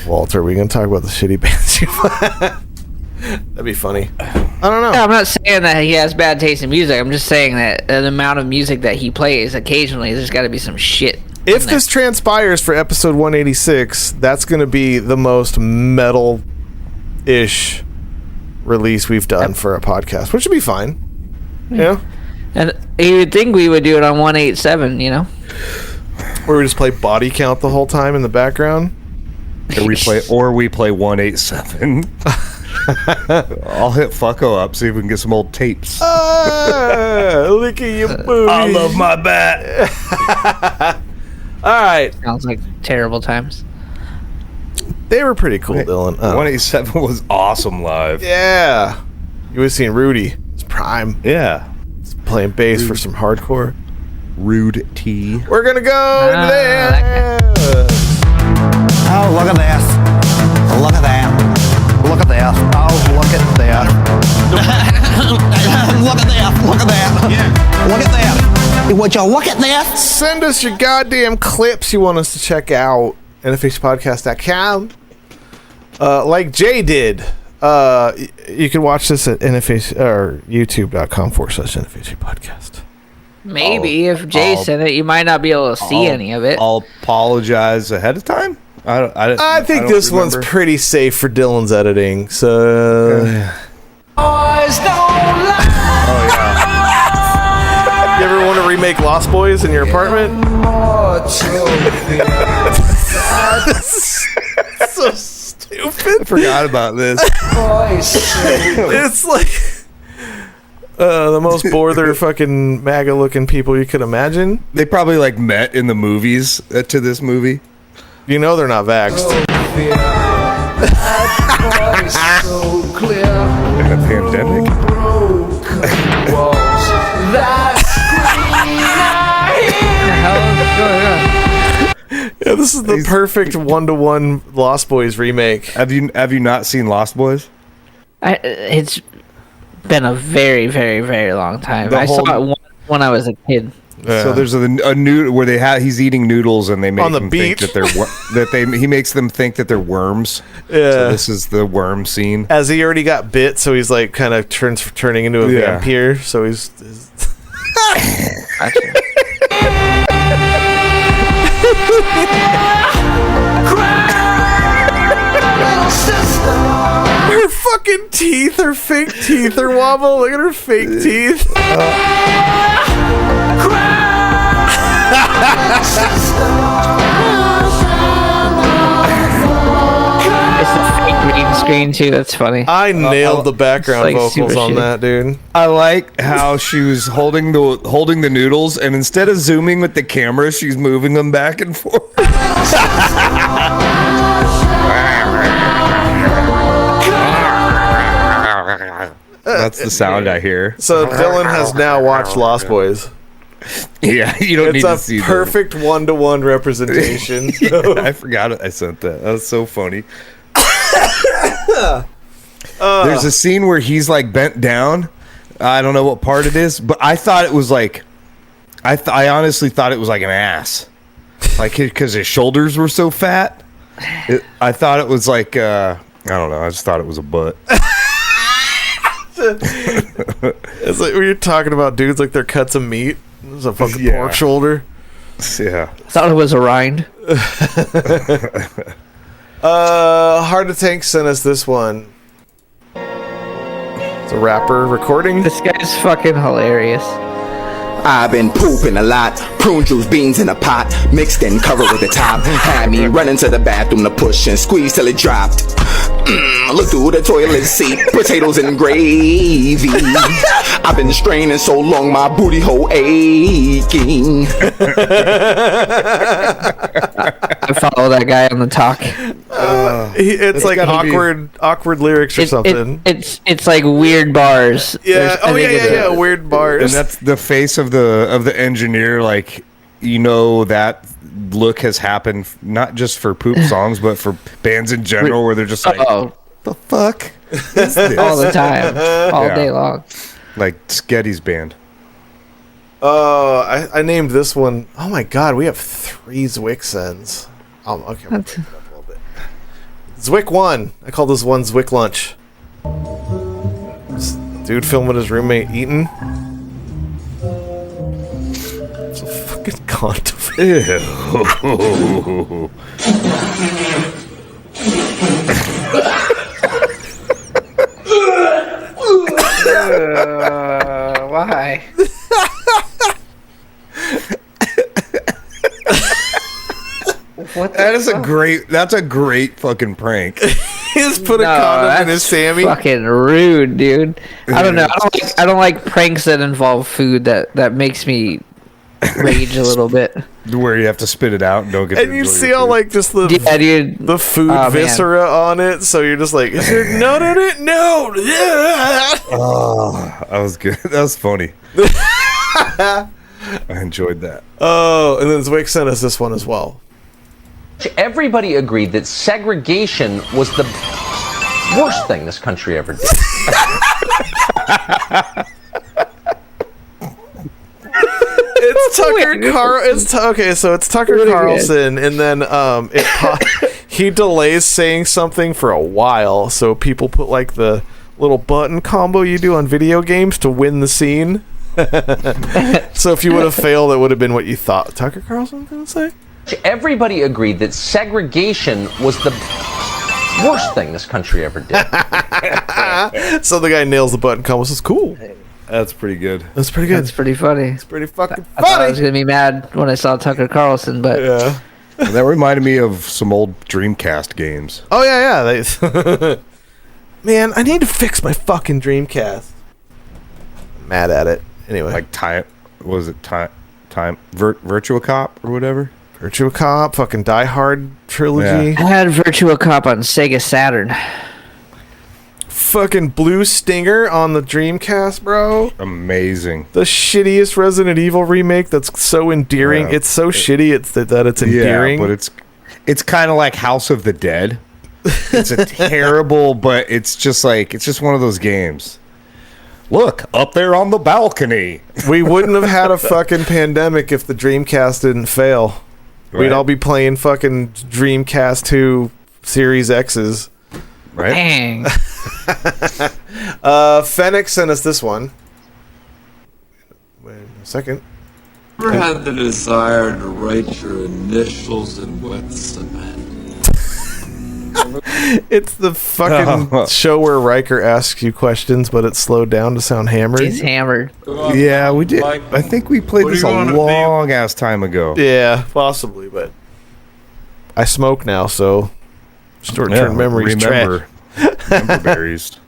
Walter, we gonna talk about the shitty bands you play? That'd be funny. I don't know. I'm not saying that he has bad taste in music. I'm just saying that the amount of music that he plays, occasionally, there's got to be some shit. If this transpires for episode 186, that's going to be the most metal-ish release we've done for a podcast, which would be fine. Yeah. And you would think we would do it on 187, you know? Where we just play body count the whole time in the background. Or we play 187. I'll hit Fucko up, see if we can get some old tapes. Look at your booty. I love my bat. All right. Sounds like terrible times. They were pretty cool, Dylan. 187 was awesome live. Yeah. You would have seen Rudy. It's prime. Yeah. It's playing bass for some hardcore. Rude T. We're going to go into there. Oh, look at this. Look at that. Look at this. Oh, look at that. Look at that. Look at that. Look at that. Would you look at that? Send us your goddamn clips you want us to check out. NFHpodcast.com. Like Jay did. You can watch this at NFH or youtube.com/NFH podcast. Maybe if Jay sent it, you might not be able to see any of it. I'll apologize ahead of time. I think this one's pretty safe for Dylan's editing. So, you ever want to remake Lost Boys in your apartment? So stupid. I forgot about this. It's like the most border fucking MAGA looking people you could imagine. They probably like met in the movies to this movie. You know they're not vaxxed. In a pandemic. Yeah, this is the perfect 1-to-1 Lost Boys remake. Have you not seen Lost Boys? It's been a very, very, very long time. I saw it when I was a kid. So there's a noodle where he's eating noodles and they make On the him beach. think that he makes them think that they're worms. Yeah. So this is the worm scene. As he already got bit, so he's like kind of turning into a vampire. So he's her fucking teeth, her fake teeth are wobble. Look at her fake teeth. It's a fake green screen too. That's funny. I nailed the background like vocals super on shitty. that, dude. I like how she was holding the noodles, and instead of zooming with the camera, she's moving them back and forth. That's the sound I hear. So Dylan has now watched Lost Boys. Yeah, you don't need to see It's a perfect 1-to-1 representation. Yeah, I forgot I sent that. That was so funny. There's a scene where he's like bent down. I don't know what part it is, but I thought it was like, I honestly thought it was like an ass, like because his shoulders were so fat. I thought it was like I don't know. I just thought it was a butt. It's like when you're talking about dudes like they're cuts of meat. It's a fucking pork shoulder. Yeah. I thought it was a rind. Hard to Tank sent us this one. It's a rapper recording. This guy's fucking hilarious. I've been pooping a lot, prune juice, beans in a pot, mixed and covered with the top. Had me running to the bathroom to push and squeeze till it dropped. Look through the toilet seat, potatoes and gravy. I've been straining so long, my booty hole aching. I follow that guy on the talk. It's like awkward lyrics or something. It's like weird bars. Yeah. Weird bars. And that's the face of the engineer. Like, you know, that look has happened not just for poop songs, but for bands in general, where they're just like, the fuck is this? All the time, all day long. Like Sketty's band. I named this one. Oh my god, we have 3 Zwick-sends. Okay. Zwick 1. I call this one Zwick lunch. This dude filming his roommate eating. It's a fucking condom. Ew. Why? That's a great fucking prank. He's put a condom in his Sammy. Fucking rude, dude. I don't know. I don't like pranks that involve food. That makes me rage a little bit. Where you have to spit it out and don't get. And you see all like just the food viscera on it, so you're just like, is there nut in it? No. Oh, that was good. That was funny. I enjoyed that. Oh, and then Zwick sent us this one as well. Everybody agreed that segregation was the worst thing this country ever did. It's Tucker Carlson, and then he delays saying something for a while, so people put like the little button combo you do on video games to win the scene. So if you would have failed, it would have been what you thought Tucker Carlson was going to say. Everybody agreed that segregation was the worst thing this country ever did. So the guy nails the button combo. Says, "Cool." That's pretty good. That's pretty good. That's pretty funny. It's pretty fucking I thought I funny. was gonna be mad when I saw Tucker Carlson, but Yeah. That reminded me of some old Dreamcast games. Oh yeah. Man, I need to fix my fucking Dreamcast. I'm mad at it. Anyway, Like Virtua Cop or whatever. Virtua Cop, fucking Die Hard trilogy. I had Virtua Cop on Sega Saturn. Fucking Blue Stinger on the Dreamcast, bro. Amazing. The shittiest Resident Evil remake that's so endearing. Yeah. It's so shitty that it's endearing. Yeah, but it's kind of like House of the Dead. It's a terrible, but it's just one of those games. Look, up there on the balcony. We wouldn't have had a fucking pandemic if the Dreamcast didn't fail. Right. We'd all be playing fucking Dreamcast 2 Series X's. Right? Dang. Fennec sent us this one. Wait a second. Ever had the desire to write your initials in wet cement? It's the fucking show where Riker asks you questions, but it's slowed down to sound hammered. He's hammered. Yeah, we did. I think we played this a long ass time ago. Yeah, possibly, but I smoke now, so short-term memories remember berries.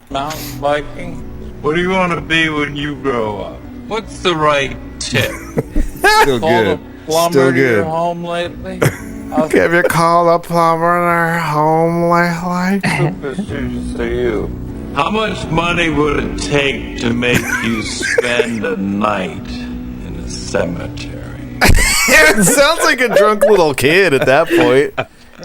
Mountain biking? What do you want to be when you grow up? What's the right tip? Still Called a good. plumber Still to your good. home lately? Have you called a plumber in our home lately? Superstitious to you. How much money would it take to make you spend a night in a cemetery? It sounds like a drunk little kid at that point.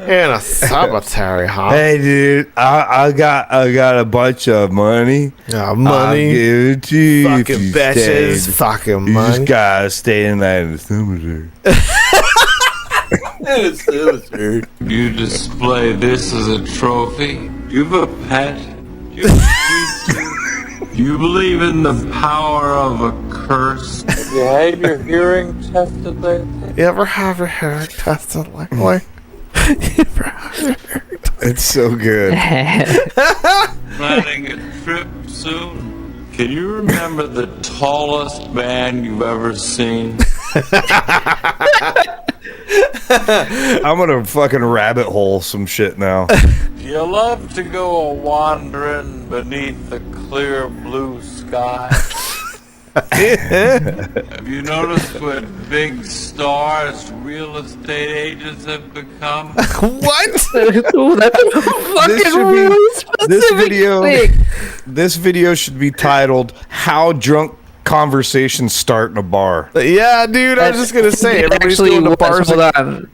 In a cemetery, huh? Hey, dude, I got a bunch of money. Money. I'll give it to you. Fucking bitches. Fucking You money. just gotta stay in that in the cemetery. You display this as a trophy? You have a pet? You believe in the power of a curse? Have you had your hearing tested lately? You ever have your hair tested lately? It's so good. Planning a trip soon? Can you remember the tallest man you've ever seen? I'm gonna fucking rabbit hole some shit now. You love to go a-wandering beneath the clear blue sky? Have you noticed what big stars real estate agents have become? What? That's a fucking really specific thing. This video should be titled "How Drunk Conversations Start in a Bar." Yeah, dude, I was just gonna say, everybody's going to bars. Hold on.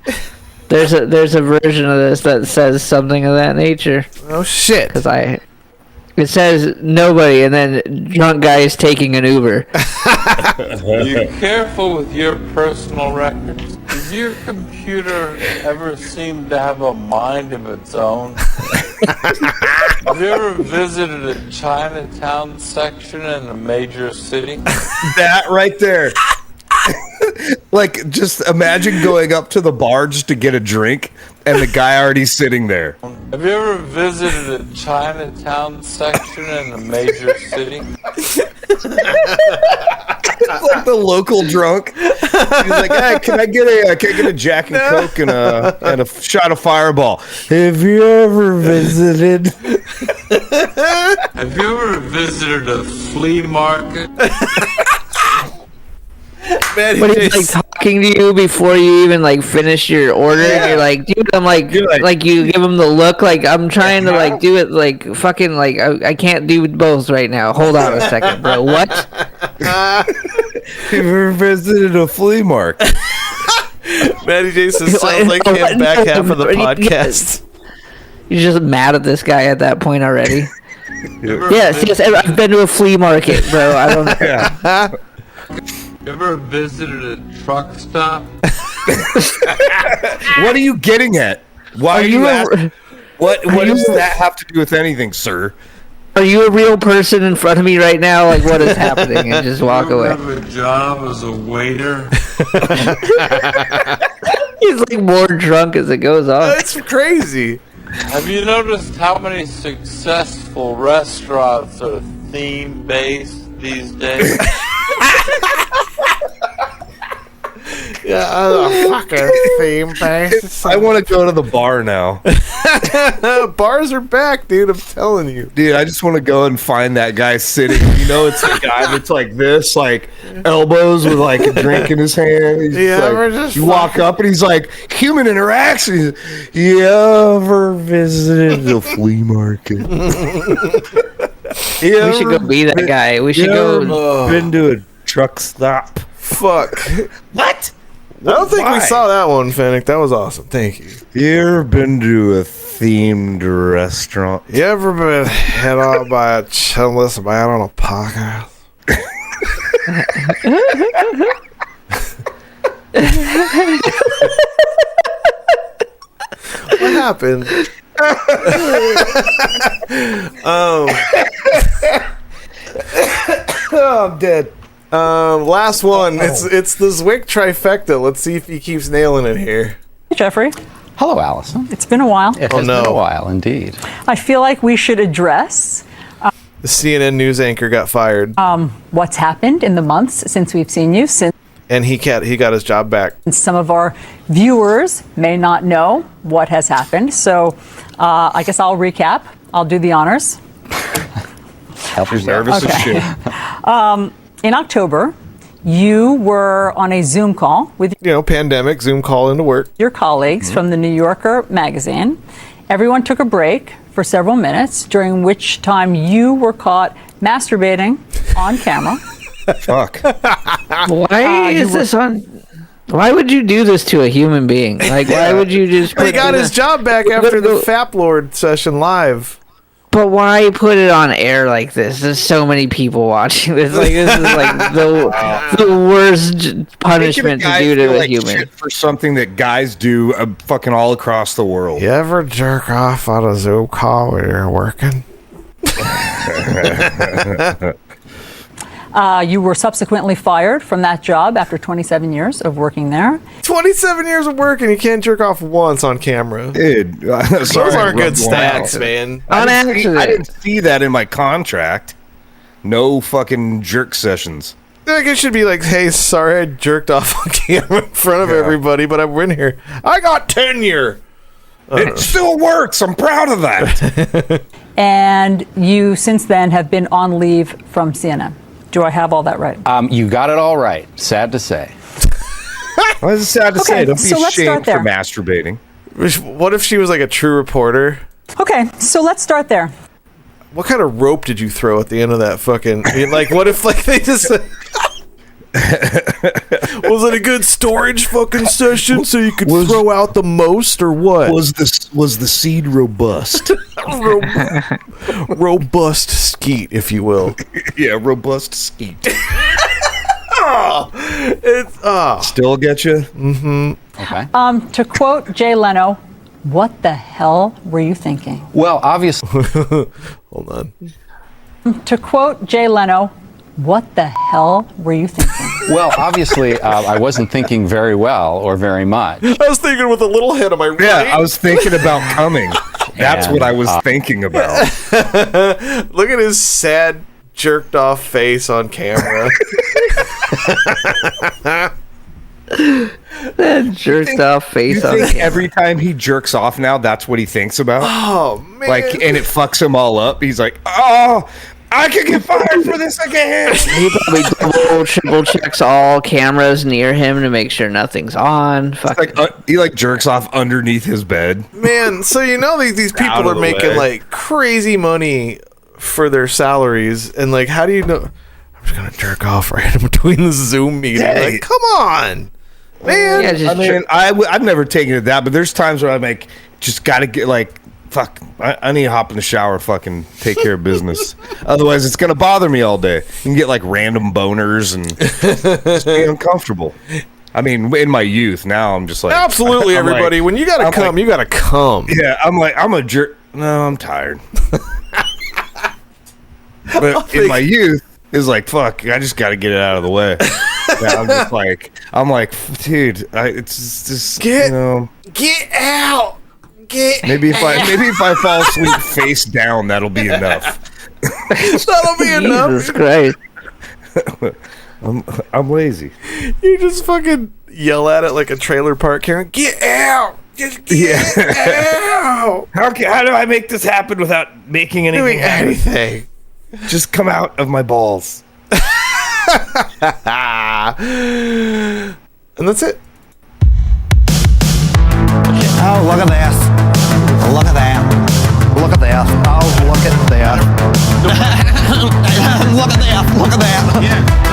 There's a version of this that says something of that nature. Oh shit! Because it says nobody, and then drunk guy is taking an Uber. Are you careful with your personal records? Does your computer ever seem to have a mind of its own? Have you ever visited a Chinatown section in a major city? That right there. Like, just imagine going up to the bar just to get a drink, and the guy already sitting there. Have you ever visited a Chinatown section in a major city? It's like the local drunk. He's like, "Hey, can I get a Jack and Coke and a shot of Fireball?" Have you ever visited? Have you ever visited a flea market? Man, But he's like talking to you before you even like finish your order, and you're like, dude, I'm like you give him the look, like I'm trying to like do it, like fucking like I can't do both right now. Hold on a second, bro. What? Have you ever visited a flea market? Matty Jason sounds like him back half of the podcast. You're just mad at this guy at that point already. Yes, I've been to a flea market, bro. I don't know. Yeah. You ever visited a truck stop? What are you getting at? Why are you asking? What does that have to do with anything, sir? Are you a real person in front of me right now? Like, what is happening? And just walk away. You have a job as a waiter? He's like more drunk as it goes on. That's crazy. Have you noticed how many successful restaurants are theme-based these days? Yeah, fucking theme base. I want to go to the bar now. Bars are back, dude. I'm telling you. Dude, I just want to go and find that guy sitting. You know, it's the guy that's like this, like elbows with like a drink in his hand. He's we're like, just you walk up and he's like, human interaction. You ever visited a flea market? We should go be that guy. We should go. Been to a truck stop. Fuck. What? I don't think Why? we saw that one, Fennec. That was awesome. Thank you. You ever been to a themed restaurant? You ever been hit on by a chinless man on a podcast? What happened? Oh, I'm dead. Last one. It's the Zwick trifecta. Let's see if he keeps nailing it here. Hey, Jeffrey. Hello, Allison. It's been a while. It has been a while, indeed. I feel like we should address The CNN news anchor got fired, what's happened in the months since we've seen you. Since and he got his job back. some of our viewers may not know what has happened, so I guess I'll recap. I'll do the honors. Help yourself. Nervous as shit. In October, you were on a Zoom call with Pandemic, Zoom call into work. your colleagues from the New Yorker magazine. Everyone took a break for several minutes, during which time you were caught masturbating on camera. Fuck. Why is this on? Why would you do this to a human being? Like, why would you just? He got his job back after the Fap Lord session live. But why put it on air like this? There's so many people watching this. Like, this is like the worst punishment to do to a human. Shit for something that guys do fucking all across the world. You ever jerk off on a Zoom call when you're working? You were subsequently fired from that job after 27 years of working there. 27 years of work and you can't jerk off once on camera. Dude, those aren't good stats, man. I didn't see that in my contract. No fucking jerk sessions. Like it should be like, hey, sorry I jerked off on camera in front of everybody, but I'm in here. I got tenure. It still works. I'm proud of that. And you, since then, have been on leave from CNN. Do I have all that right? You got it all right. Sad to say. Why is it sad to say? Don't be so let's start ashamed for there. masturbating. What if she was like a true reporter? Okay, so let's start there. What kind of rope did you throw at the end of that fucking... like, what if like they just... Was it a good storage fucking session so you could throw out the most or what? Was the seed robust? Robust skeet, if you will. Yeah, robust skeet. Still get you? Mm-hmm. Okay. To quote Jay Leno, what the hell were you thinking? Well, obviously. Hold on. To quote Jay Leno, what the hell were you thinking? Well, obviously, I wasn't thinking very well or very much. I was thinking with a little head on my right. Yeah, I was thinking about coming. That's what I was thinking about. Look at his sad, jerked off face on camera. That jerked off face on camera. Every time he jerks off now, that's what he thinks about? Oh, man. Like, and it fucks him all up. He's like, oh, I could get fired for this again. He probably double, triple checks all cameras near him to make sure nothing's on. He like jerks off underneath his bed. Man, so you know these people are making like crazy money for their salaries, and like, how do you know? I'm just gonna jerk off right in between the Zoom meeting. Hey. Like, come on, man. Yeah, I mean, I've never taken it that, but there's times where I'm like, just gotta get like, fuck, I need to hop in the shower and fucking take care of business. Otherwise, it's gonna bother me all day. You can get like random boners and just be uncomfortable. I mean, in my youth, now I'm just like, Absolutely, I'm everybody. like- when you gotta I'm come, like- you gotta come. Yeah, I'm like, I'm a jerk. No, I'm tired. But in my youth, it's like, fuck, I just got to get it out of the way. Yeah, I'm like, dude, it's just, Get you know, Get out. Get maybe if I fall asleep face down, that'll be enough. That'll be enough. Jesus Christ. I'm lazy. You just fucking yell at it like a trailer park Karen. Get out. Just get out. How do I make this happen without making anything happen? Anything. Just come out of my balls. And that's it. Oh, look at this. Look at that. Look at this. Oh, look at that. Look at that. Look at that.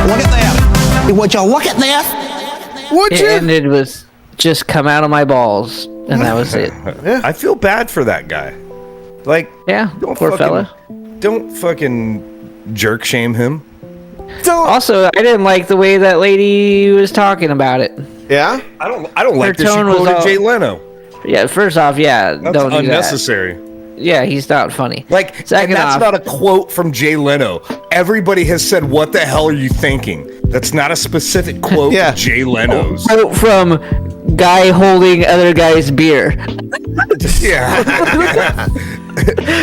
Look at that. Would you look at this? Would It you? ended with just come out of my balls, and that was it. I feel bad for that guy. Like, Yeah, poor fella. Don't fucking jerk shame him. Also, I didn't like the way that lady was talking about it. Yeah? I don't like that she tone was quoted all- Jay Leno. Yeah, first off, yeah, That's don't do unnecessary. that. Yeah, he's not funny. Like, and Second that's off, not a quote from Jay Leno. Everybody has said, "What the hell are you thinking?" That's not a specific quote Yeah. of Jay Leno's. quote from guy holding other guy's beer. Yeah.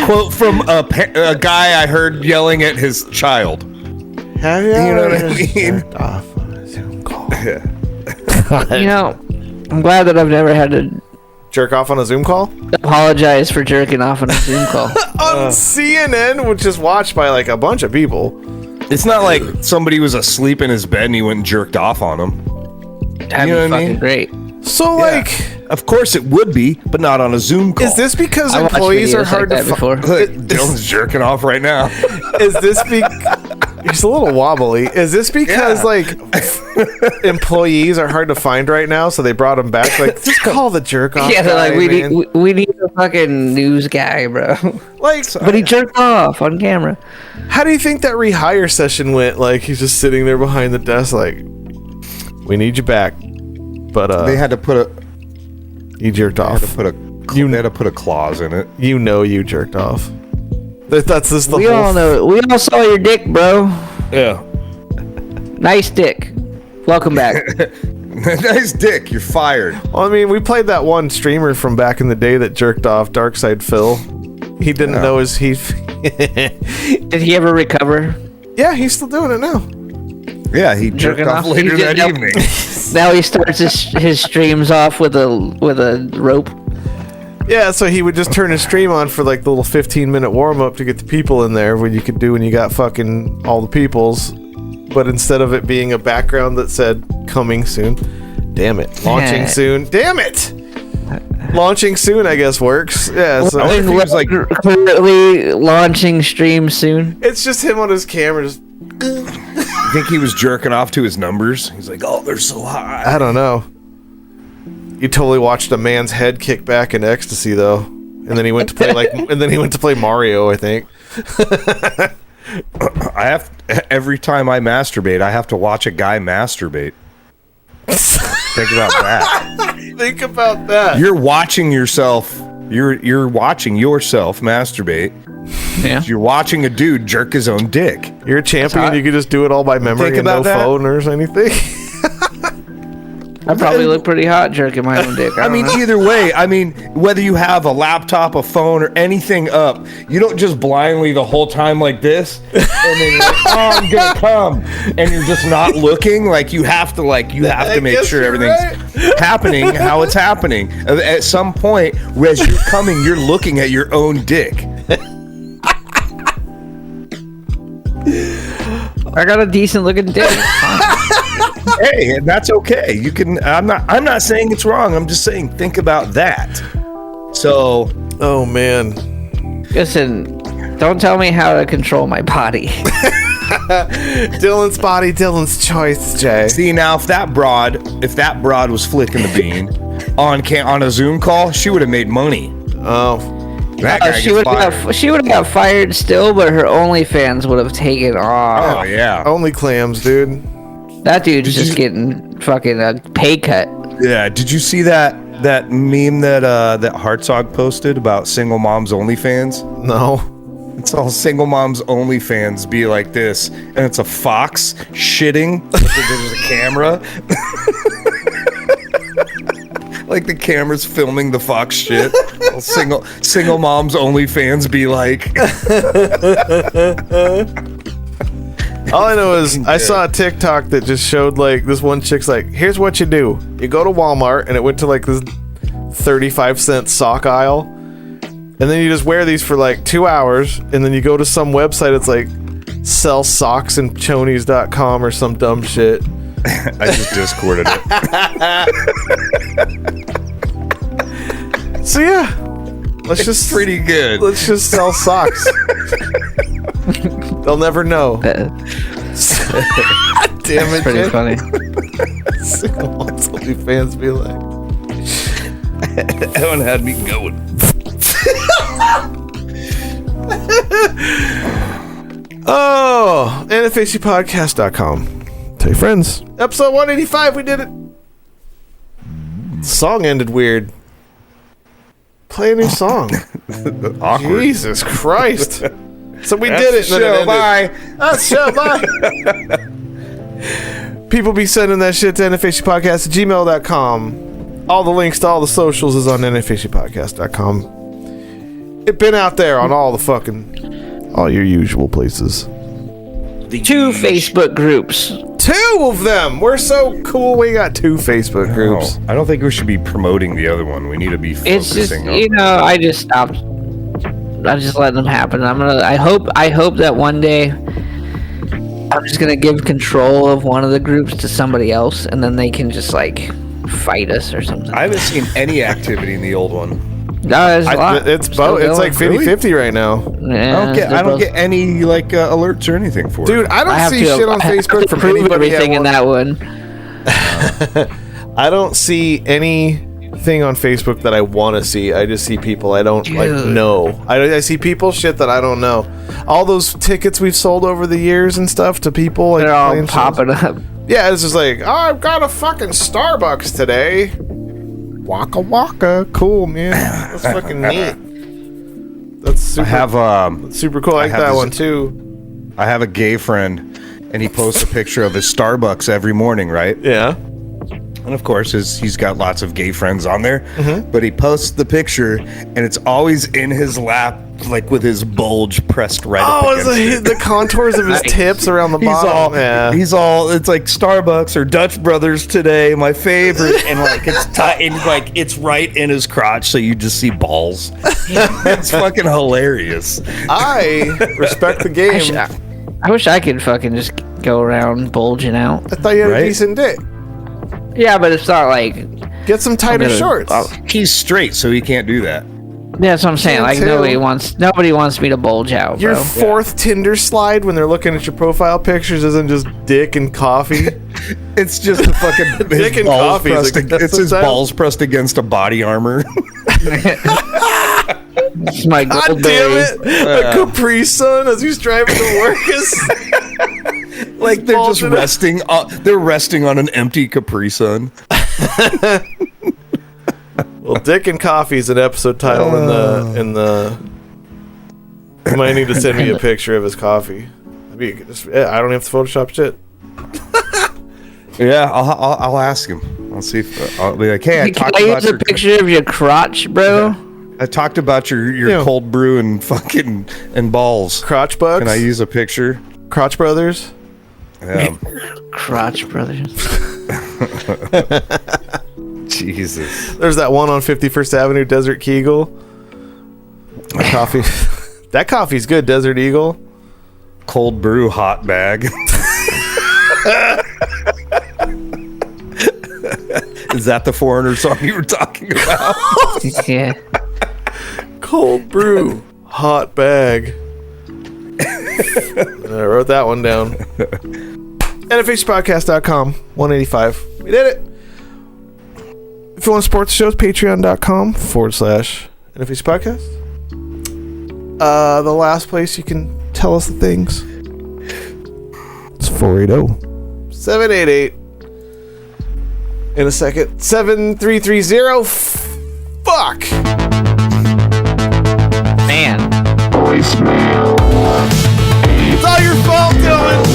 Quote from a guy I heard yelling at his child. Have you know what I ever mean? jerked off on a Zoom call? You know, I'm glad that I've never had to Jerk off on a Zoom call? apologize for jerking off on a Zoom call. On CNN, which is watched by like a bunch of people. It's not like somebody was asleep in his bed and he went and jerked off on him. That'd You know be what I fucking mean? great. So, like... Of course it would be, but not on a Zoom call. Is this because employees are hard to find? Dylan's jerking off right now. Is this he's a little wobbly. Is this because like employees are hard to find right now, so they brought him back? Like, just call the jerk off. Yeah, they're guy, like, we need a fucking news guy, bro. Like, but he jerked off on camera. How do you think that rehire session went? Like, he's just sitting there behind the desk, like, we need you back. But they had to put a. You jerked off. They had to put a clause in it. You know you jerked off. That's just the we whole... all know. We all saw your dick, bro. Yeah. Nice dick. Welcome back. Nice dick. You're fired. Well, I mean, we played that one streamer from back in the day that jerked off, Darkside Phil. He didn't know his... Did he ever recover? Yeah, he's still doing it now. Yeah, he jerked off later that evening. Now he starts his streams off with a rope. Yeah, so he would just turn his stream on for like the little 15-minute warm-up to get the people in there, when you could do when you got fucking all the peoples. But instead of it being a background that said coming soon, damn it, launching soon, damn it, launching soon, I guess works. Yeah, so it was like currently launching stream soon. It's just him on his camera. Just, you think he was jerking off to his numbers? He's like, oh, they're so high. I don't know. You totally watched a man's head kick back in ecstasy, though, and then he went to play Mario, I think. Every time I masturbate, I have to watch a guy masturbate. Think about that. Think about that. You're watching yourself. You're watching yourself masturbate. Yeah. You're watching a dude jerk his own dick. You're a champion. You can just do it all by memory and no phone or anything. I probably look pretty hot jerking my own dick. I mean, either way, whether you have a laptop, a phone, or anything up, you don't just blindly the whole time like this, and then you're like, oh, I'm gonna come, and you're just not looking. Like, you have to make sure everything's happening how it's happening. At some point, as you're coming, you're looking at your own dick. I got a decent looking dick. Hey, and that's okay. You can. I'm not saying it's wrong. I'm just saying think about that. So, oh man, listen, don't tell me how to control my body. Dylan's body, Dylan's choice, Jay. See, now if that broad was flicking the bean on a Zoom call, she would have made money. Oh. She would have got fired still, but her OnlyFans would have taken off. Oh yeah, only clams, dude. That dude's just getting fucking a pay cut. Yeah. Did you see that meme that Hartzog posted about single moms OnlyFans? No. It's all single moms OnlyFans be like this, and it's a fox shitting. There's a camera. Like the camera's filming the fox shit. Single moms OnlyFans be like. All I know is I saw a TikTok that just showed like this one chick's like, here's what you do. You go to Walmart, and it went to like this 35-cent sock aisle, and then you just wear these for like 2 hours, and then you go to some website. It's like sell socks in chonies.com or some dumb shit. I just Discorded it. So yeah, it's pretty good. Let's just sell socks. They'll never know. Damn it, pretty Jay. funny. Single moms OnlyFans be like. That one had me going. Oh, NFACpodcast.com. Tell your friends. Episode 185, we did it. Song ended weird. Play a new song. Awkward. Jesus Christ. So we That's did it. the show. Bye. That's the show. Bye. People be sending that shit to nfacpodcast@gmail.com. All the links to all the socials is on nfacpodcast.com. It's been out there on all your usual places. 2 Facebook groups. 2 of them. We're so cool. We got 2 Facebook groups. I don't think we should be promoting the other one. We need to be focusing It's just, on. I just stopped. I'm just letting them happen. I hope that one day I'm just gonna give control of one of the groups to somebody else, and then they can just like fight us or something. I haven't seen any activity in the old one. No, there's a lot. It's Still both. It's going. like 50-50 right now. Yeah, I don't get any like alerts or anything for it. Dude, I don't see shit on Facebook from prove anybody. everything in that one. I don't see anything on Facebook that I want to see. I just see people I don't like know. I see people shit that I don't know. All those tickets we've sold over the years and stuff to people, like, they're all popping up. Yeah, it's just like, oh, I've got a fucking Starbucks today. Waka waka, cool, man. That's fucking neat. That's super. I have super cool. I like that one too. I have a gay friend, and he posts a picture of his Starbucks every morning, right? Yeah. And of course, he's got lots of gay friends on there, Mm-hmm. but he posts the picture, and it's always in his lap, like with his bulge pressed right up against it. The contours of his tips around the bottom. He's all, it's like Starbucks or Dutch Brothers today, my favorite, and like it's tight, and like it's right in his crotch, so you just see balls. It's fucking hilarious. I respect the game. I wish I could fucking just go around bulging out. I thought you had a decent dick. Yeah, but it's not like... Get some tighter shorts. He's straight, so he can't do that. Yeah, that's what I'm saying. Like, nobody wants me to bulge out, Your bro. fourth Tinder slide when they're looking at your profile pictures isn't just dick and coffee. It's just the fucking dick and coffee. It's his balls pressed against a body armor. It's my God damn it! A Capri Sun as he's driving to work is like they're just resting. They're resting on an empty Capri Sun. Well, Dick and Coffee is an episode title in the. You might need to send me a picture of his coffee. I don't have to Photoshop shit. Yeah, I'll ask him. I'll see if I'll be like, hey, I Can I use a picture of your crotch, bro? I talked about your cold brew and fucking and balls. Crotch bugs. Can I use a picture? Crotch Brothers. Crotch Brothers. Jesus. There's that one on 51st Avenue, Desert Kegel. That coffee. That coffee's good, Desert Eagle. Cold brew hot bag. Is that the Foreigner song you were talking about? Yeah. Cold brew hot bag. I wrote that one down. NFHpodcast.com 185. We did it. If you want to support the show, it's patreon.com/NFH Podcast. The last place you can tell us the things. It's 480-788. In a second. 7330. Fuck. Man. Voicemail. It's all your fault, Dylan.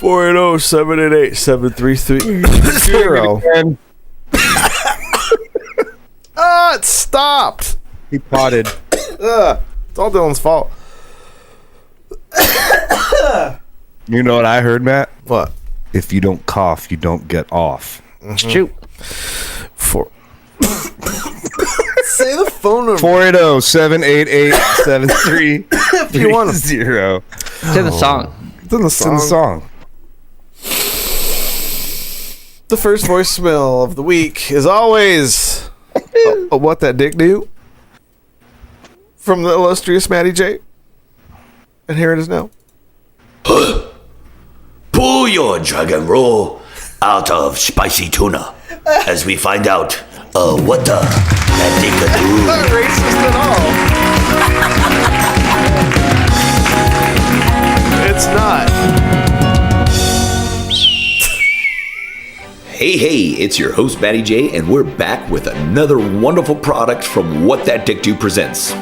480-788-7330. It stopped. He potted. It's all Dylan's fault. You know what I heard, Matt? What? If you don't cough, you don't get off. Shoot. Say the phone number. 480-788-7330. If you want to. It's in the song. It's in the song. The first voicemail of the week is always what that dick do from the illustrious Matty J. And here it is now. Pull your dragon roll out of spicy tuna as we find out what that dick could do. Not racist at all. It's not. Hey, it's your host, Matty J, and we're back with another wonderful product from What That Dick Do presents.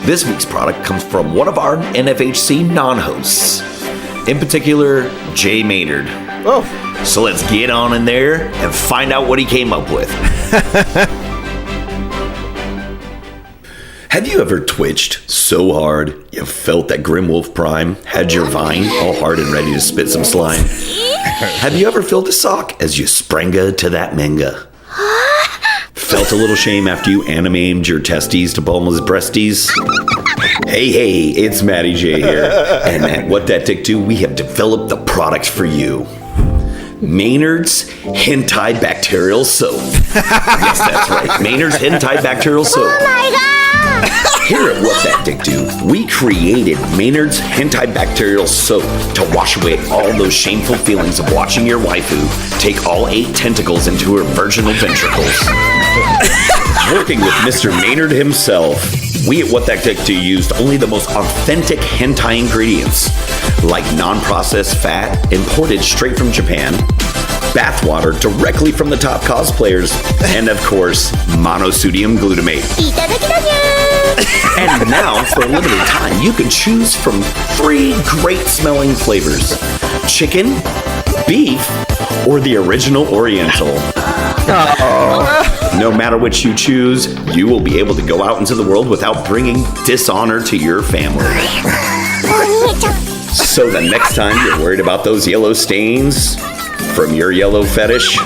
This week's product comes from one of our NFHC non-hosts, in particular, Jay Maynard. Oh. So let's get on in there and find out what he came up with. Have you ever twitched so hard you felt that Grim Wolf Prime had your vine all hard and ready to spit some slime? Have you ever filled a sock as you spranga to that manga? Felt a little shame after you animated your testes to Bulma's breasties? Hey, it's Matty J here. And at What That Dick Do, we have developed the product for you. Maynard's Hentai Bacterial Soap. Yes, that's right. Maynard's Hentai Bacterial Soap. Oh my God! Here at What That Dick Do, we created Maynard's Hentai Bacterial Soap to wash away all those shameful feelings of watching your waifu take all 8 tentacles into her virginal ventricles. Working with Mr. Maynard himself, we at What That Dick Do used only the most authentic hentai ingredients, like non-processed fat imported straight from Japan, bathwater directly from the top cosplayers, and of course, monosodium glutamate. And now, for a limited time, you can choose from 3 great smelling flavors: chicken, beef, or the original Oriental. No matter which you choose, you will be able to go out into the world without bringing dishonor to your family. So the next time you're worried about those yellow stains from your yellow fetish,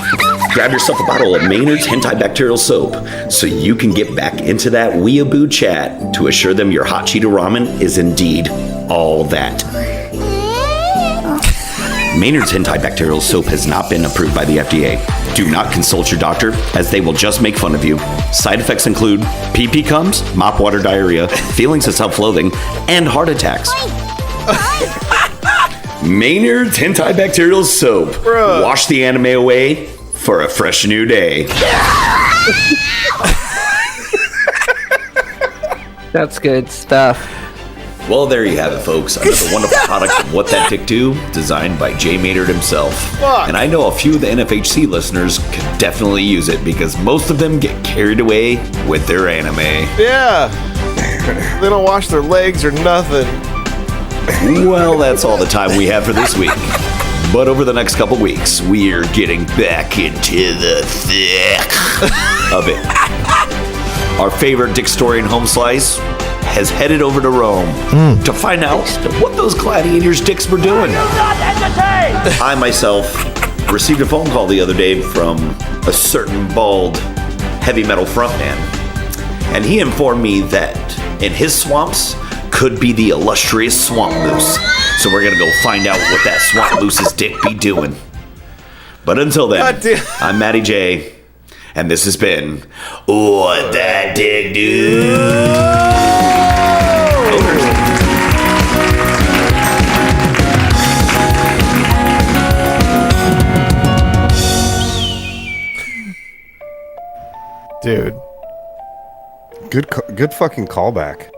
grab yourself a bottle of Maynard's Hentai Bacterial Soap so you can get back into that weeaboo chat to assure them your hot Cheeto ramen is indeed all that. Maynard's Hentai Bacterial Soap has not been approved by the FDA. Do not consult your doctor, as they will just make fun of you. Side effects include pee-pee comes, mop water diarrhea, feelings of self-loathing, and heart attacks. Maynard's Hentai Bacterial Soap. Bruh. Wash the anime away for a fresh new day. That's good stuff. Well, there you have it, folks. Another wonderful product from What That Dick Do, designed by Jay Maynard himself. Fuck. And I know a few of the NFHC listeners could definitely use it because most of them get carried away with their anime. Yeah. They don't wash their legs or nothing. Well, that's all the time we have for this week. But over the next couple weeks, we are getting back into the thick of it. Our favorite Dick Story and Home Slice has headed over to Rome to find out what those gladiators' dicks were doing. I myself received a phone call the other day from a certain bald heavy metal frontman, and he informed me that in his swamps could be the illustrious Swamp Moose. So we're gonna go find out what that Swamp Moose's dick be doing. But until then, I'm Matty J, and this has been What That Dick Do. Dude. Good fucking callback.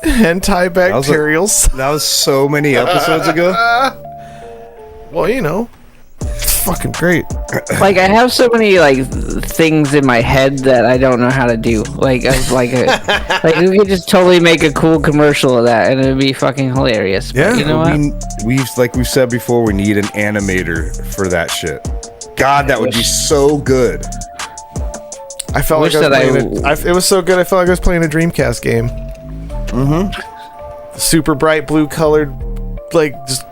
Hentai Bacterials. That was so many episodes ago. Well, you know, it's fucking great. Like, I have so many like things in my head that I don't know how to do. Like, like we could just totally make a cool commercial of that, and it'd be fucking hilarious. But Yeah, you know what? we've said before, we need an animator for that shit. God, that would be so good. I felt like it was so good. I felt like I was playing a Dreamcast game. Mm-hmm. Super bright blue colored, like just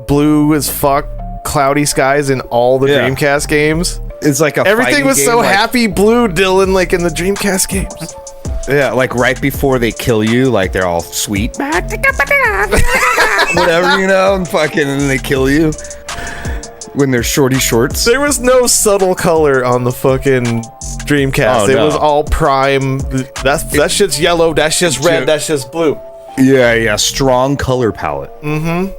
blue as fuck, cloudy skies in all the Dreamcast games. It's like everything was so happy blue, Dylan, like in the Dreamcast games. Yeah, like right before they kill you, like they're all sweet, whatever, you know, and fucking, and they kill you when they're shorty shorts. There was no subtle color on the fucking Dreamcast. It was all prime. That shit's yellow. That shit's red. That shit's blue. Yeah, strong color palette. Mm-hmm.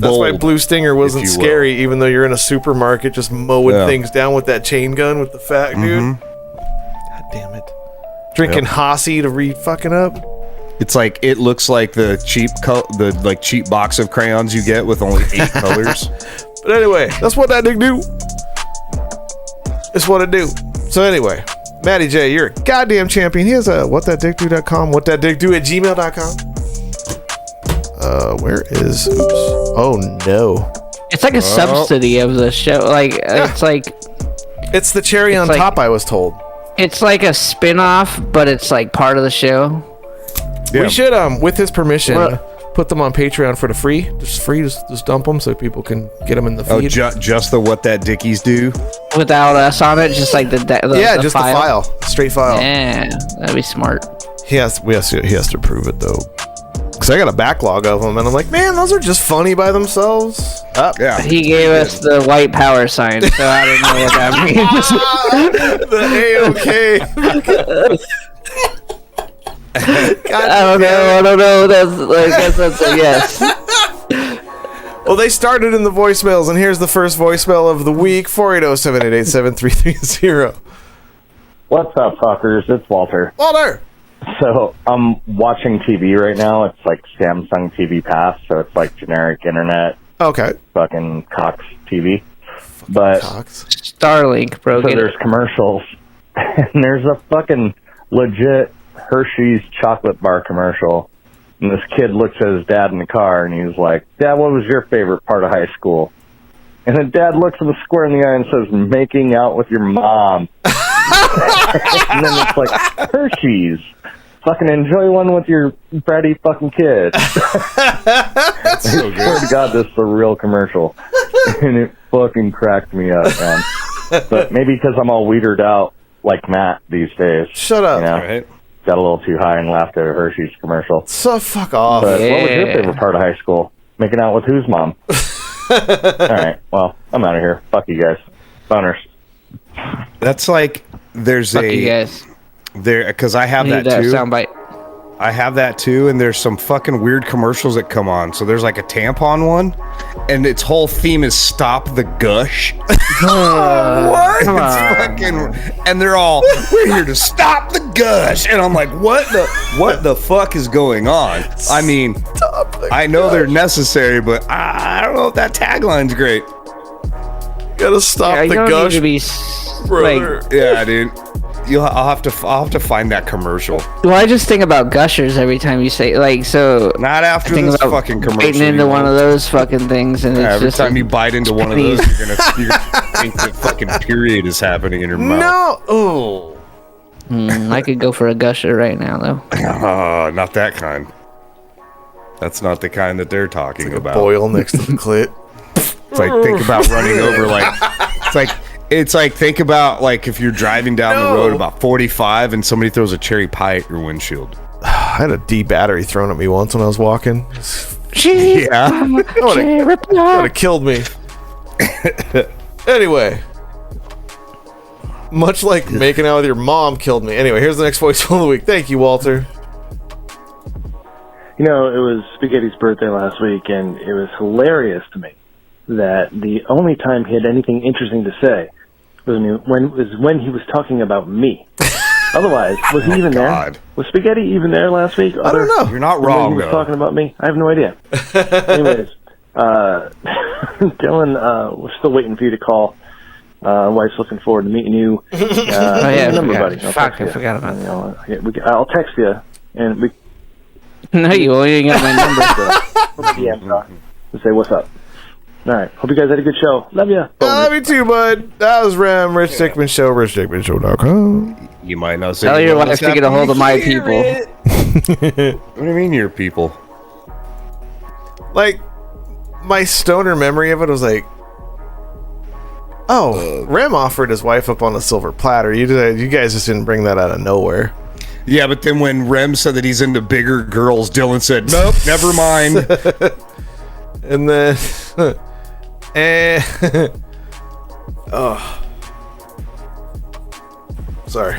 That's why Blue Stinger wasn't scary, even though you're in a supermarket just mowing things down with that chain gun with the fat dude. God damn it. Drinking Hossie to read fucking up. It's like, it looks like the cheap box of crayons you get with only 8 colors. But anyway, that's what that dick do. It's what it do. So anyway, Matty J, you're a goddamn champion. He has a whatthatdickdo.com, whatthatdickdo@gmail.com. Where is? Oops. Oh no. It's like a subsidy of the show. Like it's like it's the cherry on top. I was told. It's like a spin-off, but it's like part of the show. Yeah. We should with his permission, put them on Patreon for the free. Just dump them so people can get them in the feed. Just the What That Dickies Do? Without us on it, just like the just file. The file. Straight file. Yeah, that'd be smart. He has to prove it, though. Because I got a backlog of them, and I'm like, man, those are just funny by themselves. Yeah. He gave us the white power sign, so I don't know what that means. The A-OK. I don't know. That's a yes. Well, they started in the voicemails, and here's the first voicemail of the week: 480-788-7330. What's up, fuckers? It's Walter. Walter! So, I'm watching TV right now. It's like Samsung TV Pass, so it's like generic internet. Okay. Fucking Cox TV. But Starlink, bro. So there's commercials, and there's a fucking legit Hershey's chocolate bar commercial. And this kid looks at his dad in the car, and he's like, Dad, what was your favorite part of high school? And the dad looks him square in the eye and says, making out with your mom. And then it's like, Hershey's. Fucking enjoy one with your bratty fucking kid. That's so good. I swear to God, this is a real commercial. And it fucking cracked me up, man. But maybe because I'm all weird out like Matt these days. Shut up. You know? Right. Got a little too high and laughed at a Hershey's commercial. So fuck off. But what was your favorite part of high school? Making out with whose mom? Alright, well, I'm out of here. Fuck you guys. Boners. That's like, there's Fuck you guys. Because I have that too. Soundbite. I have that too, and there's some fucking weird commercials that come on. So there's like a tampon one, and its whole theme is "Stop the Gush." What? It's fucking, and they're all, "We're here to stop the gush," and I'm like, "What the fuck is going on?" I mean, I know they're necessary, but I don't know if that tagline's great. Gotta stop the don't gush, need to be brother. Yeah, dude. I'll have to find that commercial. Well, I just think about gushers every time you say so. Not after this fucking commercial. Biting into one of those fucking things, and it's every just time you bite into one of those, you're gonna think the fucking period is happening in your mouth. No, oh. I could go for a gusher right now, though. Not that kind. That's not the kind that they're talking about. Boil next to the clit. It's like, think about running over It's like think about like if you're driving down the road about 45 and somebody throws a cherry pie at your windshield. I had a D battery thrown at me once when I was walking. Yeah. That would have killed me. Anyway. Much like making out with your mom killed me. Anyway, here's the next voicemail of the week. Thank you, Walter. You know, it was Spaghetti's birthday last week, and it was hilarious to me that the only time he had anything interesting to say was when he was talking about me. Otherwise, was he even there? Was Spaghetti even there last week? I don't know. You're not wrong, he was talking about me? I have no idea. Anyways, Dylan, we're still waiting for you to call. Wife's looking forward to meeting you. Number, buddy. Fuck, I forgot about that. I'll text you, and we. No, you ain't got my number. To say what's up. All right. Hope you guys had a good show. Love ya. Love you too, bud. That was Rem, Rich Dickman Show, richdickmanshow.com. You might not say. Tell your wife to get a hold of my people. What do you mean, your people? Like, my stoner memory of it was like, oh, Rem offered his wife up on a silver platter. You guys just didn't bring that out of nowhere. Yeah, but then when Rem said that he's into bigger girls, Dylan said, nope, never mind. And then... oh. Sorry.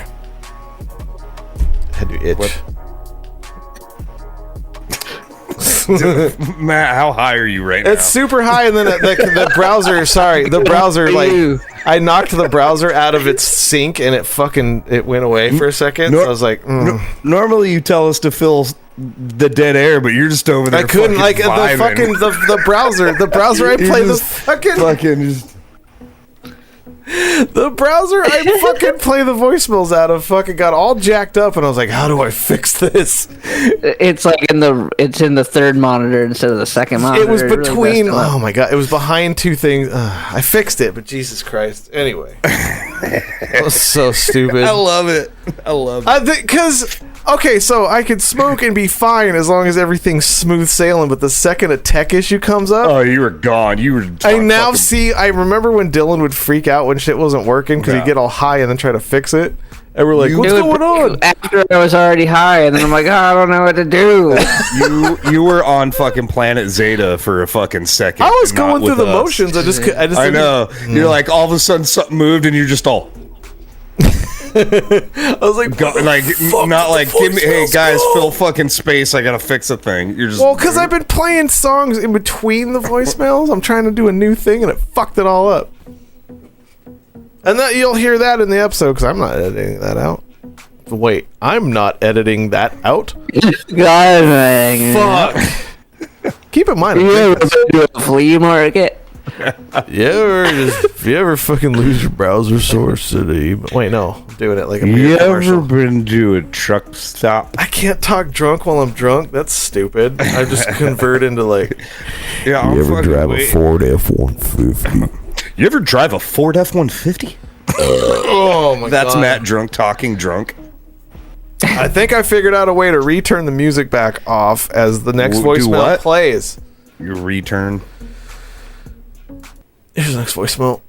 Had to itch. Matt, how high are you right now? It's super high, and then the browser, like, I knocked the browser out of its sink, and it went away for a second, so I was like, normally you tell us to fill the dead air, but you're just over there. I couldn't, like, vibing. the browser I play the voicemails out of fucking got all jacked up, and I was like, how do I fix this? It's like it's in the third monitor instead of the second monitor. It was between, really oh my god, it was behind two things. I fixed it, but Jesus Christ. Anyway. That was so stupid. I love it. Because Okay, so I could smoke and be fine as long as everything's smooth sailing, but the second a tech issue comes up... Oh, you were gone. You were... I now see... I remember when Dylan would freak out when shit wasn't working because he'd get all high and then try to fix it. And we're like, what's going on? After I was already high, and then I'm like, I don't know what to do. You were on fucking Planet Zeta for a fucking second. I was going through the motions. I know. You're like, all of a sudden something moved and you're just all... I was like, not like, give me, hey guys, fill fucking space. I gotta fix a thing. You're just because I've been playing songs in between the voicemails. I'm trying to do a new thing and it fucked it all up. And that you'll hear that in the episode because I'm not editing that out. Wait, I'm not editing that out. Fuck. Keep in mind, you ever do a flea market? If you ever fucking lose your browser source today, wait, no, I'm doing it like a you commercial. ever been to a truck stop? I can't talk drunk while I'm drunk. That's stupid. I just convert into like. Yeah, you ever drive a Ford F-150? You ever drive a Ford F-150? Oh my god, that's Matt drunk talking drunk. I think I figured out a way to return the music back off as the next voicemail plays. You return. Here's the next voicemail.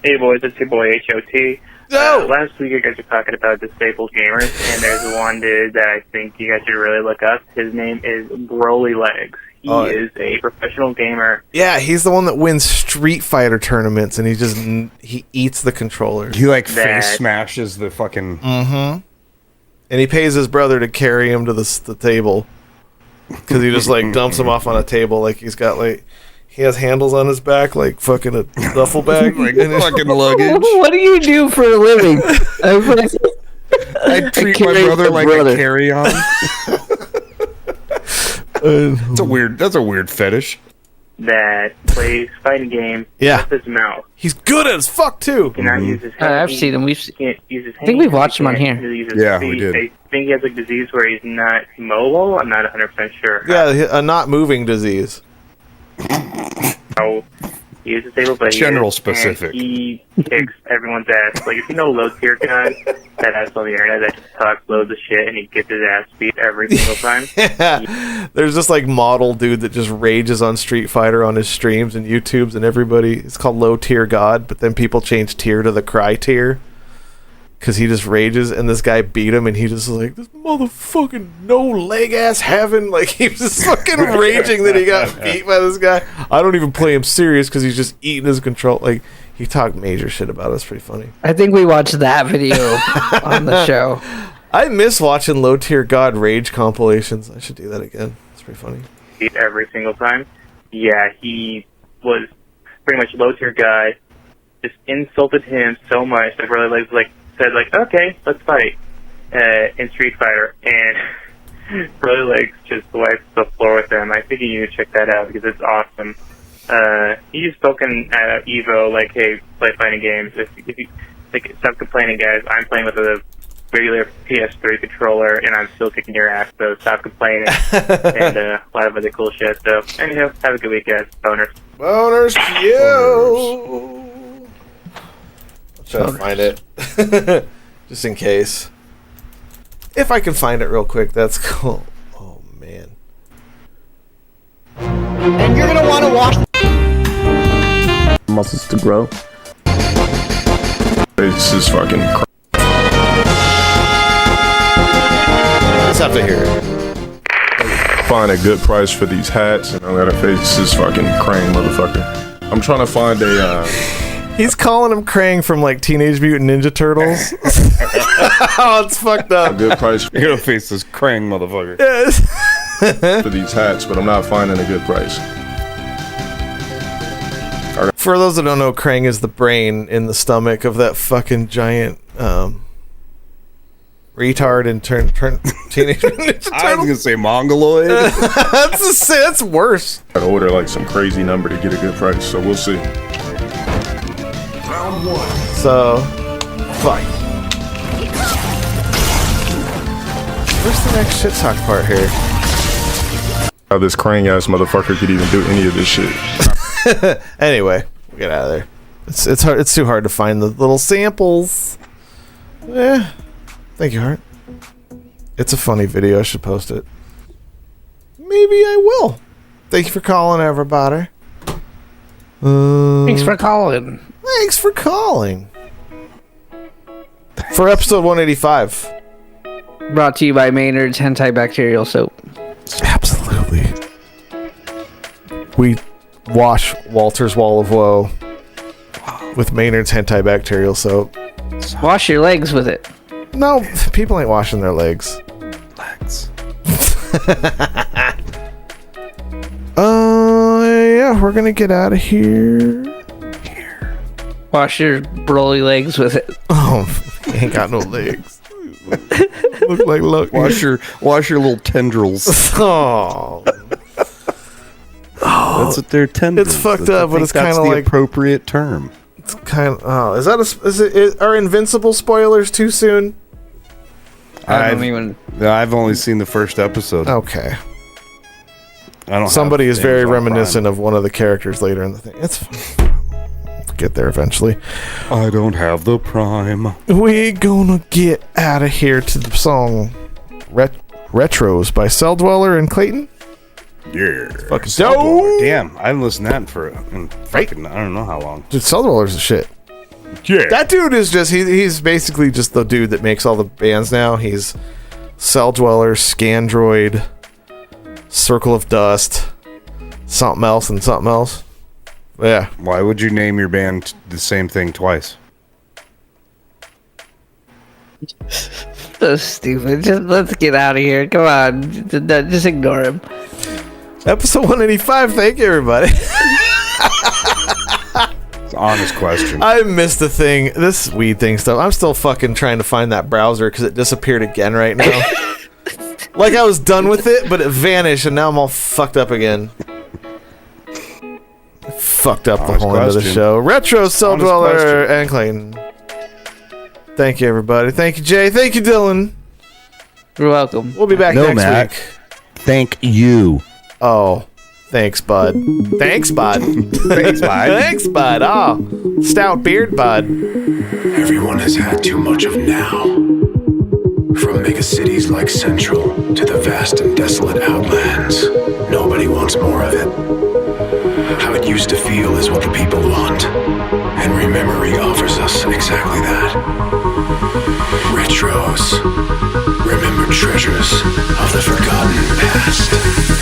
Hey boys, it's your boy HOT. Last week you guys were talking about disabled gamers, and there's one dude that I think you guys should really look up. His name is Broly Legs. He is a professional gamer. Yeah, he's the one that wins Street Fighter tournaments, and he eats the controller. He face smashes the fucking... Mm-hmm. And he pays his brother to carry him to the table. Because he just dumps him off on a table like he's got he has handles on his back like fucking a duffel bag. Fucking luggage. What do you do for a living? I treat my brother like a carry-on. That's a weird fetish. That plays fighting games with his mouth. He's good as fuck too. He cannot use his hand. I've seen him. Can't use his hand. I think we've watched him on here. Yeah, we did. I think he has a disease where he's not mobile. I'm not 100% sure. Yeah, a not moving disease. So he is disabled, but specific. He kicks everyone's ass. Like if you know low tier guy that has on the internet that just talks loads of shit and he gets his ass beat every single time. Yeah. There's this model dude that just rages on Street Fighter on his streams and YouTubes and everybody. It's called Low Tier God, but then people change tier to the Cry tier. Because he just rages, and this guy beat him, and he just was like, this motherfucking no leg ass having, he was just fucking raging that he got beat by this guy. I don't even play him serious because he's just eating his control. He talked major shit about us. Pretty funny. I think we watched that video on the show. I miss watching Low Tier God rage compilations. I should do that again. It's pretty funny. Beat every single time. Yeah, he was pretty much Low Tier guy. Just insulted him so much that really said okay, let's fight in Street Fighter, and really just wipes the floor with them. I think you need to check that out because it's awesome. He's spoken at Evo hey, play fighting games. If you stop complaining, guys. I'm playing with a regular PS3 controller, and I'm still kicking your ass. So stop complaining, and a lot of other cool shit. So anyhow, have a good week, guys. Boners. Boners to you. Try to find it just in case. If I can find it real quick, that's cool. Oh man. And you're gonna want to watch muscles to grow. It's just fucking let's have to hear it. Find a good price for these hats, and I gotta face this fucking Crane motherfucker. I'm trying to find a He's calling him Krang from Teenage Mutant Ninja Turtles. Oh, it's fucked up. A good price. You're gonna face this Krang motherfucker. Yes. For these hats, but I'm not finding a good price. For those that don't know, Krang is the brain in the stomach of that fucking giant retard in Teenage Mutant Ninja Turtles. I was gonna say Mongoloid. That's worse. I'd order some crazy number to get a good price, so we'll see. Round one. So, fight. Where's the next shit talk part here? How this Krang ass motherfucker could even do any of this shit. Anyway, we get out of there. It's hard. It's too hard to find the little samples. Thank you, Hart. It's a funny video. I should post it. Maybe I will. Thank you for calling, everybody. Thanks for calling. Thanks for calling. For episode 185. Brought to you by Maynard's Antibacterial Soap. Absolutely. We wash Walter's Wall of Woe with Maynard's Antibacterial Soap. Wash your legs with it. No, people ain't washing their legs. Yeah, we're gonna get out of here. Wash your broly legs with it. Oh, ain't got no legs. Look. Wash your little tendrils. Oh. That's what they're tendrils. It's fucked up, but it's kind of like appropriate term. It's kind of. Oh, are Invincible spoilers too soon? I've only seen the first episode. Okay. I don't. Somebody is very reminiscent of one of the characters later in the thing. It's fine. We'll get there eventually. I don't have the Prime. We gonna get out of here to the song Retros by Cell Dweller and Clayton. Yeah. Fucking dope. Damn, I haven't listened to that in fucking, I don't know how long. Dude, Cell Dweller's a shit. Yeah. That dude is just, he's basically just the dude that makes all the bands now. He's Cell Dweller, Scandroid, Circle of Dust, something else and something else. Yeah. Why would you name your band the same thing twice? So stupid. Just let's get out of here. Come on. Just ignore him. Episode 185. Thank you, everybody. It's an honest question. I missed the thing. This weed thing stuff. I'm still fucking trying to find that browser because it disappeared again right now. Like I was done with it, but it vanished, and now I'm all fucked up again. Fucked up the whole end of the show. Retro, Cell Dweller, and Clayton. Thank you, everybody. Thank you, Jay. Thank you, Dylan. You're welcome. We'll be back next week. Thank you. Oh, thanks, bud. Thanks, bud. Thanks, bud. Thanks, bud. Oh, stout beard, bud. Everyone has had too much of now. From mega cities like Central to the vast and desolate outlands, nobody wants more of it. How it used to feel is what the people want, and Rememory offers us exactly that. Retros, remembered treasures of the forgotten past.